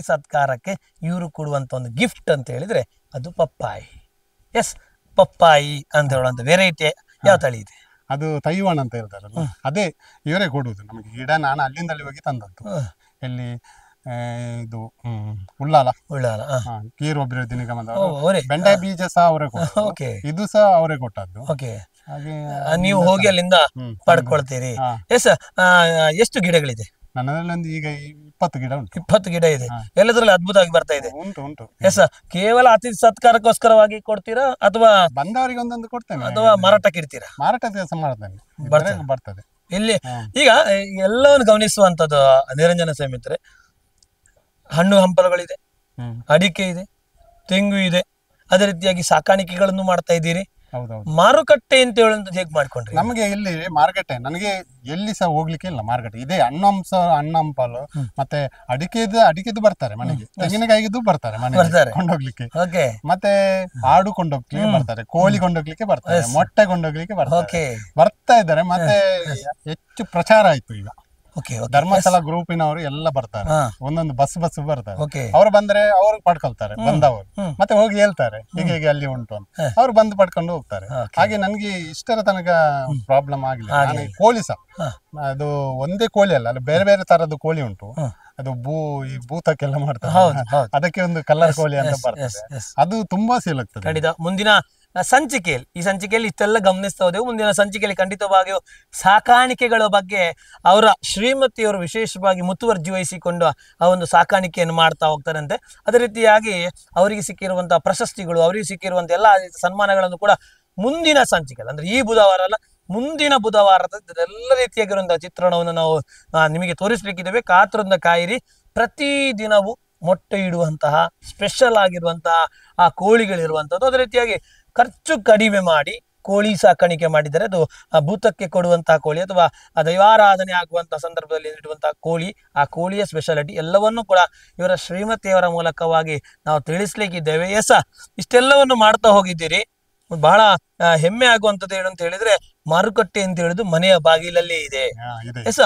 ಸತ್ಕಾರಕ್ಕೆ ಇವರು ಕೊಡುವಂತ ಒಂದು ಗಿಫ್ಟ್ ಅಂತ ಹೇಳಿದ್ರೆ ಅದು ಪಪ್ಪಾಯಿ. ಎಸ್, ಪಪ್ಪಾಯಿ ಅಂತ ಹೇಳುವಂತ ವೆರೈಟಿ ಯಾವ ತಳಿ ಇದೆ?
ಅದು ತೈವಾನ್ ಅಂತ ಹೇಳ್ತಾರಲ್ಲ, ಅದೇ ಇವರೇ ಕೊಡುವುದು ನಮಗೆ ಗಿಡ. ನಾನು ಅಲ್ಲಿಂದಲ್ಲಿ ಹೋಗಿ ತಂದದ್ದು. ಎಲ್ಲಿ ಇದು ಉಳ್ಳಾಲ ಕೀರು ಅಭಿವೃದ್ಧಿ ನಿಗಮದವರು ಬೆಂಡೆ ಬೀಜ ಸಹ ಅವರೇ ಕೊಟ್ಟದ್ದು, ಇದು ಸಹ ಅವರೇ ಕೊಟ್ಟದ್ದು.
ಹಾಗೆ ನೀವು ಹೋಗಿ ಅಲ್ಲಿಂದ ಪಡ್ಕೊಳ್ತೀರಿ. ಎಸ್, ಎಷ್ಟು ಗಿಡಗಳಿದೆ?
ನನ್ನಲ್ಲಿ ಒಂದು ಈಗ 20 ಗಿಡ ಉಂಟು.
20 ಗಿಡ ಇದೆ, ಎಲ್ಲದರಲ್ಲಿ ಅದ್ಭುತವಾಗಿ ಬರ್ತಾ ಇದೆ.
ಉಂಟು.
ಎಸ್, ಕೇವಲ ಅತಿಥಿ ಸತ್ಕಾರಕ್ಕೋಸ್ಕರವಾಗಿ ಕೊಡ್ತೀರಾ ಅಥವಾ
ಬಂದವರಿಗೆ ಒಂದೊಂದು ಕೊಡ್ತೇನೆ,
ಅಥವಾ ಮಾರಾಟಕ್ಕೆ ಇಡ್ತೀರಾ?
ಮಾರಾಟ ಕೆಲಸ ಮಾಡ್ತೇನೆ, ಬರ್ತದೆ.
ಇಲ್ಲಿ ಈಗ ಎಲ್ಲವನ್ನು ಗಮನಿಸುವಂತದ್ದು ನಿರಂಜನ ಸ್ವಾಮಿತ್ರೆ, ಹಣ್ಣು ಹಂಪಲುಗಳಿದೆ, ಅಡಿಕೆ ಇದೆ, ತೆಂಗು ಇದೆ, ಅದೇ ರೀತಿಯಾಗಿ ಸಾಕಾಣಿಕೆಗಳನ್ನು ಮಾಡ್ತಾ ಇದ್ದೀರಿ. ಮಾರುಕಟ್ಟೆ ಅಂತ ಹೇಳುವಂತದ್ದು ಹೇಗೆ ಮಾಡ್ಕೊಂಡ್ರಿ?
ನಮಗೆ ಇಲ್ಲಿ ಮಾರ್ಕೆಟ್ ನನಗೆ ಎಲ್ಲಿ ಸಹ ಹೋಗ್ಲಿಕ್ಕೆ ಇಲ್ಲ ಮಾರ್ಕೆಟ್ ಇದೆ. ಹಣ್ಣಂಪಲು ಮತ್ತೆ ಅಡಿಕೆದು ಬರ್ತಾರೆ ಮನೆಗೆ, ತೆಂಗಿನಕಾಯಿದು ಬರ್ತಾರೆ ಮನೆಗೆ ಕೊಂಡೋಗ್ಲಿಕ್ಕೆ, ಮತ್ತೆ ಆಡು ಕೊಂಡೋಗ್ಲಿಕ್ಕೆ ಬರ್ತಾರೆ, ಕೋಳಿ ಕೊಂಡೋಗ್ಲಿಕ್ಕೆ ಬರ್ತಾರೆ, ಮೊಟ್ಟೆ ಕೊಂಡೋಗ್ಲಿಕ್ಕೆ ಬರ್ತಾ ಇದ್ದಾರೆ. ಮತ್ತೆ ಹೆಚ್ಚು ಪ್ರಚಾರ ಆಯ್ತು ಈಗ. ಧರ್ಮಸ್ಥಳ ಗ್ರೂಪಿನವರು ಎಲ್ಲ ಬರ್ತಾರೆ, ಒಂದೊಂದು ಬಸ್ ಬರ್ತಾರೆ. ಅವ್ರು ಬಂದ್ರೆ ಅವ್ರು ಪಡ್ಕೊಳ್ತಾರೆ, ಬಂದವರು ಮತ್ತೆ ಹೋಗಿ ಹೇಳ್ತಾರೆ ಹೀಗೆ ಅಲ್ಲಿ ಉಂಟು ಅಂತ, ಅವ್ರು ಬಂದು ಪಡ್ಕೊಂಡು ಹೋಗ್ತಾರೆ. ಹಾಗೆ ನನ್ಗೆ ಇಷ್ಟರ ತನಕ ಪ್ರಾಬ್ಲಮ್ ಆಗಿಲ್ಲ. ಕೋಳಿ ಸಹ ಅದು ಒಂದೇ ಕೋಳಿ ಅಲ್ಲ, ಅಲ್ಲಿ ಬೇರೆ ಬೇರೆ ತರದ್ದು ಕೋಳಿ ಉಂಟು. ಅದು ಈ ಭೂತಕ್ಕೆಲ್ಲ ಮಾಡ್ತಾರೆ, ಅದಕ್ಕೆ ಒಂದು ಕಲರ್ ಕೋಳಿ ಅಂತ ಬರ್ತದೆ, ಅದು ತುಂಬಾ ಸೇಲ್ ಆಗ್ತದೆ.
ಮುಂದಿನ ಸಂಚಿಕೆಯಲ್ಲಿ ಈ ಸಂಚಿಕೆಯಲ್ಲಿ ಇಷ್ಟೆಲ್ಲ ಗಮನಿಸ್ತಾ ಹೋದೆವು. ಮುಂದಿನ ಸಂಚಿಕೆಯಲ್ಲಿ ಖಂಡಿತವಾಗಿಯೂ ಸಾಕಾಣಿಕೆಗಳ ಬಗ್ಗೆ ಅವರ ಶ್ರೀಮತಿಯವರು ವಿಶೇಷವಾಗಿ ಮುತುವರ್ಜಿ ವಹಿಸಿಕೊಂಡು ಆ ಒಂದು ಸಾಕಾಣಿಕೆಯನ್ನು ಮಾಡ್ತಾ ಹೋಗ್ತಾರಂತೆ. ಅದೇ ರೀತಿಯಾಗಿ ಅವರಿಗೆ ಸಿಕ್ಕಿರುವಂತಹ ಪ್ರಶಸ್ತಿಗಳು, ಅವರಿಗೆ ಸಿಕ್ಕಿರುವಂತಹ ಎಲ್ಲ ಸನ್ಮಾನಗಳನ್ನು ಕೂಡ ಮುಂದಿನ ಸಂಚಿಕೆಯಲ್ಲಿ, ಅಂದ್ರೆ ಈ ಬುಧವಾರ ಅಲ್ಲ, ಮುಂದಿನ ಬುಧವಾರದ ಎಲ್ಲ ರೀತಿಯಾಗಿರುವಂತಹ ಚಿತ್ರಣವನ್ನು ನಾವು ನಿಮಗೆ ತೋರಿಸ್ಲಿಕ್ಕಿದ್ದೇವೆ. ಕಾತುರದಿಂದ ಕಾಯಿರಿ. ಪ್ರತಿದಿನವೂ ಮೊಟ್ಟೆ ಇಡುವಂತಹ ಸ್ಪೆಷಲ್ ಆಗಿರುವಂತಹ ಆ ಕೋಳಿಗಳಿರುವಂಥದ್ದು, ಅದೇ ರೀತಿಯಾಗಿ ಖರ್ಚು ಕಡಿಮೆ ಮಾಡಿ ಕೋಳಿ ಸಾಕಾಣಿಕೆ ಮಾಡಿದರೆ ಅದು ಭೂತಕ್ಕೆ ಕೊಡುವಂತಹ ಕೋಳಿ ಅಥವಾ ದೈವಾರಾಧನೆ ಆಗುವಂತಹ ಸಂದರ್ಭದಲ್ಲಿ ಇಡುವಂತಹ ಕೋಳಿ, ಆ ಕೋಳಿಯ ಸ್ಪೆಷಾಲಿಟಿ ಎಲ್ಲವನ್ನೂ ಕೂಡ ಇವರ ಶ್ರೀಮತಿಯವರ ಮೂಲಕವಾಗಿ ನಾವು ತಿಳಿಸ್ಲಿಕ್ಕಿದ್ದೇವೆ. ಎಸ್, ಇಷ್ಟೆಲ್ಲವನ್ನು ಮಾಡ್ತಾ ಹೋಗಿದ್ದೀರಿ. ಬಹಳ ಹೆಮ್ಮೆ ಆಗುವಂಥದ್ದು ಏನು ಅಂತ ಹೇಳಿದ್ರೆ, ಮಾರುಕಟ್ಟೆ ಅಂತ ಹೇಳಿದ್ರು ಮನೆಯ ಬಾಗಿಲಲ್ಲೇ ಇದೆ. ಎಸ್,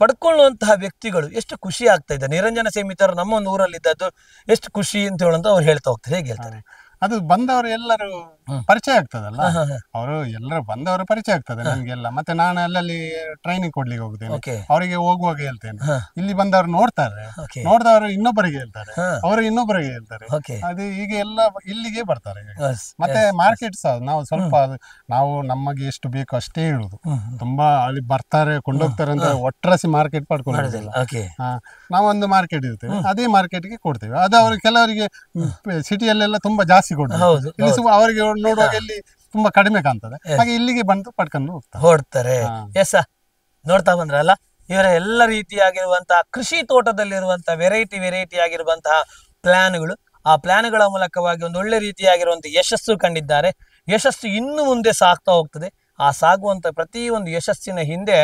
ಪಡ್ಕೊಳ್ಳುವಂತಹ ವ್ಯಕ್ತಿಗಳು ಎಷ್ಟು ಖುಷಿ ಆಗ್ತಾ ಇದೆ. ನಿರಂಜನ ಸೇಮಿತರು ನಮ್ಮ ಒಂದು ಊರಲ್ಲಿ ಇದ್ದದ್ದು ಎಷ್ಟು ಖುಷಿ ಅಂತ ಹೇಳುವಂತ ಅವ್ರು ಹೇಳ್ತಾ ಹೋಗ್ತಾರೆ. ಹೇಗೆ ಹೇಳ್ತಾರೆ?
ಅದು ಬಂದವರು ಎಲ್ಲರೂ ಪರಿಚಯ ಆಗ್ತದಲ್ಲ, ಅವರು ಎಲ್ಲರೂ ಬಂದವರು ಪರಿಚಯ ಆಗ್ತದೆ ನನ್ಗೆಲ್ಲ. ಮತ್ತೆ ನಾನು ಅಲ್ಲಲ್ಲಿ ಟ್ರೈನಿಂಗ್ ಕೊಡ್ಲಿಕ್ಕೆ ಹೋಗ್ತೇನೆ, ಅವರಿಗೆ ಹೋಗುವಾಗ ಹೇಳ್ತೇನೆ. ಇಲ್ಲಿ ಬಂದವರು ನೋಡ್ದವರು ಇನ್ನೊಬ್ಬರಿಗೆ ಹೇಳ್ತಾರೆ, ಅವರು ಇನ್ನೊಬ್ಬರಿಗೆ ಹೇಳ್ತಾರೆ. ಅದು ಈಗ ಎಲ್ಲ ಇಲ್ಲಿಗೆ ಬರ್ತಾರೆ. ಮತ್ತೆ ಮಾರ್ಕೆಟ್ ಸಹ ನಾವು ಸ್ವಲ್ಪ ನಾವು ನಮಗೆ ಎಷ್ಟು ಬೇಕು ಅಷ್ಟೇ ಇಡುದು. ತುಂಬಾ ಅಲ್ಲಿ ಬರ್ತಾರೆ ಕೊಂಡೋಗ್ತಾರೆ ಅಂತ ಒಟ್ರಾಸಿ ಮಾರ್ಕೆಟ್ ಪಡ್ಕೊಳ್ಳೋದಿಲ್ಲ. ನಾವೊಂದು ಮಾರ್ಕೆಟ್ ಇರ್ತೇವೆ, ಅದೇ ಮಾರ್ಕೆಟ್ಗೆ ಕೊಡ್ತೇವೆ. ಅದು ಅವ್ರಿಗೆ ಕೆಲವರಿಗೆ ಸಿಟಿಯಲ್ಲೆಲ್ಲ ತುಂಬಾ ಜಾಸ್ತಿ ಕೊಡ್ತಾರೆ, ಇಲ್ಲಿ ಅವರಿಗೆ ನೋಡುವಾಗ ಇಲ್ಲಿ ತುಂಬಾ ಕಡಿಮೆ ಕಾಣ್ತದೆ, ಹಾಗೆ ಇಲ್ಲಿಗೆ ಬಂದು ಪಡ್ಕೊಂಡು
ಹೊಡ್ತಾರೆ. ಎಸ್, ನೋಡ್ತಾ ಬಂದ್ರಲ್ಲ, ಇವರ ಎಲ್ಲ ರೀತಿಯಾಗಿರುವಂತಹ ಕೃಷಿ ತೋಟದಲ್ಲಿರುವಂತಹ ವೆರೈಟಿ ಆಗಿರುವಂತಹ ಪ್ಲಾನ್ಗಳು, ಆ ಪ್ಲಾನ್ಗಳ ಮೂಲಕವಾಗಿ ಒಂದು ಒಳ್ಳೆ ರೀತಿಯಾಗಿರುವಂತಹ ಯಶಸ್ಸು ಕಂಡಿದ್ದಾರೆ. ಯಶಸ್ಸು ಇನ್ನು ಮುಂದೆ ಸಾಗ್ತಾ ಹೋಗ್ತದೆ. ಆ ಸಾಗುವಂತ ಪ್ರತಿ ಒಂದು ಯಶಸ್ಸಿನ ಹಿಂದೆ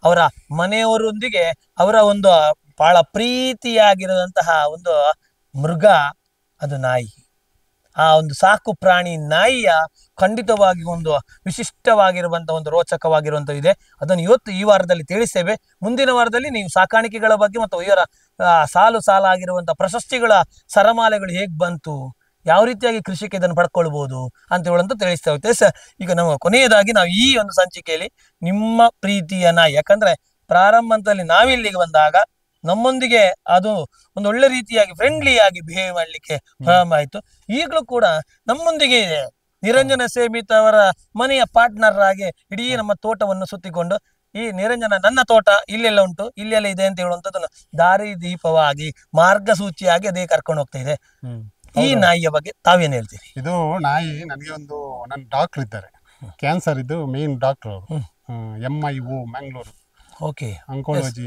ಅವರ ಮನೆಯವರೊಂದಿಗೆ ಅವರ ಒಂದು ಬಹಳ ಪ್ರೀತಿಯಾಗಿರುವಂತಹ ಒಂದು ಮೃಗ, ಅದು ನಾಯಿ. ಆ ಒಂದು ಸಾಕು ಪ್ರಾಣಿ ನಾಯಿಯ ಖಂಡಿತವಾಗಿ ಒಂದು ವಿಶಿಷ್ಟವಾಗಿರುವಂತಹ ಒಂದು ರೋಚಕವಾಗಿರುವಂಥದ್ದು ಇದೆ. ಅದನ್ನು ಇವತ್ತು ಈ ವಾರದಲ್ಲಿ ತಿಳಿಸ್ತೇವೆ. ಮುಂದಿನ ವಾರದಲ್ಲಿ ನೀವು ಸಾಕಾಣಿಕೆಗಳ ಬಗ್ಗೆ ಮತ್ತು ಇವರ ಸಾಲಾಗಿರುವಂತಹ ಪ್ರಶಸ್ತಿಗಳ ಸರಮಾಲೆಗಳು ಹೇಗೆ ಬಂತು, ಯಾವ ರೀತಿಯಾಗಿ ಕೃಷಿಕ ಇದನ್ನು ಪಡ್ಕೊಳ್ಬಹುದು ಅಂತ ಹೇಳುವಂತ ತಿಳಿಸ್ತಾ ಹೋಗ್ತೇವೆ ಸರ್. ಈಗ ನಾವು ಕೊನೆಯದಾಗಿ ನಾವು ಈ ಒಂದು ಸಂಚಿಕೆಯಲ್ಲಿ ನಿಮ್ಮ ಪ್ರೀತಿಯ ನಾಯಿ, ಯಾಕಂದ್ರೆ ಪ್ರಾರಂಭ ಹಂತದಲ್ಲಿ ನಾವಿಲ್ಲಿಗೆ ಬಂದಾಗ ನಮ್ಮೊಂದಿಗೆ ಅದು ಒಂದು ಒಳ್ಳೆ ರೀತಿಯಾಗಿ ಫ್ರೆಂಡ್ಲಿ ಆಗಿ ಬಿಹೇವ್ ಮಾಡ್ಲಿಕ್ಕೆ ಪ್ರಾರಂಭ ಆಯ್ತು. ಈಗಲೂ ಕೂಡ ನಮ್ಮೊಂದಿಗೆ ಇದೆ. ನಿರಂಜನ ಸೇಮಿತ್ ಅವರ ಮನೆಯ ಪಾರ್ಟ್ನರ್ ಆಗಿ ಇಡೀ ನಮ್ಮ ತೋಟವನ್ನು ಸುತ್ತಿಕೊಂಡು, ಈ ನಿರಂಜನ ನನ್ನ ತೋಟ ಇಲ್ಲೆಲ್ಲ ಉಂಟು, ಇಲ್ಲೆಲ್ಲ ಇದೆ ಅಂತ ಹೇಳುವಂಥದ್ದನ್ನು ದಾರಿ ದೀಪವಾಗಿ ಮಾರ್ಗಸೂಚಿಯಾಗಿ ಅದೇ ಕರ್ಕೊಂಡು ಹೋಗ್ತಾ ಇದೆ. ಈ ನಾಯಿಯ ಬಗ್ಗೆ ತಾವೇನ್ ಹೇಳ್ತೀರಿ?
ಇದು ನಾಯಿ ನನಗೆ ಒಂದು ನನ್ನ ಡಾಕ್ಟರ್ ಇದ್ದಾರೆ, ಕ್ಯಾನ್ಸರ್ ಇದು ಮೇನ್ ಡಾಕ್ಟರ್ ಅವರು, MIO ಮ್ಯಾಂಗ್ಳೂರು
ಓಕೆ,
ಅಂಕೋಲಜಿ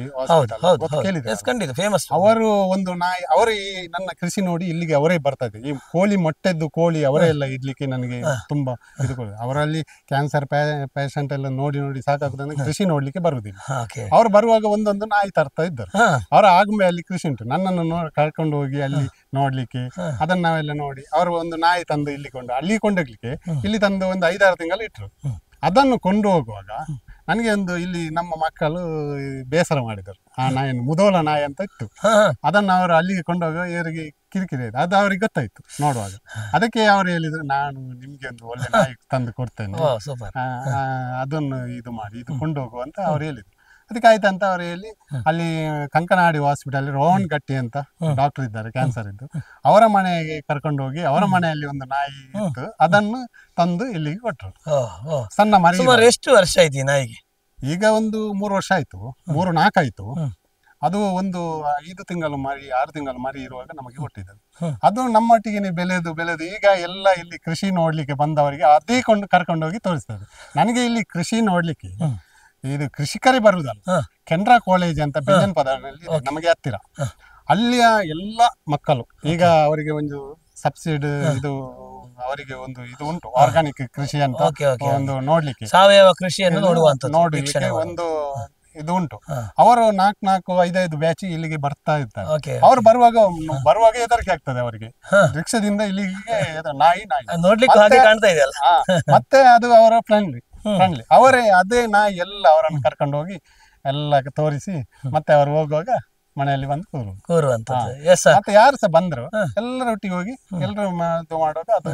ಖಂಡಿತ ಫೇಮಸ್.
ಅವರು ಒಂದು ನಾಯಿ, ಅವರು ಈ ನನ್ನ ಕೃಷಿ ನೋಡಿ ಇಲ್ಲಿಗೆ ಅವರೇ ಬರ್ತಾ ಇದೆ. ಈ ಕೋಳಿ ಮೊಟ್ಟೆದ್ದು ಕೋಳಿ ಅವರೇ ಎಲ್ಲ ಇಡ್ಲಿಕ್ಕೆ ನನಗೆ ತುಂಬಾ ಇದು ಅವರಲ್ಲಿ ಕ್ಯಾನ್ಸರ್ ಪೇಷಂಟ್ ಎಲ್ಲ ನೋಡಿ ನೋಡಿ ಸಾಕಾಗುದಂದ್ರೆ ಕೃಷಿ ನೋಡ್ಲಿಕ್ಕೆ ಬರುವುದಿಲ್ಲ. ಅವ್ರು ಬರುವಾಗ ಒಂದೊಂದು ನಾಯಿ ತರ್ತಾ ಇದ್ದರು. ಅವರ ಆಗುಂಬೆ ಅಲ್ಲಿ ಕೃಷಿ ಉಂಟು, ನನ್ನನ್ನು ಕರ್ಕೊಂಡು ಹೋಗಿ ಅಲ್ಲಿ ನೋಡ್ಲಿಕ್ಕೆ, ಅದನ್ನ ನಾವೆಲ್ಲ ನೋಡಿ ಅವರು ಒಂದು ನಾಯಿ ತಂದು ಇಲ್ಲಿ ಅಲ್ಲಿ ಕೊಂಡೋಗ್ಲಿಕ್ಕೆ ಇಲ್ಲಿ ತಂದು ಒಂದು 5-6 ತಿಂಗಳು ಇಟ್ರು. ಅದನ್ನು ಕೊಂಡು ಹೋಗುವಾಗ ನನಗೆ ಒಂದು ಇಲ್ಲಿ ನಮ್ಮ ಮಕ್ಕಳು ಬೇಸರ ಮಾಡಿದರು. ಆ ನಾಯಿಯನ್ನು ಮುದೋಲ ನಾಯಿ ಅಂತ ಇತ್ತು, ಅದನ್ನು ಅವರು ಅಲ್ಲಿಗೆ ಕೊಂಡೋಗ ಇವರಿಗೆ ಕಿರಿಕಿರಿ ಆಯ್ತು. ಅದು ಅವ್ರಿಗೆ ಗೊತ್ತಾಯ್ತು ನೋಡುವಾಗ. ಅದಕ್ಕೆ ಅವ್ರು ಹೇಳಿದ್ರು, ನಾನು ನಿಮ್ಗೆ ಒಂದು ಒಳ್ಳೆ ನಾಯಿ ತಂದು ಕೊಡ್ತೇನೆ, ಅದನ್ನು ಇದು ಮಾಡಿ ಇದು ಕೊಂಡೋಗು ಅಂತ ಅವ್ರು ಹೇಳಿದ್ರು. ಅದಕ್ಕೆ ಆಯ್ತಂತ ಅವ್ರು ಹೇಳಿ ಅಲ್ಲಿ ಕಂಕನಾಡಿ ಹಾಸ್ಪಿಟಲ್ ರೋಹನ್ ಗಟ್ಟಿ ಅಂತ ಡಾಕ್ಟರ್ ಇದ್ದಾರೆ ಕ್ಯಾನ್ಸರ್ ಇದ್ದು, ಅವರ ಮನೆಗೆ ಕರ್ಕೊಂಡು ಹೋಗಿ ಅವರ ಮನೆಯಲ್ಲಿ ಒಂದು ನಾಯಿ ಇತ್ತು, ಅದನ್ನು ತಂದು ಇಲ್ಲಿಗೆ ಕೊಟ್ಟರು. ಸಣ್ಣ ಮರಿ.
ಎಷ್ಟು ವರ್ಷ ಆಯ್ತು ಈ ನಾಯಿಗೆ?
ಈಗ ಒಂದು 3 ವರ್ಷ ಆಯ್ತು, 3-4 ಆಯ್ತು. ಅದು ಒಂದು 5 ತಿಂಗಳು ಮರಿ 6 ತಿಂಗಳು ಮರಿ ಇರುವಾಗ ನಮಗೆ ಕೊಟ್ಟಿದ್ದದು. ಅದು ನಮ್ಮೊಟ್ಟಿಗೆ ಬೆಳೆದು ಈಗ ಎಲ್ಲ ಇಲ್ಲಿ ಕೃಷಿ ನೋಡ್ಲಿಕ್ಕೆ ಬಂದವರಿಗೆ ಅದೇ ಕರ್ಕೊಂಡೋಗಿ ತೋರಿಸ್ತದೆ. ನನಗೆ ಇಲ್ಲಿ ಕೃಷಿ ನೋಡ್ಲಿಕ್ಕೆ ಇದು ಕೃಷಿಕರೇ ಬರುವುದಲ್ಲ, ಕೆನರಾ ಕಾಲೇಜ್ ಅಂತ ಬೆಂಜನ್ ಪದನಲ್ಲಿ ನಮಗೆ ಹತ್ತಿರ, ಅಲ್ಲಿಯ ಎಲ್ಲ ಮಕ್ಕಳು ಈಗ ಅವರಿಗೆ ಒಂದು ಸಬ್ಸಿಡಿ ಇದು ಅವರಿಗೆ ಒಂದು ಇದು ಉಂಟು, ಆರ್ಗಾನಿಕ್ ಕೃಷಿ ಅಂತ ಒಂದು ನೋಡ್ಲಿಕ್ಕೆ,
ಸಾವಯವ ಕೃಷಿಯನ್ನು
ನೋಡ್ಲಿಕ್ಕೆ ಒಂದು ಇದು ಉಂಟು. ಅವರು 4-5 ಬ್ಯಾಚ್ ಇಲ್ಲಿಗೆ ಬರ್ತಾ ಇರ್ತಾರೆ. ಅವ್ರು ಬರುವಾಗ ಹೆದರಿಕೆ ಆಗ್ತದೆ ಅವರಿಗೆ, ರಿಕ್ಷಾದಿಂದ ಇಲ್ಲಿಗೆ ನಾಯಿ ಮತ್ತೆ ಅದು ಅವರ ಫ್ರೆಂಡ್ಲಿ ಅವರೇ ಅದೇ ನಾಯಿ ಎಲ್ಲ ಅವರನ್ನು ಕರ್ಕೊಂಡು ಹೋಗಿ ಎಲ್ಲ ತೋರಿಸಿ ಮತ್ತೆ ಅವರು ಹೋಗುವಾಗ ಮನೆಯಲ್ಲಿ ಬಂದು ಕೂರುವಂತದ್ದು. ಮತ್ತೆ ಯಾರು ಸಹ ಬಂದ್ರು ಎಲ್ಲರೊಟ್ಟಿಗೆ ಹೋಗಿ ಎಲ್ಲರೂ ಮಾಡುವಾಗ ಅದು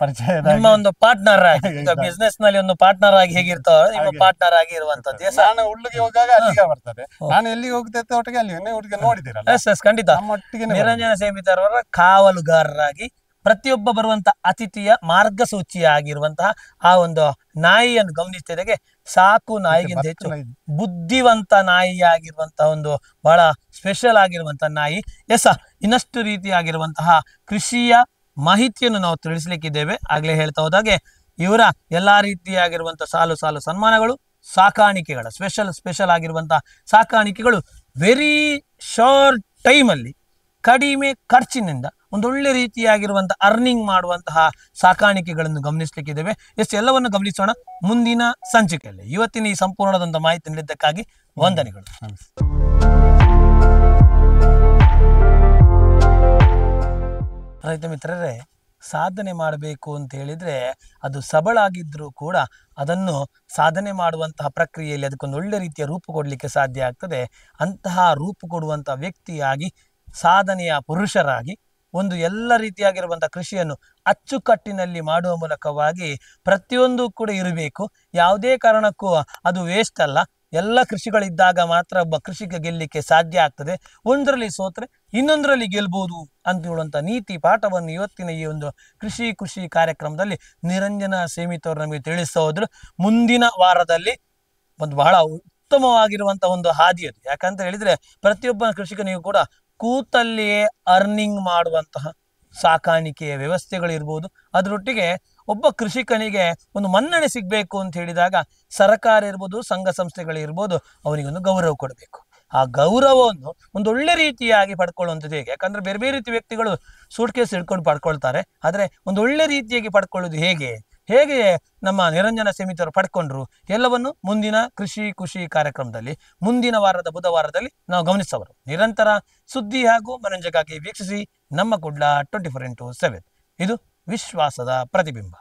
ಪರಿಚಯದ
ನಿಮ್ಮ ಒಂದು ಪಾರ್ಟ್ನರ್ ಆಗಿ ಬಿಸ್ನೆಸ್ ನಲ್ಲಿ ಒಂದು ಪಾರ್ಟ್ನರ್ ಆಗಿ ಹೇಗಿರ್ತಾವ ನಿಮ್ಮ ಪಾರ್ಟ್ನರ್ ಆಗಿ ಇರುವಂತದ್ದು.
ನಾನು ಉಳ್ಳಿಗೆ ಹೋಗಾಗ ಅಲ್ಲಿಗೆ ಬರ್ತದೆ, ನಾನು ಎಲ್ಲಿಗೆ ಹೋಗ್ತೇನೆ ಒಟ್ಟಿಗೆ ಅಲ್ಲಿ ಒಟ್ಟಿಗೆ ನೋಡಿದ್ದೀರಲ್ಲ.
ಖಂಡಿತ ನಿರಂಜನ ಸೇಮಿತರವರ ಕಾವಲುಗಾರರಾಗಿ ಪ್ರತಿಯೊಬ್ಬ ಬರುವಂತ ಅತಿಥಿಯ ಮಾರ್ಗಸೂಚಿಯಾಗಿರುವಂತಹ ಆ ಒಂದು ನಾಯಿಯನ್ನು ಗಮನಿಸ್ತಿದ್ದಾಗೆ ಸಾಕು ನಾಯಿಗಿಂತ ಹೆಚ್ಚು ಬುದ್ಧಿವಂತ ನಾಯಿಯಾಗಿರುವಂತಹ ಒಂದು ಬಹಳ ಸ್ಪೆಷಲ್ ಆಗಿರುವಂತಹ ನಾಯಿ. ಇನ್ನಷ್ಟು ರೀತಿಯಾಗಿರುವಂತಹ ಕೃಷಿಯ ಮಾಹಿತಿಯನ್ನು ನಾವು ತಿಳಿಸ್ಲಿಕ್ಕಿದ್ದೇವೆ. ಆಗ್ಲೇ ಹೇಳ್ತಾ ಹೋದಾಗೆ ಇವರ ಎಲ್ಲಾ ರೀತಿಯಾಗಿರುವಂತಹ ಸಾಲು ಸಾಲು ಸನ್ಮಾನಗಳು, ಸಾಕಾಣಿಕೆಗಳ ಸ್ಪೆಷಲ್ ಆಗಿರುವಂತಹ ಸಾಕಾಣಿಕೆಗಳು ವೆರಿ ಶಾರ್ಟ್ ಟೈಮಲ್ಲಿ ಕಡಿಮೆ ಖರ್ಚಿನಿಂದ ಒಂದೊಳ್ಳೆ ರೀತಿಯಾಗಿರುವಂತಹ ಅರ್ನಿಂಗ್ ಮಾಡುವಂತಹ ಸಾಕಾಣಿಕೆಗಳನ್ನು ಗಮನಿಸ್ಲಿಕ್ಕಿದ್ದೇವೆ. ಎಲ್ಲವನ್ನು ಗಮನಿಸೋಣ ಮುಂದಿನ ಸಂಚಿಕೆಯಲ್ಲಿ. ಇವತ್ತಿನ ಈ ಸಂಪೂರ್ಣದಂತ ಮಾಹಿತಿ ನೀಡಿದ್ದಕ್ಕಾಗಿ ವಂದನೆಗಳು. ರೈತ ಮಿತ್ರರೇ, ಸಾಧನೆ ಮಾಡಬೇಕು ಅಂತ ಹೇಳಿದ್ರೆ ಅದು ಸಬಳಾಗಿದ್ರೂ ಕೂಡ ಅದನ್ನು ಸಾಧನೆ ಮಾಡುವಂತಹ ಪ್ರಕ್ರಿಯೆಯಲ್ಲಿ ಅದಕ್ಕೊಂದು ಒಳ್ಳೆ ರೀತಿಯ ರೂಪ ಕೊಡಲಿಕ್ಕೆ ಸಾಧ್ಯ ಆಗ್ತದೆ. ಅಂತಹ ರೂಪ ಕೊಡುವಂತಹ ವ್ಯಕ್ತಿಯಾಗಿ, ಸಾಧನೆಯ ಪುರುಷರಾಗಿ ಒಂದು ಎಲ್ಲ ರೀತಿಯಾಗಿರುವಂತಹ ಕೃಷಿಯನ್ನು ಅಚ್ಚುಕಟ್ಟಿನಲ್ಲಿ ಮಾಡುವ ಮೂಲಕವಾಗಿ ಪ್ರತಿಯೊಂದು ಕೂಡ ಇರಬೇಕು. ಯಾವುದೇ ಕಾರಣಕ್ಕೂ ಅದು ವೇಸ್ಟ್ ಅಲ್ಲ. ಎಲ್ಲ ಕೃಷಿಗಳಿದ್ದಾಗ ಮಾತ್ರ ಒಬ್ಬ ಕೃಷಿಕ ಗೆಲ್ಲಲಿಕ್ಕೆ ಸಾಧ್ಯ ಆಗ್ತದೆ. ಒಂದರಲ್ಲಿ ಸೋತ್ರೆ ಇನ್ನೊಂದರಲ್ಲಿ ಗೆಲ್ಬಹುದು ಅಂತ ಹೇಳುವಂಥ ನೀತಿ ಪಾಠವನ್ನು ಇವತ್ತಿನ ಈ ಒಂದು ಕೃಷಿ ಕಾರ್ಯಕ್ರಮದಲ್ಲಿ ನಿರಂಜನ ಸೇಮಿತ್ ಅವರು ನಮಗೆ ತಿಳಿಸ್ತಾ ಹೋದ್ರು. ಮುಂದಿನ ವಾರದಲ್ಲಿ ಒಂದು ಬಹಳ ಉತ್ತಮವಾಗಿರುವಂತಹ ಒಂದು ಹಾದಿ ಅದು. ಯಾಕಂತ ಹೇಳಿದ್ರೆ ಪ್ರತಿಯೊಬ್ಬ ಕೃಷಿಕನಿಗೂ ಕೂಡ ಕೂತಲ್ಲಿಯೇ ಅರ್ನಿಂಗ್ ಮಾಡುವಂತಹ ಸಾಕಾಣಿಕೆಯ ವ್ಯವಸ್ಥೆಗಳಿರ್ಬೋದು. ಅದರೊಟ್ಟಿಗೆ ಒಬ್ಬ ಕೃಷಿಕನಿಗೆ ಒಂದು ಮನ್ನಣೆ ಸಿಗಬೇಕು ಅಂತ ಹೇಳಿದಾಗ ಸರ್ಕಾರ ಇರ್ಬೋದು, ಸಂಘ ಸಂಸ್ಥೆಗಳಿರ್ಬೋದು, ಅವನಿಗೊಂದು ಗೌರವ ಕೊಡಬೇಕು. ಆ ಗೌರವವನ್ನು ಒಂದು ಒಳ್ಳೆ ರೀತಿಯಾಗಿ ಪಡ್ಕೊಳ್ಳುವಂಥದ್ದು ಹೇಗೆ? ಯಾಕಂದ್ರೆ ಬೇರೆ ಬೇರೆ ರೀತಿ ವ್ಯಕ್ತಿಗಳು ಸೂಟ್ ಕೇಸ್ ಹಿಡ್ಕೊಂಡು ಪಡ್ಕೊಳ್ತಾರೆ. ಆದರೆ ಒಂದು ಒಳ್ಳೆ ರೀತಿಯಾಗಿ ಪಡ್ಕೊಳ್ಳೋದು ಹೇಗೆ ನಮ್ಮ ನಿರಂಜನ ಸೇಮಿತ್ ಅವರು ಪಡ್ಕೊಂಡ್ರು ಎಲ್ಲವನ್ನು ಮುಂದಿನ ಕೃಷಿ ಕಾರ್ಯಕ್ರಮದಲ್ಲಿ ಮುಂದಿನ ವಾರದ ಬುಧವಾರದಲ್ಲಿ ನಾವು ಗಮನಿಸಬಹುದು. ನಿರಂತರ ಸುದ್ದಿ ಹಾಗೂ ಮನರಂಜನೆಗಾಗಿ ವೀಕ್ಷಿಸಿ ನಮ್ಮ ಕುಡ್ಲ 24x7. ಇದು ವಿಶ್ವಾಸದ ಪ್ರತಿಬಿಂಬ.